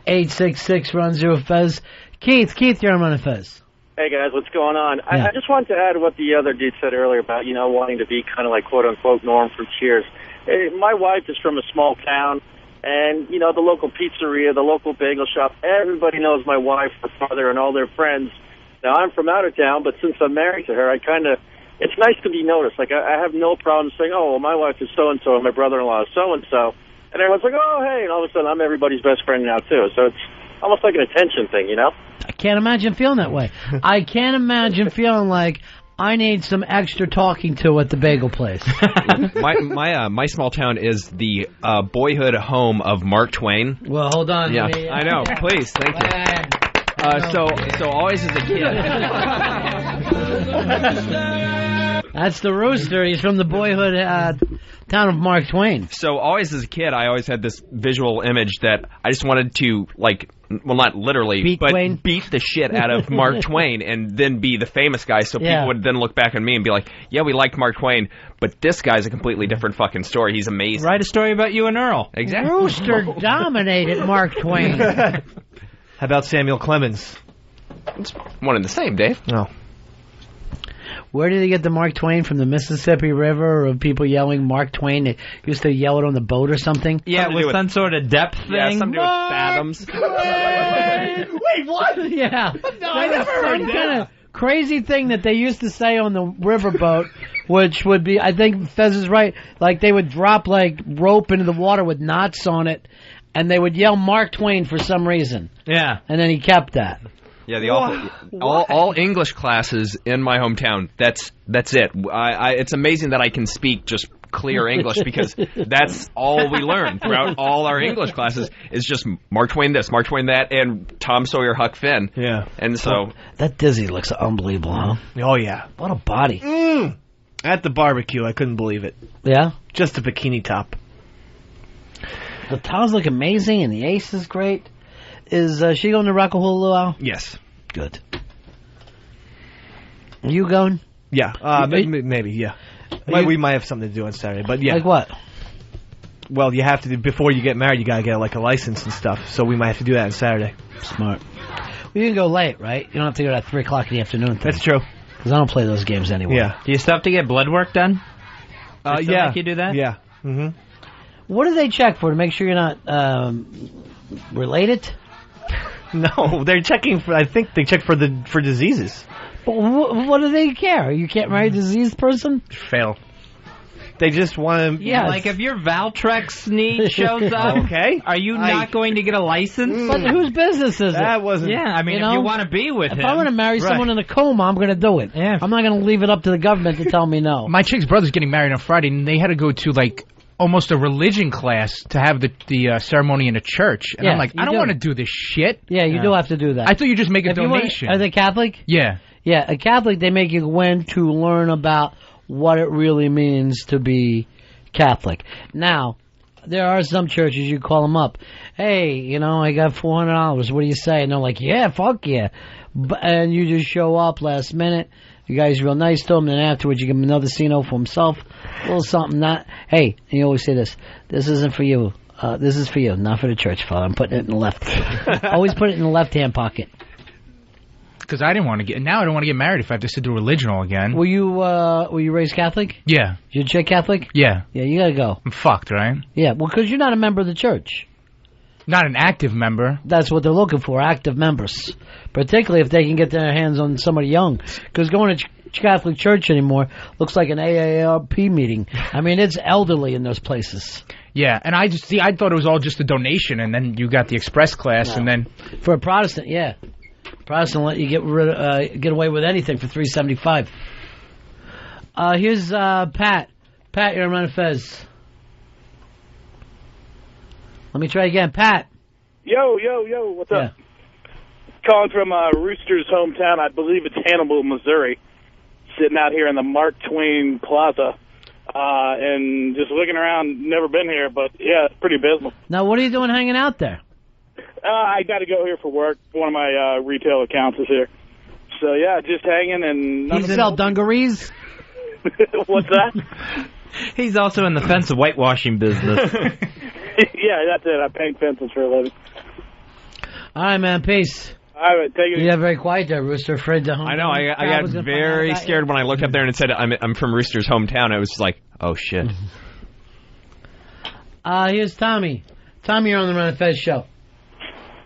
866-RON-0-FEZ. Keith, you're on Ron and Fez. Hey, guys, what's going on? Yeah. I just wanted to add what the other dude said earlier about, wanting to be kind of like quote-unquote Norm from Cheers. Hey, my wife is from a small town, and, the local pizzeria, the local bagel shop, everybody knows my wife, her father, and all their friends. Now, I'm from out of town, but since I'm married to her, it's nice to be noticed. Like, I have no problem saying, oh, well, my wife is so-and-so, and my brother-in-law is so-and-so. And everyone's like, oh, hey, and all of a sudden I'm everybody's best friend now, too. So it's almost like an attention thing, I can't imagine feeling that way. I can't imagine feeling like I need some extra talking to at the bagel place. My small town is the boyhood home of Mark Twain. Well, hold on. Yeah, I know. Please, thank you. So always as a kid. That's the rooster. He's from the boyhood town of Mark Twain. So always as a kid, I always had this visual image that I just wanted to, not literally, beat the shit out of Mark Twain and then be the famous guy so people would then look back on me and be like, yeah, we liked Mark Twain, but this guy's a completely different fucking story. He's amazing. Write a story about you and Earl. Exactly. Rooster dominated Mark Twain. How about Samuel Clemens? It's one and the same, Dave. No. Where did he get the Mark Twain from? The Mississippi River, or people yelling Mark Twain? They used to yell it on the boat or something? Yeah, it was some sort of depth thing. Yeah, something to do with fathoms. Wait, what? Yeah. No, I never heard that. Kind of crazy thing that they used to say on the riverboat, which would be, I think Fez is right, like they would drop rope into the water with knots on it, and they would yell Mark Twain for some reason. Yeah. And then he kept that. Yeah, all English classes in my hometown. That's it. It's amazing that I can speak just clear English because that's all we learn throughout all our English classes is just Mark Twain this, Mark Twain that, and Tom Sawyer, Huck Finn. Yeah. And so that Dizzy looks unbelievable, huh? Oh yeah, what a body. At the barbecue, I couldn't believe it. Yeah, just a bikini top. The towels look amazing, and the ace is great. Is she going to Rockahulu? Yes. Good. Are you going? Yeah. Maybe, yeah. We might have something to do on Saturday, but yeah. Like what? Well, you have to do, before you get married, you gotta get a license and stuff, so we might have to do that on Saturday. Smart. Well, you can go late, right? You don't have to go at 3 o'clock in the afternoon. That's true. Because I don't play those games anyway. Yeah. Do you still have to get blood work done? Yeah. Make you do that? Yeah. Mm-hmm. What do they check for to make sure you're not related? No, they're checking for. I think they check for diseases. But what do they care? You can't marry a diseased person? Fail. They just want to... Yeah, like if your Valtrex need shows up, okay, are you not going to get a license? But whose business is it? That wasn't... Yeah, I mean, if you want to be with him... If I want to marry someone in a coma, I'm going to do it. Yeah. I'm not going to leave it up to the government to tell me no. My chick's brother's getting married on Friday, and they had to go to, like, almost a religion class to have the ceremony in a church. And I'm like, I don't want to do this shit. Yeah, you do have to do that. I thought you just make a donation. Are they Catholic? Yeah. Yeah, a Catholic, they make you go in to learn about what it really means to be Catholic. Now, there are some churches, you call them up. Hey, you know, I got $400. What do you say? And they're like, yeah, fuck yeah. And you just show up last minute. The guy's real nice to him. Then afterwards, you give him another Cino for himself. A little something. Hey, and you always say this. This isn't for you. This is for you, not for the church, Father. I'm putting it in the left. Always put it in the left-hand pocket. Because I didn't want to get... Now I don't want to get married if I have to sit through religional again. Were you raised Catholic? Yeah. Your chick Catholic? Yeah. Yeah, you gotta go. I'm fucked, right? Yeah, well, because you're not a member of the church. Not an active member. That's what they're looking for, active members. Particularly if they can get their hands on somebody young. Because going to Catholic church anymore looks like an AARP meeting. I mean, it's elderly in those places. Yeah, and I thought it was all just a donation, and then you got the express class, and then... For a Protestant, yeah. Protestant let you get away with anything for $3.75. Here's Pat. Pat, you're on Ron and Fez. Let me try again. Pat. Yo, what's up? Calling from Rooster's hometown. I believe it's Hannibal, Missouri. Sitting out here in the Mark Twain Plaza. And just looking around, never been here, but yeah, it's pretty abysmal. Now, what are you doing hanging out there? I got to go here for work. One of my retail accounts is here. So, yeah, just hanging and... You sell dungarees? What's that? He's also in the fence and whitewashing business. Yeah, that's it. I paint fences for a living. All right, man. Peace. All right, take it easy. You got very quiet there, Rooster. Afraid to home. I know. I got very scared when I looked up there and it said I'm from Rooster's hometown. I was just like, oh, shit. Here's Tommy. Tommy, you're on the Ron and Fez show.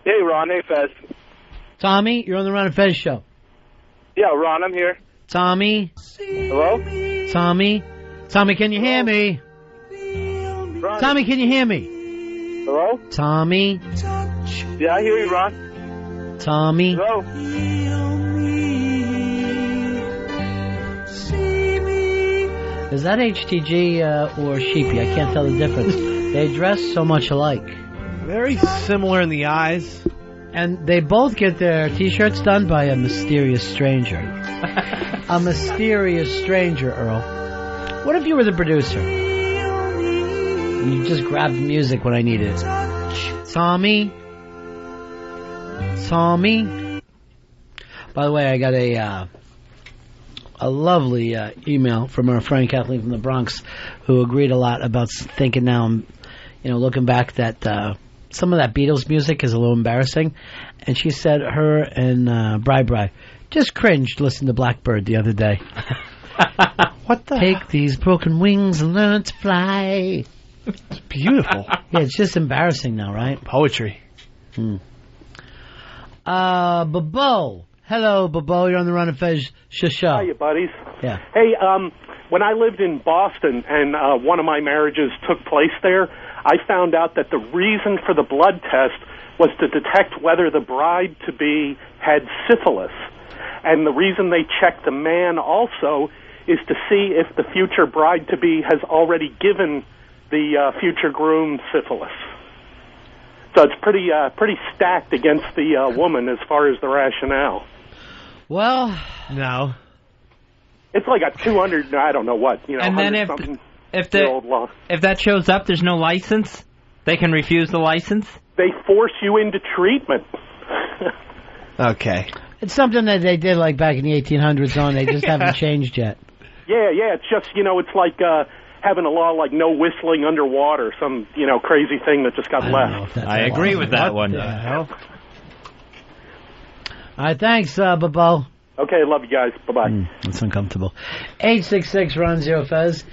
Hey, Ron. Hey, Fez. Tommy, you're on the Ron and Fez show. Yeah, Ron, I'm here. Tommy. Hello? Tommy. Tommy, can you hear me? Ron. Tommy, can you hear me? Hello? Tommy. Yeah, I hear you, Ron. Tommy. Hello? Is that HTG or Sheepy? I can't tell the difference. They dress so much alike. Very similar in the eyes. And they both get their T-shirts done by a mysterious stranger. A mysterious stranger, Earl. What if you were the producer? You just grabbed the music when I needed it. Tommy? Tommy? By the way, I got a lovely email from our friend Kathleen from the Bronx, who agreed a lot about thinking now, looking back that some of that Beatles music is a little embarrassing. And she said her and Bri just cringed listening to Blackbird the other day. What the? Take these broken wings and learn to fly. It's beautiful. Yeah, it's just embarrassing now, right? Poetry. Bobo. Hello, Bobo. You're on the Ron and Fez show. Hiya, buddies. Yeah. Hey, when I lived in Boston and one of my marriages took place there, I found out that the reason for the blood test was to detect whether the bride-to-be had syphilis. And the reason they checked the man also is to see if the future bride-to-be has already given the future groom syphilis. So it's pretty stacked against the woman as far as the rationale. Well, no. It's like a 200, I don't know what, and then if that shows up, there's no license? They can refuse the license? They force you into treatment. Okay. It's something that they did like back in the 1800s on. They just haven't changed yet. Yeah, it's just, it's like having a law like no whistling underwater, some, crazy thing that just got left. I agree with that one. What the hell? All right, thanks, Bobo. Okay, love you guys. Bye-bye. That's uncomfortable. 866-RON-0-FEZ.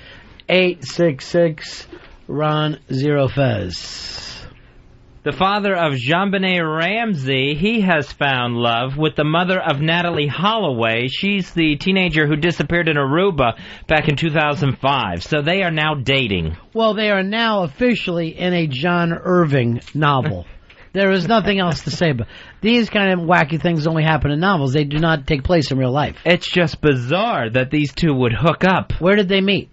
866-RON-0-FEZ. The father of JonBenet Ramsey, he has found love with the mother of Natalie Holloway. She's the teenager who disappeared in Aruba back in 2005. So they are now dating. Well, they are now officially in a John Irving novel. There is nothing else to say. But these kind of wacky things only happen in novels. They do not take place in real life. It's just bizarre that these two would hook up. Where did they meet?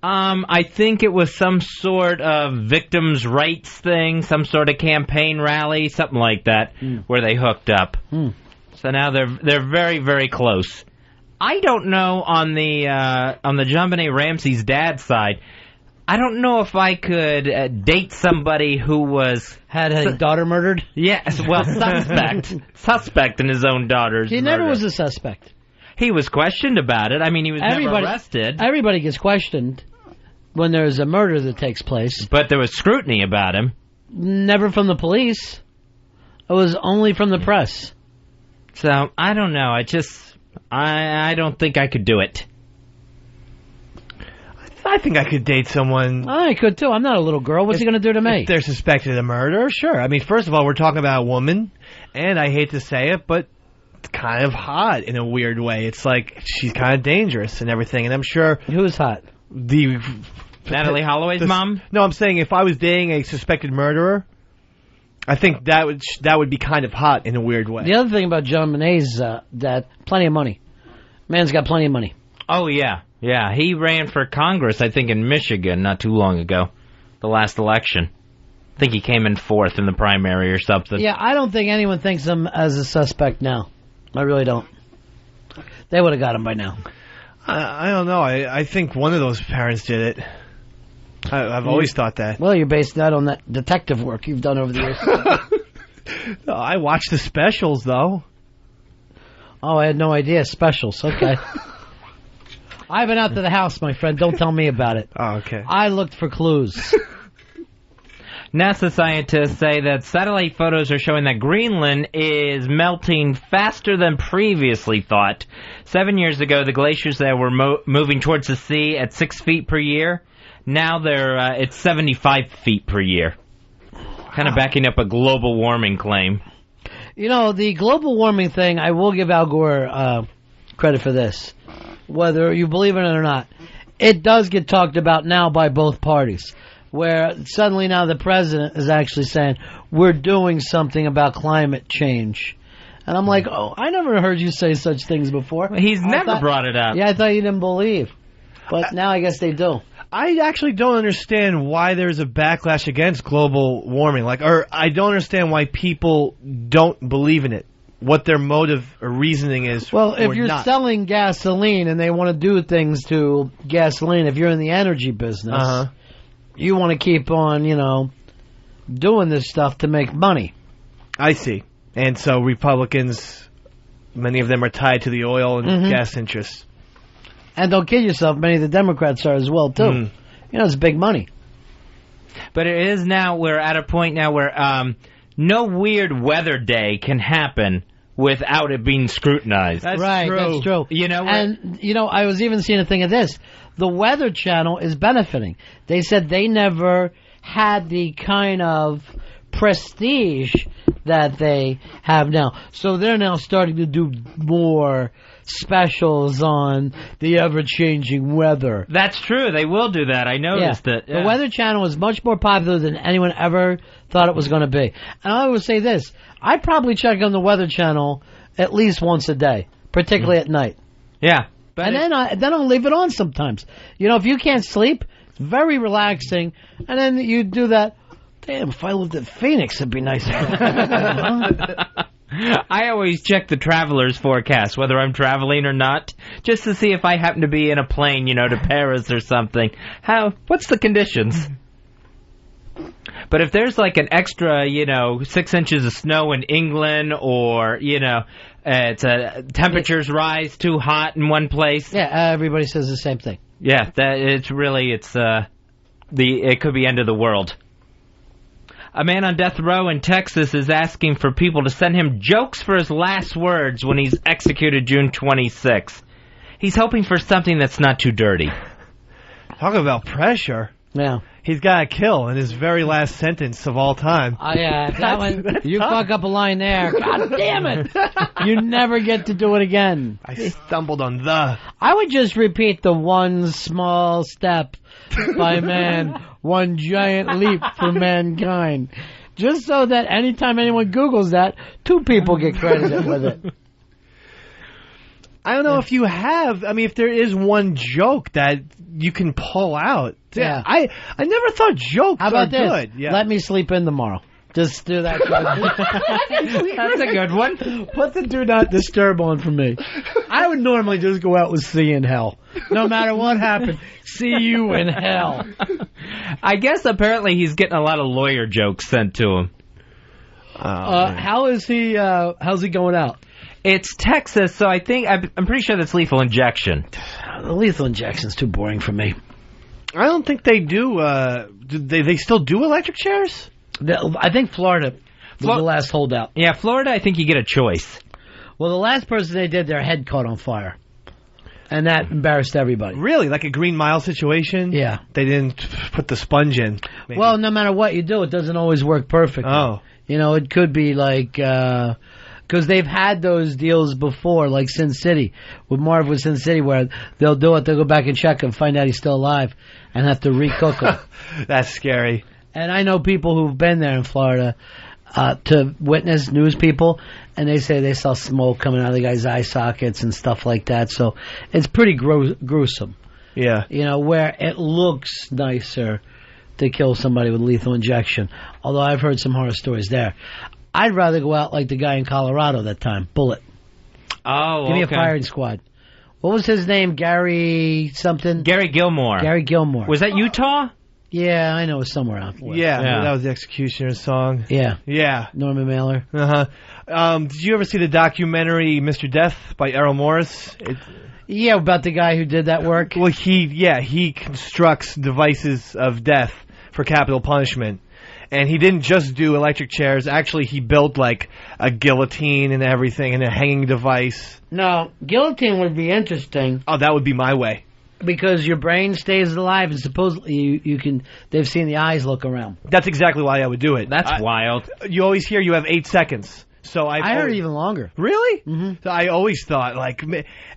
I think it was some sort of victims' rights thing, some sort of campaign rally, something like that, where they hooked up. So now they're very, very close. I don't know on the JonBenet Ramsey's dad's side. I don't know if I could date somebody who had a daughter murdered. Yes, well, suspect in his own daughter's He murder. never was a suspect. He was questioned about it. I mean, he was never arrested. Everybody gets questioned when there's a murder that takes place. But there was scrutiny about him. Never from the police. It was only from the press. So, I don't know. I don't think I could do it. I think I could date someone. I could, too. I'm not a little girl. What's he going to do to me? If they're suspected of murder, sure. I mean, first of all, we're talking about a woman, and I hate to say it, but it's kind of hot in a weird way. It's like she's kind of dangerous and everything, and I'm sure... Who's hot? Natalie Holloway's mom? No, I'm saying if I was dating a suspected murderer, I think that would be kind of hot in a weird way. The other thing about JonBenet's that plenty of money. Man's got plenty of money. Oh, yeah. Yeah, he ran for Congress, I think, in Michigan not too long ago, the last election. I think he came in fourth in the primary or something. Yeah, I don't think anyone thinks him as a suspect now. I really don't. They would have got him by now. I don't know. I think one of those parents did it. I've always thought that. Well, you're based that on that detective work you've done over the years. No, I watched the specials, though. Oh, I had no idea. Specials. Okay. I've been out to the house, my friend. Don't tell me about it. Oh, okay. I looked for clues. NASA scientists say that satellite photos are showing that Greenland is melting faster than previously thought. 7 years ago, the glaciers there were moving towards the sea at 6 feet per year. Now it's 75 feet per year. Kind of backing up a global warming claim. You know, the global warming thing, I will give Al Gore credit for this. Whether you believe in it or not, it does get talked about now by both parties. Where suddenly now the president is actually saying, we're doing something about climate change. And I'm like, oh, I never heard you say such things before. He's never brought it up. Yeah, I thought you didn't believe. But now I guess they do. I actually don't understand why there's a backlash against global warming. Or I don't understand why people don't believe in it. What their motive or reasoning is. Well, if you're not. selling gasoline and they want to do things to gasoline, if you're in the energy business, you want to keep on, doing this stuff to make money. I see. And so Republicans, many of them are tied to the oil and gas interests. And don't kid yourself, many of the Democrats are as well, too. It's big money. But it is now, we're at a point now where no weird weather day can happen without it being scrutinized. That's true. I was even seeing a thing of this. The Weather Channel is benefiting. They said they never had the kind of prestige that they have now. So they're now starting to do more specials on the ever-changing weather. That's true. They will do that. I noticed it. Yeah. The Weather Channel is much more popular than anyone ever thought it was going to be. And I would say this. I probably check on the Weather Channel at least once a day, particularly at night. Yeah. And then I'll leave it on sometimes. If you can't sleep, it's very relaxing. And then you do that. Damn, if I lived in Phoenix, it'd be nice. I always check the traveler's forecast, whether I'm traveling or not, just to see if I happen to be in a plane, to Paris or something. What's the conditions? But if there's like an extra, 6 inches of snow in England, or, temperatures rise too hot in one place. Yeah, everybody says the same thing. Yeah, it could be end of the world. A man on death row in Texas is asking for people to send him jokes for his last words when he's executed June 26th. He's hoping for something that's not too dirty. Talk about pressure. Yeah. He's got a kill in his very last sentence of all time. Oh, yeah, that one. You fuck up a line there. God damn it. You never get to do it again. I stumbled on the. I would just repeat the one small step by man, one giant leap for mankind. Just so that anytime anyone Googles that, 2 people get credited with it. I don't know if you have. I mean, if there is one joke that you can pull out. Yeah. I never thought jokes How about are this? good. Yeah. Let me sleep in tomorrow. Just do that. That's a good one. Put the do not disturb on for me. I would normally just go out with see you in hell. No matter what happened, see you in hell. I guess apparently he's getting a lot of lawyer jokes sent to him. How is he? How's he going out? It's Texas, so I'm pretty sure that's lethal injection. The lethal injection's too boring for me. I don't think they do. They still do electric chairs? I think Florida was the last holdout. Yeah, Florida, I think you get a choice. Well, the last person they did, their head caught on fire. And that embarrassed everybody. Really? Like a Green Mile situation? Yeah. They didn't put the sponge in. Maybe. Well, no matter what you do, it doesn't always work perfectly. Oh. You know, it could be like... because they've had those deals before, like Sin City, with Marv with Sin City, where they'll do it, they'll go back and check him, find out he's still alive, and have to recook him. That's scary. And I know people who've been there in Florida to witness news people, and they say they saw smoke coming out of the guy's eye sockets and stuff like that. So it's pretty gruesome. Yeah. You know, where it looks nicer to kill somebody with lethal injection. Although I've heard some horror stories there. I'd rather go out like the guy in Colorado that time. Bullet. Oh, Give me a firing squad. What was his name? Gary something? Gary Gilmore. Gary Gilmore. Was that Utah? Yeah, I know. It was somewhere out there. Yeah, that was the Executioner's song. Yeah. Yeah. Norman Mailer. Uh-huh. Did you ever see the documentary Mr. Death by Errol Morris? Yeah, about the guy who did that work. Well, he constructs devices of death for capital punishment. And he didn't just do electric chairs. Actually, he built like a guillotine and everything and a hanging device. No, guillotine would be interesting. Oh, that would be my way. Because your brain stays alive and supposedly you can, they've seen the eyes look around. That's exactly why I would do it. That's wild. You always hear you have 8 seconds. So I heard even longer. Really? Mm-hmm. So I always thought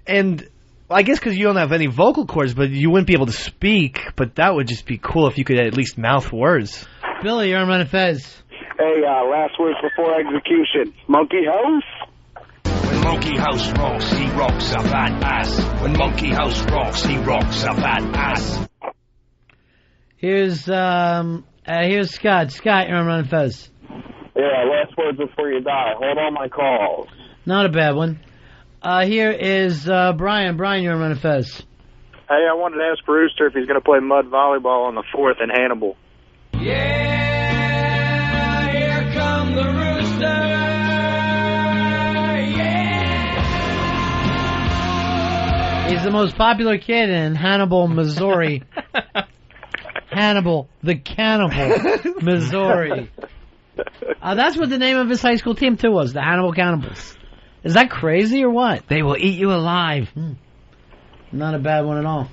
and I guess because you don't have any vocal cords, but you wouldn't be able to speak, but that would just be cool if you could at least mouth words. Billy, you're on Ron and Fez. Hey, last words before execution. Monkey House? When Monkey House rocks, he rocks a fat ass. When Monkey House rocks, he rocks a fat ass. Here's Scott. Scott, you're on Ron and Fez. Yeah, last words before you die. Hold on my calls. Not a bad one. Here is Brian. Brian, you're on Ron and Fez. Hey, I wanted to ask Rooster if he's going to play mud volleyball on the 4th in Hannibal. Yeah, here come the rooster. Yeah. He's the most popular kid in Hannibal, Missouri. Hannibal, the Cannibal, Missouri. That's what the name of his high school team, too, was, the Hannibal Cannibals. Is that crazy or what? They will eat you alive. Not a bad one at all.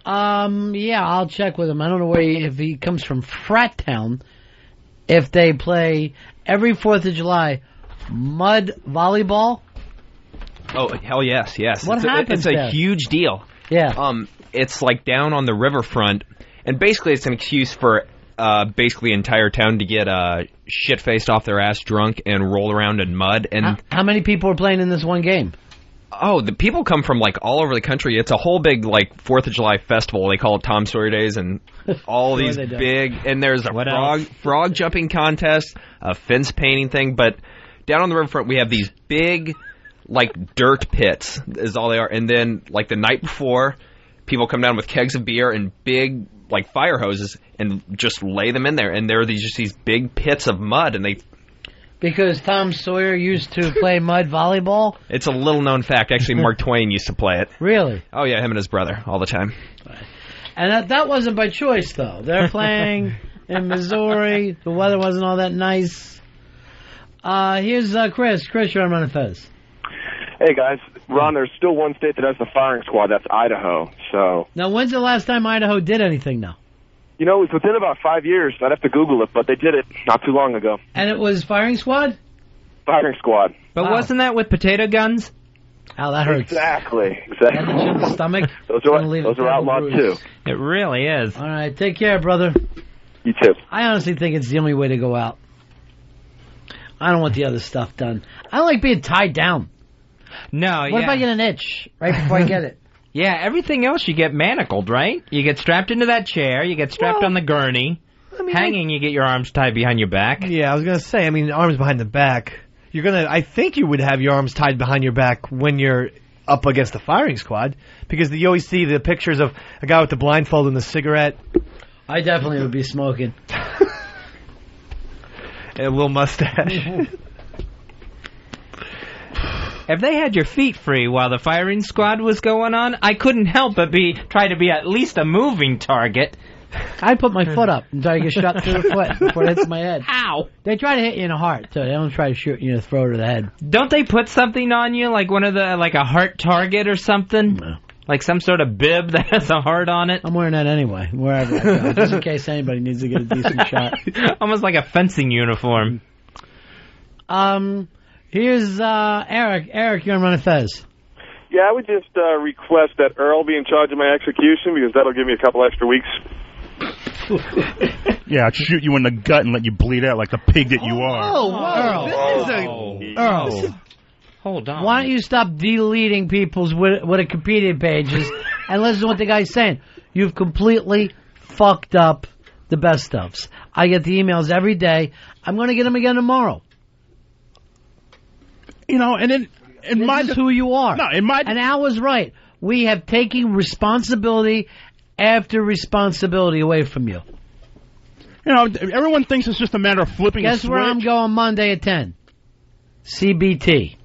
Yeah, I'll check with him. I don't know if he comes from Frat Town. If they play every 4th of July mud volleyball. Oh, hell yes. What happens It's a there? huge deal. Yeah. It's like down on the riverfront, and basically it's an excuse for basically the entire town to get shit-faced off their ass drunk and roll around in mud. And how many people are playing in this one game? Oh, the people come from like all over the country. It's a whole big like 4th of July festival. They call it Tom Sawyer Days, and all these big. And there's a frog jumping contest, a fence painting thing. But down on the riverfront, we have these big like dirt pits is all they are. And then like the night before, people come down with kegs of beer and big like fire hoses and just lay them in there. And there are just these big pits of mud, and they. Because Tom Sawyer used to play mud volleyball? It's a little-known fact. Actually, Mark Twain used to play it. Really? Oh, yeah, him and his brother all the time. And that wasn't by choice, though. They're playing in Missouri. The weather wasn't all that nice. Here's Chris. Chris, you're on Ron and Fez. Hey, guys. Ron, there's still one state that has the firing squad. That's Idaho. So. Now, when's the last time Idaho did anything, now? You know, it was within about 5 years. I'd have to Google it, but they did it not too long ago. And it was firing squad? Firing squad. But wasn't that with potato guns? Oh, that hurts. Exactly. In the stomach. Those are outlawed, too. It really is. All right, take care, brother. You too. I honestly think it's the only way to go out. I don't want the other stuff done. I don't like being tied down. No, What if I get an itch right before I get it? Yeah, everything else you get manacled, right? You get strapped into that chair, you get strapped on the gurney. Hanging, you get your arms tied behind your back. Yeah, I was going to say, arms behind the back. I think you would have your arms tied behind your back when you're up against the firing squad, because you always see the pictures of a guy with the blindfold and the cigarette. I definitely would be smoking. And a little mustache. If they had your feet free while the firing squad was going on, I couldn't help but try to be at least a moving target. I'd put my foot up until I get shot through the foot before it hits my head. Ow! They try to hit you in the heart, too. They don't try to shoot you in the throat or the head. Don't they put something on you, like a heart target or something? No. Like some sort of bib that has a heart on it? I'm wearing that anyway, wherever I go, just in case anybody needs to get a decent shot. Almost like a fencing uniform. Here's Eric. Eric, you're on Ron and Fez. Yeah, I would just request that Earl be in charge of my execution, because that'll give me a couple extra weeks. Yeah, I'd shoot you in the gut and let you bleed out like the pig that you are. Earl. Hold on. Why don't you stop deleting people's Wikipedia pages and listen to what the guy's saying? You've completely fucked up the best ofs. I get the emails every day. I'm going to get them again tomorrow. And then this is who you are. No, and Al was right. We have taken responsibility after responsibility away from you. Everyone thinks it's just a matter of flipping a switch. Guess where I'm going Monday at 10? CBT.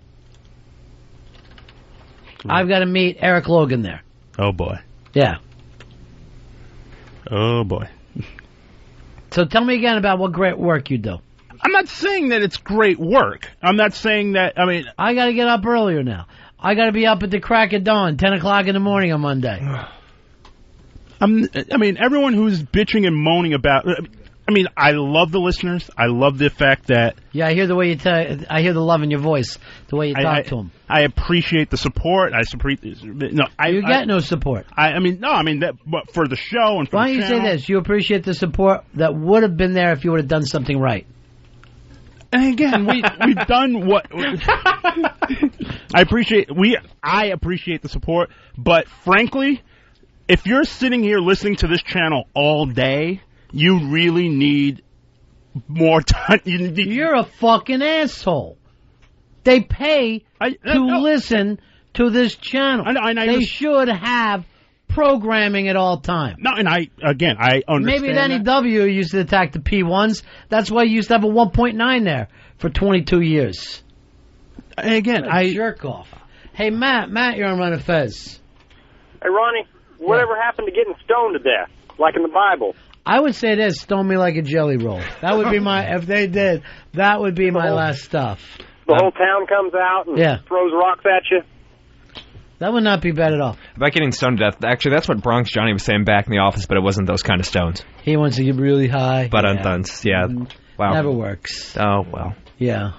I've got to meet Eric Logan there. Oh, boy. Yeah. Oh, boy. So tell me again about what great work you do. I'm not saying that it's great work. I'm not saying that, I got to get up earlier now. I got to be up at the crack of dawn, 10 o'clock in the morning on Monday. Everyone who's bitching and moaning about... I love the listeners. I love the fact that... Yeah, I hear the way you I hear the love in your voice, the way you talk to them. I appreciate the support. You get no support. But for the show and for Why the don't you channel, say this? You appreciate the support that would have been there if you would have done something right. And again, we've done what... I appreciate the support, but frankly, if you're sitting here listening to this channel all day... You really need more time. You're a fucking asshole. They pay to listen to this channel. They should have programming at all times. No, and I understand. Maybe at NEW used to attack the P1s. That's why you used to have a 1.9 there for 22 years. And again, jerk off. Hey, Matt, you're on Ron and Fez. Hey, Ronnie, whatever happened to getting stoned to death, like in the Bible? I would say this: stone me like a jelly roll. That would be if they did, that would be my last stuff. The whole town comes out and throws rocks at you. That would not be bad at all. About getting stoned to death, actually, that's what Bronx Johnny was saying back in the office, but it wasn't those kind of stones. He wants to get really high. But wow. Never works. Oh, well. Yeah.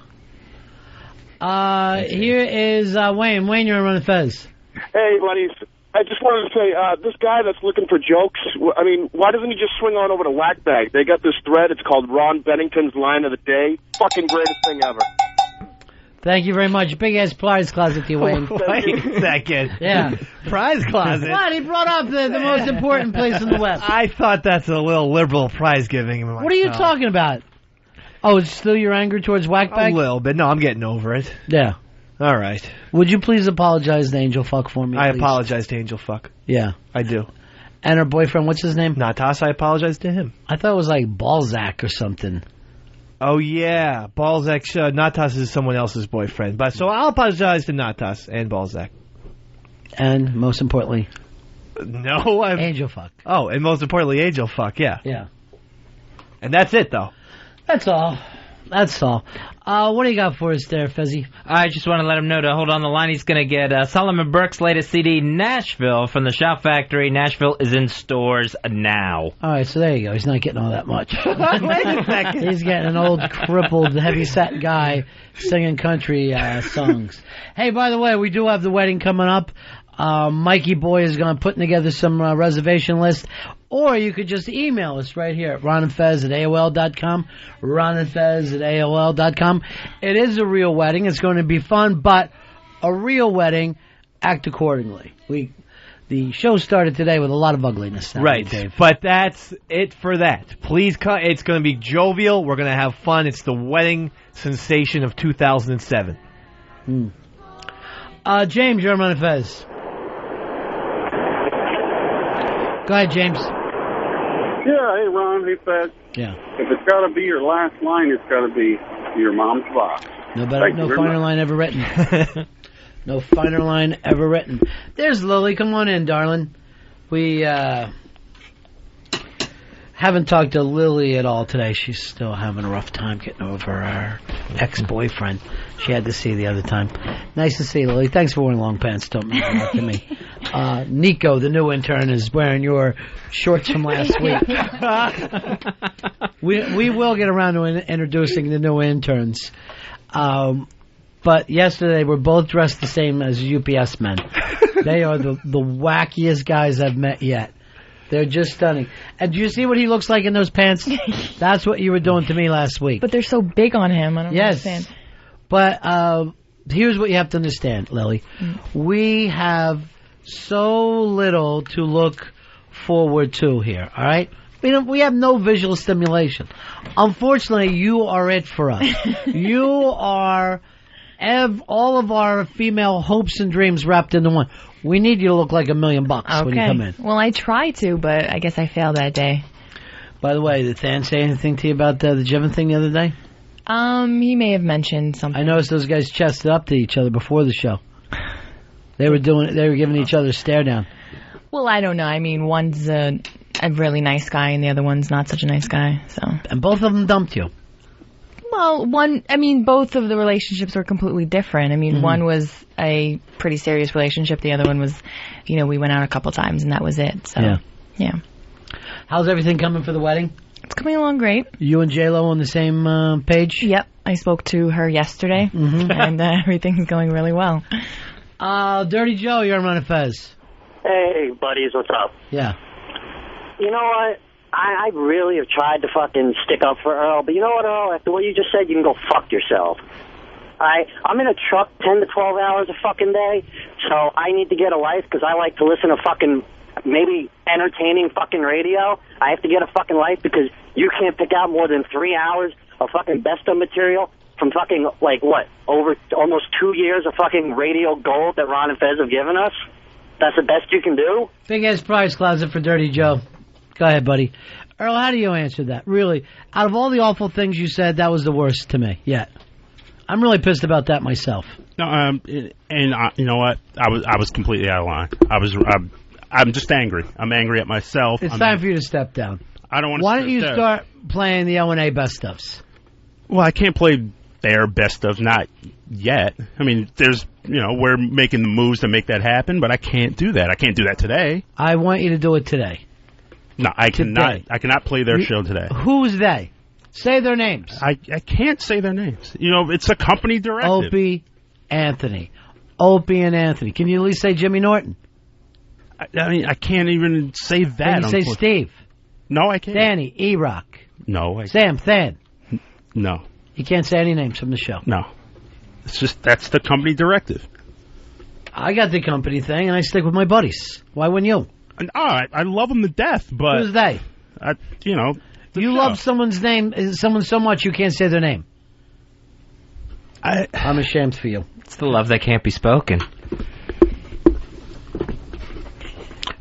Here is Wayne. Wayne, you're on Ron and Fez. Hey, buddies. I just wanted to say, this guy that's looking for jokes, why doesn't he just swing on over to Whackbag? They got this thread. It's called Ron Bennington's Line of the Day. Fucking greatest thing ever. Thank you very much. Big-ass prize closet to you, Wayne. Wait a second. Yeah. Prize closet? What? He brought up the most important place in the West. I thought that's a little liberal prize giving. What are you talking about? Oh, it's still your anger towards Whackbag? A little bit. No, I'm getting over it. Yeah. All right. Would you please apologize to Angel Fuck for me, I apologize to Angel Fuck. Yeah. I do. And her boyfriend, what's his name? Natas, I apologize to him. I thought it was like Balzac or something. Oh, yeah. Balzac, Natas is someone else's boyfriend. So I'll apologize to Natas and Balzac. And most importantly... No, Angel Fuck. Oh, and most importantly, Angel Fuck, yeah. Yeah. And that's it, though. That's all. That's all. What do you got for us there, Fezzy? I just want to let him know to hold on the line. He's going to get Solomon Burke's latest CD, Nashville, from the Shout Factory. Nashville is in stores now. All right, so there you go. He's not getting all that much. Wait a second. He's getting an old, crippled, heavy-set guy singing country songs. Hey, by the way, we do have the wedding coming up. Mikey Boy is going to put together some reservation list. Or you could just email us right here at ronandfez@AOL.com. ronandfez@AOL.com. It is a real wedding. It's going to be fun, but a real wedding, act accordingly. The show started today with a lot of ugliness. Right, Dave. But that's it for that. Please come. It's going to be jovial. We're going to have fun. It's the wedding sensation of 2007. James, you're on Ron and Fez. Go ahead, James. Yeah, hey, Ron, hey, Fez. Yeah. If it's got to be your last line, it's got to be your mom's box. No finer line ever written. No finer line ever written. There's Lily. Come on in, darling. We haven't talked to Lily at all today. She's still having a rough time getting over her ex-boyfriend she had to see the other time. Nice to see you, Lily. Thanks for wearing long pants. Don't mean that to me. Nico, the new intern, is wearing your shorts from last week. We will get around to introducing the new interns. But yesterday, we're both dressed the same as UPS men. They are the wackiest guys I've met yet. They're just stunning. And do you see what he looks like in those pants? That's what you were doing to me last week. But they're so big on him. I don't understand. But here's what you have to understand, Lily. We have so little to look forward to here, all right? We have no visual stimulation. Unfortunately, you are it for us. You are all of our female hopes and dreams wrapped into one. We need you to look like $1 million when you come in. Well, I try to, but I guess I failed that day. By the way, did Than say anything to you about the Jevin thing the other day? He may have mentioned something. I noticed those guys chested up to each other before the show. They were giving each other a stare down. Well, I don't know. I mean, one's a really nice guy, and the other one's not such a nice guy. So. And both of them dumped you. Well, both of the relationships were completely different. I mean, one was a pretty serious relationship. The other one was, we went out a couple times, and that was it. So, yeah. How's everything coming for the wedding? It's coming along great. You and J-Lo on the same page? Yep. I spoke to her yesterday, and everything's going really well. Dirty Joe, you're on Ron and Fez. Hey, buddies, what's up? Yeah. You know what? I really have tried to fucking stick up for Earl, but you know what, Earl? After what you just said, you can go fuck yourself. I'm in a truck 10 to 12 hours a fucking day, so I need to get a life because I like to listen to fucking maybe entertaining fucking radio. I have to get a fucking life because you can't pick out more than 3 hours of fucking best of material from fucking, over almost 2 years of fucking radio gold that Ron and Fez have given us. That's the best you can do? Big-ass prize closet for Dirty Joe. Go ahead, buddy. Earl, how do you answer that? Really, out of all the awful things you said, that was the worst to me yet. I'm really pissed about that myself. No, you know what? I was completely out of line. I'm just angry. I'm angry at myself. It's time for you to step down. I don't want to. Why don't you start playing the O&A best ofs? Well, I can't play their best of, not yet. I mean, we're making the moves to make that happen, but I can't do that. I can't do that today. I want you to do it today. No, I cannot. I cannot play their show today. Who's they? Say their names. I can't say their names. It's a company directive. Opie, Anthony. Opie and Anthony. Can you at least say Jimmy Norton? I mean, I can't even say that. Can you say Steve? No, I can't. Danny, E-Rock. No, I can't. Sam, Than. No. You can't say any names from the show. No. It's just, that's the company directive. I got the company thing, and I stick with my buddies. Why wouldn't you? I love them to death, but... Who's they? You love someone so much you can't say their name. I'm ashamed for you. It's the love that can't be spoken.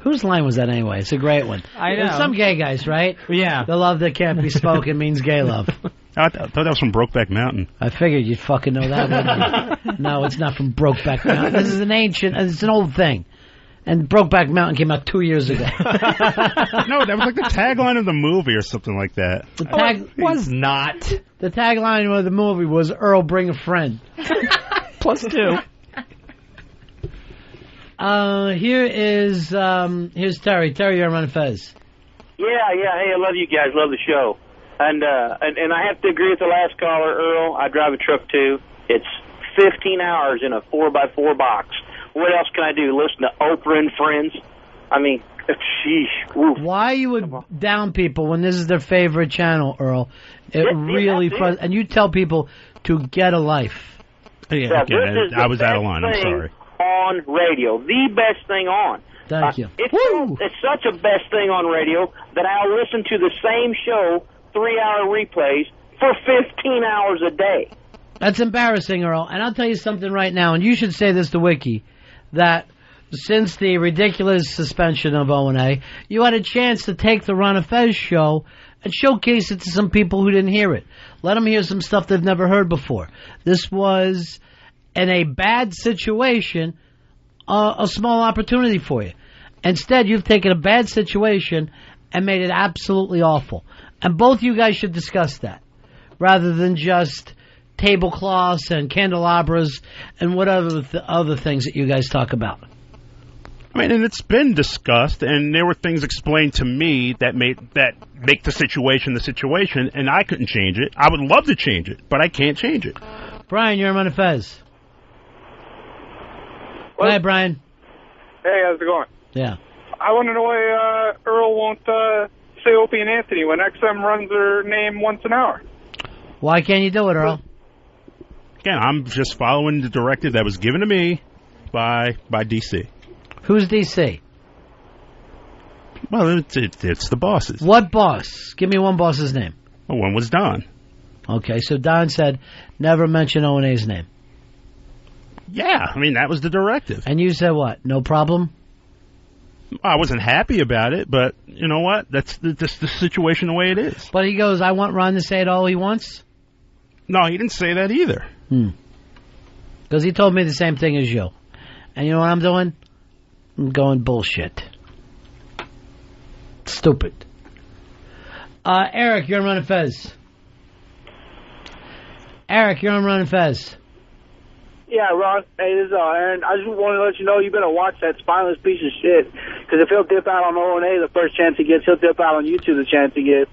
Whose line was that anyway? It's a great one. I know. Some gay guys, right? Yeah. The love that can't be spoken means gay love. I thought that was from Brokeback Mountain. I figured you'd fucking know that, wouldn't you? No, it's not from Brokeback Mountain. This is it's an old thing. And Brokeback Mountain came out 2 years ago. No, that was like the tagline of the movie or something like that. Was not. The tagline of the movie was Earl, bring a friend. +2. Here's Terry. Terry, you're on Fez. Yeah. Hey, I love you guys. Love the show. And I have to agree with the last caller, Earl. I drive a truck too. It's 15 hours in a 4x4 box. What else can I do? Listen to Oprah and Friends? I mean, sheesh. Oof. Why you would down people when this is their favorite channel, Earl? And you tell people to get a life. Yeah, I was out of line. I'm sorry. On radio, the best thing on. Thank you. It's such a best thing on radio that I'll listen to the same show 3-hour replays for 15 hours a day. That's embarrassing, Earl. And I'll tell you something right now, and you should say this to Wiki, that since the ridiculous suspension of O&A, you had a chance to take the Ron and Fez show and showcase it to some people who didn't hear it. Let them hear some stuff they've never heard before. This was, in a bad situation, a small opportunity for you. Instead, you've taken a bad situation and made it absolutely awful. And both you guys should discuss that, rather than just tablecloths and candelabras and whatever other things that you guys talk about. I mean, and it's been discussed, and there were things explained to me that make the situation, and I couldn't change it. I would love to change it, but I can't change it. Brian, you're on Fez. Hi, Brian. Hey, how's it going? Yeah. I want to know why Earl won't say Opie and Anthony when XM runs their name once an hour. Why can't you do it, Earl? Again, I'm just following the directive that was given to me by DC. Who's DC? Well, it's the bosses. What boss? Give me one boss's name. Well, one was Don. Okay, so Don said never mention O&A's name. Yeah, I mean, that was the directive. And you said what? No problem? I wasn't happy about it, but you know what? That's the situation the way it is. But he goes, I want Ron to say it all he wants? No, he didn't say that either. Because he told me the same thing as you. And you know what I'm doing? I'm going bullshit. Stupid. Eric, you're on Ron and Fez. Eric, you're on Ron and Fez. Yeah, Ron. Hey, this is Aaron. I just want to let you know you better watch that spineless piece of shit. Because if he'll dip out on O&A the first chance he gets, he'll dip out on you two the chance he gets.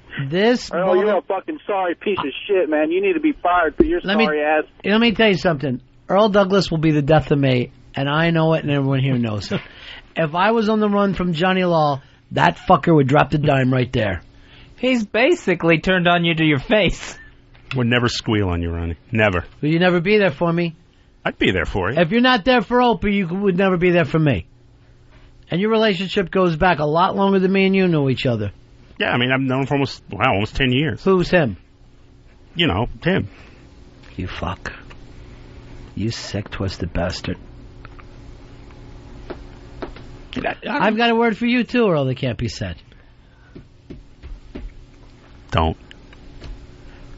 Oh, you're a fucking sorry piece of shit, man. You need to be fired for your sorry ass. Let me tell you something. Earl Douglas will be the death of me, and I know it, and everyone here knows it. If I was on the run from Johnny Law, that fucker would drop the dime right there. He's basically turned on you to your face. Would never squeal on you, Ronnie. Never. Will you never be there for me? I'd be there for you. If you're not there for Opie, you would never be there for me. And your relationship goes back a lot longer than me and you know each other. Yeah, I mean, I've known him for almost 10 years. Who's him? You know, Tim. You fuck. You sick, twisted bastard. I've got a word for you, too, Earl, that can't be said. Don't.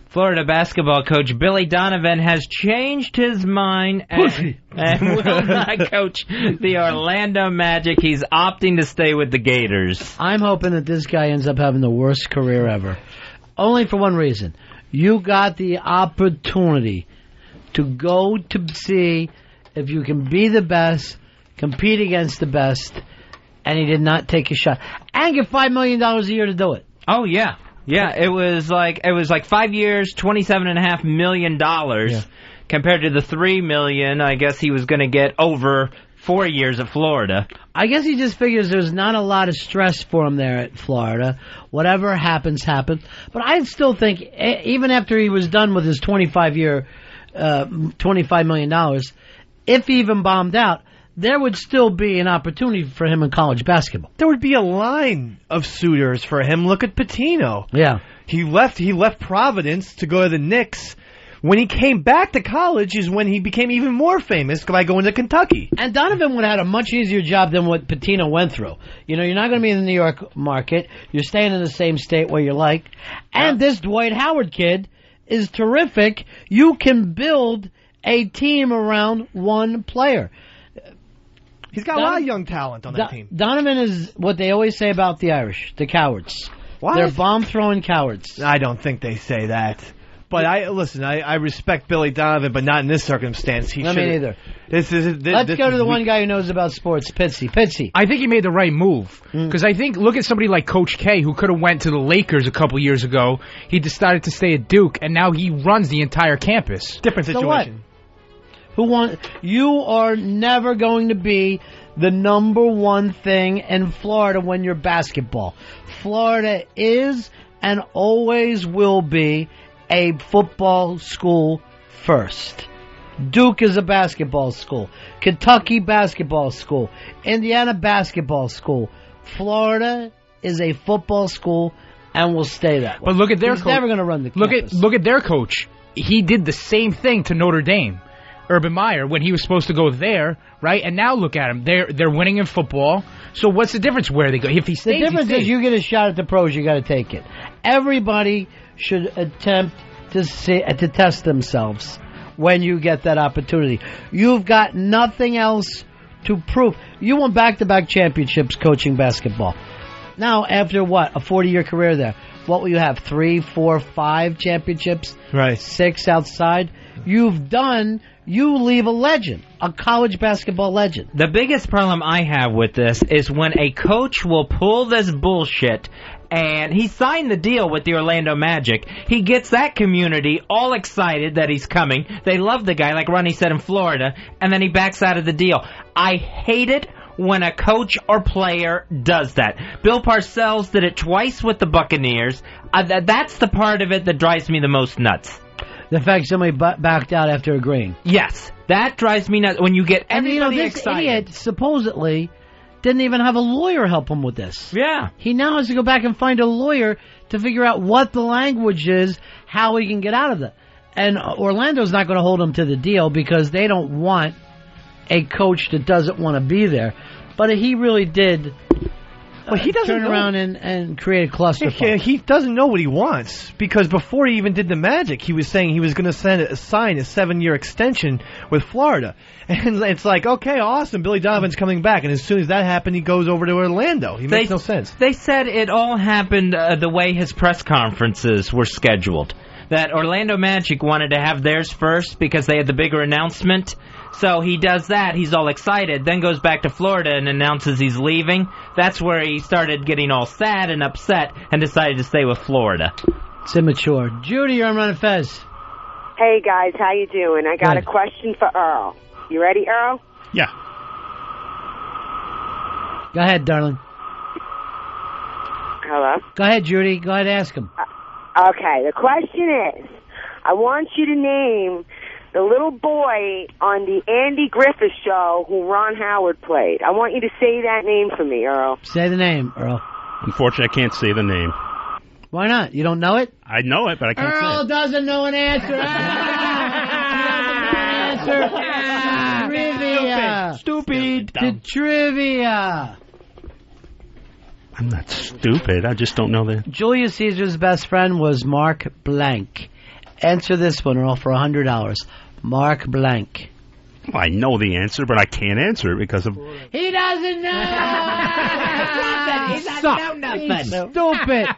Florida basketball coach Billy Donovan has changed his mind and will not coach the Orlando Magic. He's opting to stay with the Gators. I'm hoping that this guy ends up having the worst career ever. Only for one reason. You got the opportunity to go to see if you can be the best, compete against the best, and he did not take a shot. And get $5 million a year to do it. Oh, yeah. Yeah, it was like 5 years, $27.5 million compared to the $3 million I guess he was going to get over 4 years at Florida. I guess he just figures there's not a lot of stress for him there at Florida. Whatever happens, happens. But I still think, even after he was done with his $25 million, if he even bombed out, there would still be an opportunity for him in college basketball. There would be a line of suitors for him. Look at Pitino. Yeah. He left Providence to go to the Knicks. When he came back to college is when he became even more famous by going to Kentucky. And Donovan would have had a much easier job than what Pitino went through. You know, you're not going to be in the New York market. You're staying in the same state where you like. And this Dwight Howard kid is terrific. You can build a team around one player. He's got a lot of young talent on that team. Donovan is what they always say about the Irish, the cowards. What? They're bomb-throwing cowards. I don't think they say that. But I respect Billy Donovan, but not in this circumstance. I mean, either. Let's go to the one guy who knows about sports, Pitsy. I think he made the right move. Because I think, look at somebody like Coach K, who could have went to the Lakers a couple years ago. He decided to stay at Duke, and now he runs the entire campus. Different situation. So you are never going to be the number one thing in Florida when you're basketball. Florida is and always will be a football school first. Duke is a basketball school. Kentucky basketball school. Indiana basketball school. Florida is a football school and will stay that way. But look at their He's coach. never going to run the campus. Look at their coach. He did the same thing to Notre Dame, Urban Meyer, when he was supposed to go there, right? And now look at him. They're winning in football. So what's the difference where they go? If he stays, the difference is you get a shot at the pros, you got to take it. Everybody should attempt to test themselves when you get that opportunity. You've got nothing else to prove. You won back-to-back championships coaching basketball. Now, after what, a 40-year career there, what will you have? 3, 4, 5 championships? Right. 6 outside? You leave a legend, a college basketball legend. The biggest problem I have with this is when a coach will pull this bullshit, and he signed the deal with the Orlando Magic. He gets that community all excited that he's coming. They love the guy, like Ronnie said in Florida, and then he backs out of the deal. I hate it when a coach or player does that. Bill Parcells did it twice with the Buccaneers. That's the part of it that drives me the most nuts. The fact somebody backed out after agreeing. Yes, that drives me nuts when you get everybody this excited. Idiot supposedly didn't even have a lawyer help him with this. Yeah. He now has to go back and find a lawyer to figure out what the language is, how he can get out of it. And Orlando's not going to hold him to the deal because they don't want a coach that doesn't want to be there. But he really did he doesn't turn around and create a clusterfuck. He doesn't know what he wants because before he even did the Magic, he was saying he was going to sign a 7-year extension with Florida. And it's like, okay, awesome, Billy Donovan's coming back. And as soon as that happened, he goes over to Orlando. He makes no sense. They said it all happened the way his press conferences were scheduled. That Orlando Magic wanted to have theirs first because they had the bigger announcement. So he does that, he's all excited, then goes back to Florida and announces he's leaving. That's where he started getting all sad and upset and decided to stay with Florida. It's immature. Judy, you're on Ron and Fez. Hey, guys, how you doing? I got a question for Earl. You ready, Earl? Yeah. Go ahead, darling. Hello? Go ahead, Judy. Go ahead, ask him. Okay, the question is, I want you to name the little boy on the Andy Griffith Show who Ron Howard played. I want you to say that name for me, Earl. Say the name, Earl. Unfortunately, I can't say the name. Why not? You don't know it? I know it, but I can't say it. Earl doesn't know an answer. Trivia. Stupid. To trivia. I'm not stupid. I just don't know the... Julius Caesar's best friend was Mark Blank. Answer this one, Earl, for $100. Mark Blank. Well, I know the answer, but I can't answer it because of... He doesn't know! He doesn't know nothing. He's stupid.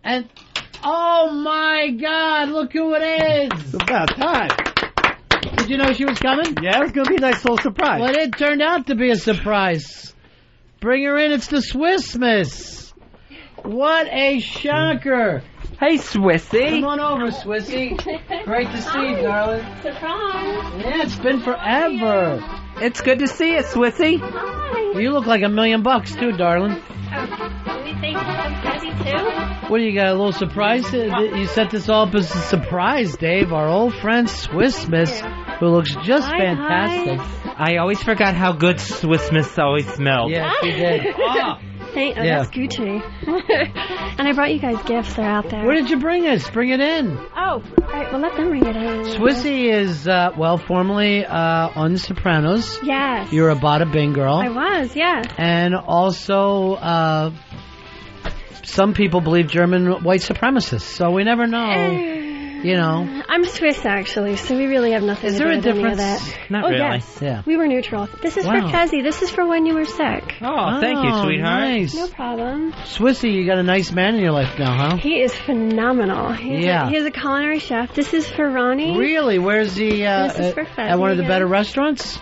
And, oh my God, look who it is! It's about time. Did you know she was coming? Yeah, it was going to be a nice little surprise. Well, it turned out to be a surprise. Bring her in, it's the Swiss Miss. What a shocker. Hey, Swissy. Come on over, Swissy. Great to see you, darling. Surprise. Yeah, it's been forever. It's good to see you, Swissy. Hi. You look like $1 million too, darling. Do we think I'm busy too? What do you got, a little surprise? You set this all up as a surprise, Dave. Our old friend Swiss Miss, who looks just fantastic. Hi. I always forgot how good Swiss Miss always smelled. Yeah, she did. That's Gucci. And I brought you guys gifts. They're out there. Where did you bring us? Bring it in. Oh, all right. Well, let them bring it in. Swissy is, formerly on The Sopranos. Yes. You're a Bada Bing girl. I was, yeah. And also, some people believe German white supremacists. So we never know You know. I'm Swiss, actually, so we really have nothing Is to there do a with any of difference? that. Not oh, really. yes. Yeah. We were neutral. This is for Fezzy. This is for when you were sick. Oh, thank you, sweetheart. Nice. No problem. Swissy, you got a nice man in your life now, huh? He is phenomenal. He is a culinary chef. This is for Ronnie. Really? Where's he? This is for Fezzy at one of the again. better restaurants?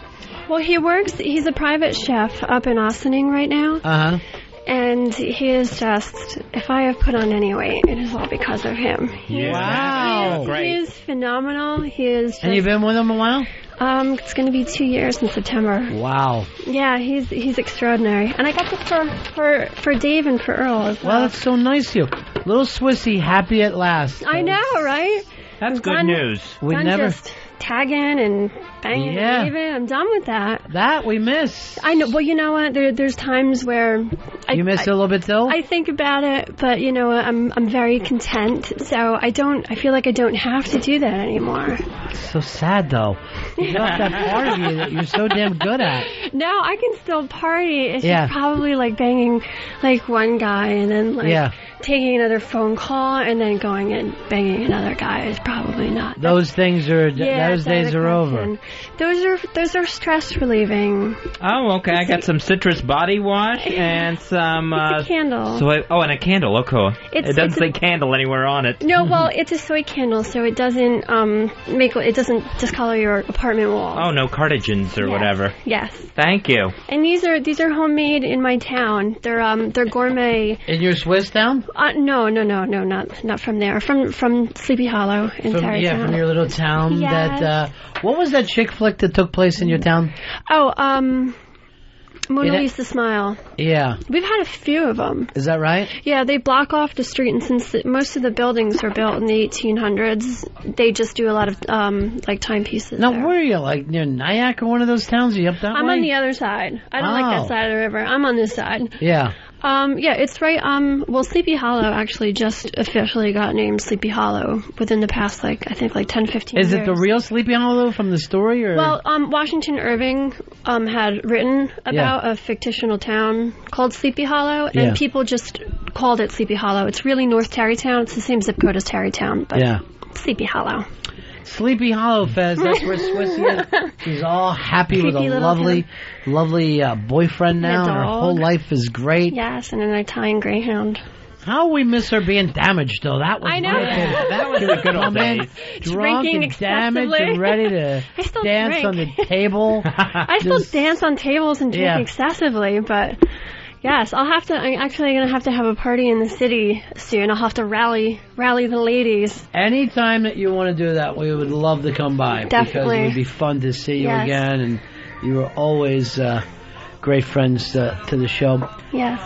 Well, he's a private chef up in Ossining right now. Uh-huh. And he is just, if I have put on any weight, it is all because of him. Wow. He is phenomenal. He is just, And you've been with him a while? It's going to be 2 years in September. Wow. Yeah, he's extraordinary. And I got this for Dave and for Earl as well. Well, that's so nice of you. Little Swissy, happy at last. I know, right? That's good news. We done never... just tagging and banging Yeah. and leaving. I'm done with that. That we miss. I know. Well, you know what? There's times where You miss it a little bit, though? I think about it, but you know, I'm very content. So I feel like I don't have to do that anymore. It's so sad, though. You got that part of you that you're so damn good at. No, I can still party. It's Yeah. just probably like banging like one guy and then like taking another phone call and then going and banging another guy is probably not. Those things are... Yeah, those days are over. Those are stress relieving. Oh, okay. I got some citrus body wash and some It's a candle. and a candle. Okay. It's It doesn't a- say candle anywhere on it. No, well, it's a soy candle, so it doesn't it doesn't discolor your apartment wall. Oh, no carcinogens or whatever. Yes. Thank you. And these are homemade in my town. They're gourmet. In your Swiss town? No, not from there. From Sleepy Hollow in Tarrytown. Yeah, from your little town. Yes. That what was that chick flick that took place in your town? Oh, Mona Lisa Smile. Yeah. We've had a few of them. Is that right? Yeah, they block off the street, and since most of the buildings were built in the 1800s, they just do a lot of like timepieces. Now, where are you? Like near Nyack or one of those towns? Are you up that way? I'm on the other side. I don't like that side of the river. I'm on this side. Yeah. Yeah, it's right. Well, Sleepy Hollow actually just officially got named Sleepy Hollow within the past, I think 10, 15 years. Is it the real Sleepy Hollow from the story, or? Well, Washington Irving had written about a fictional town called Sleepy Hollow, and people just called it Sleepy Hollow. It's really North Tarrytown. It's the same zip code as Tarrytown, but Sleepy Hollow. Sleepy Hollow, Fez. That's where Swissy is. She's all happy with a lovely boyfriend now. And a Her dog. whole life is great. Yes, and an Italian Greyhound. How we miss her being damaged, though. That was I know. That was the good old days. Drunk Drinking and damaged excessively. and ready to I still dance drink. on the table. I still dance on tables and drink Yeah. excessively, but yes, I'm actually going to have a party in the city soon. I'll have to rally the ladies. Anytime that you want to do that, we would love to come by. Because Definitely. it would be fun to see you Yes. again. And you were always great friends to the show. Yes.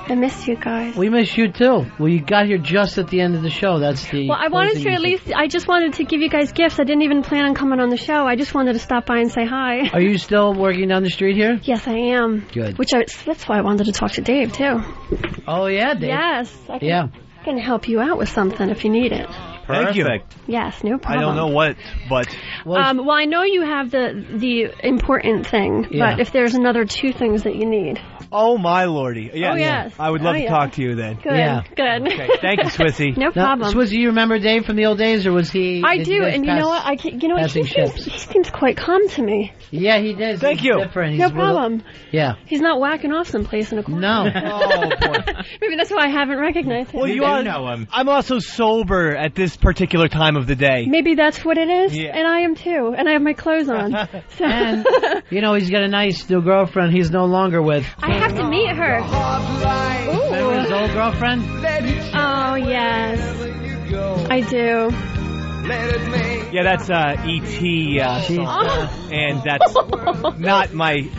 I miss you guys. We miss you, too. Well, you got here just at the end of the show. That's the Well, I wanted closing to at music. least, I just wanted to give you guys gifts. I didn't even plan on coming on the show. I just wanted to stop by and say hi. Are you still working down the street here? Yes, I am. Good. That's why I wanted to talk to Dave, too. Oh, yeah, Dave. Yes. I can help you out with something if you need it. Thank you. Perfect. Yes, no I problem. don't know what, but Well, I know you have the important thing, Yeah. but if there's another two things that you need. oh my lordy, yes. Oh, yes. I would love Oh, to yeah. talk to you then. Good. Yeah. Good. Okay, thank you, Swissy. No problem. Swizzy, you remember Dave from the old days, or was he? I did do, guys and you pass- know what? passing ships? He seems quite calm to me. Yeah, he does. Thank He's you. Different. He's No a little- problem. Yeah. He's not whacking off someplace in a corner. No. Oh boy. Maybe that's why I haven't recognized him. Well, you are. know him. I'm also sober at this particular time of the day. Maybe that's what it is, Yeah. and I am too, and I have my clothes on. So And you know he's got a nice new girlfriend. He's no longer with. I have to meet her. Remember his old girlfriend? Oh yes, I do. Yeah, that's E.T. song. And that's not my.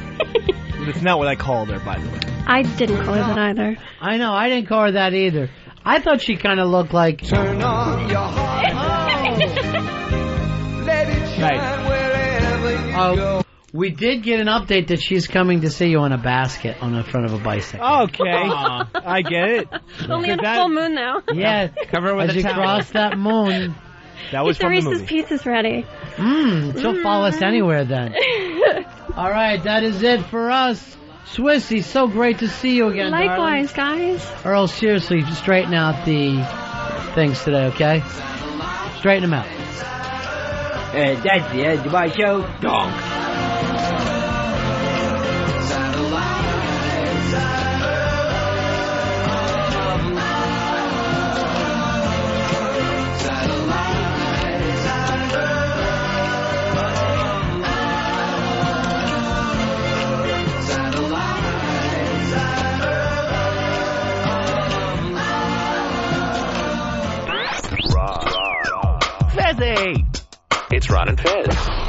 That's not what I called her, by the way. I didn't call her that either. I know. I didn't call her that either. I thought she kind of looked like. Turn on your heart. Let it shine wherever you go. We did get an update that she's coming to see you on a basket on the front of a bicycle. Okay, I get it. Only on But a that- full moon now. Yeah, Cover it with as a you towel. cross that moon. That was Get the from the Reese's movie. Pieces ready. She'll follow us anywhere then. All right, that is it for us. Swissy, so great to see you again, Likewise, guys. darling. Earl, seriously, straighten out the things today, okay? Straighten him out. That's the end of my show. Donk. It's Ron and Fez.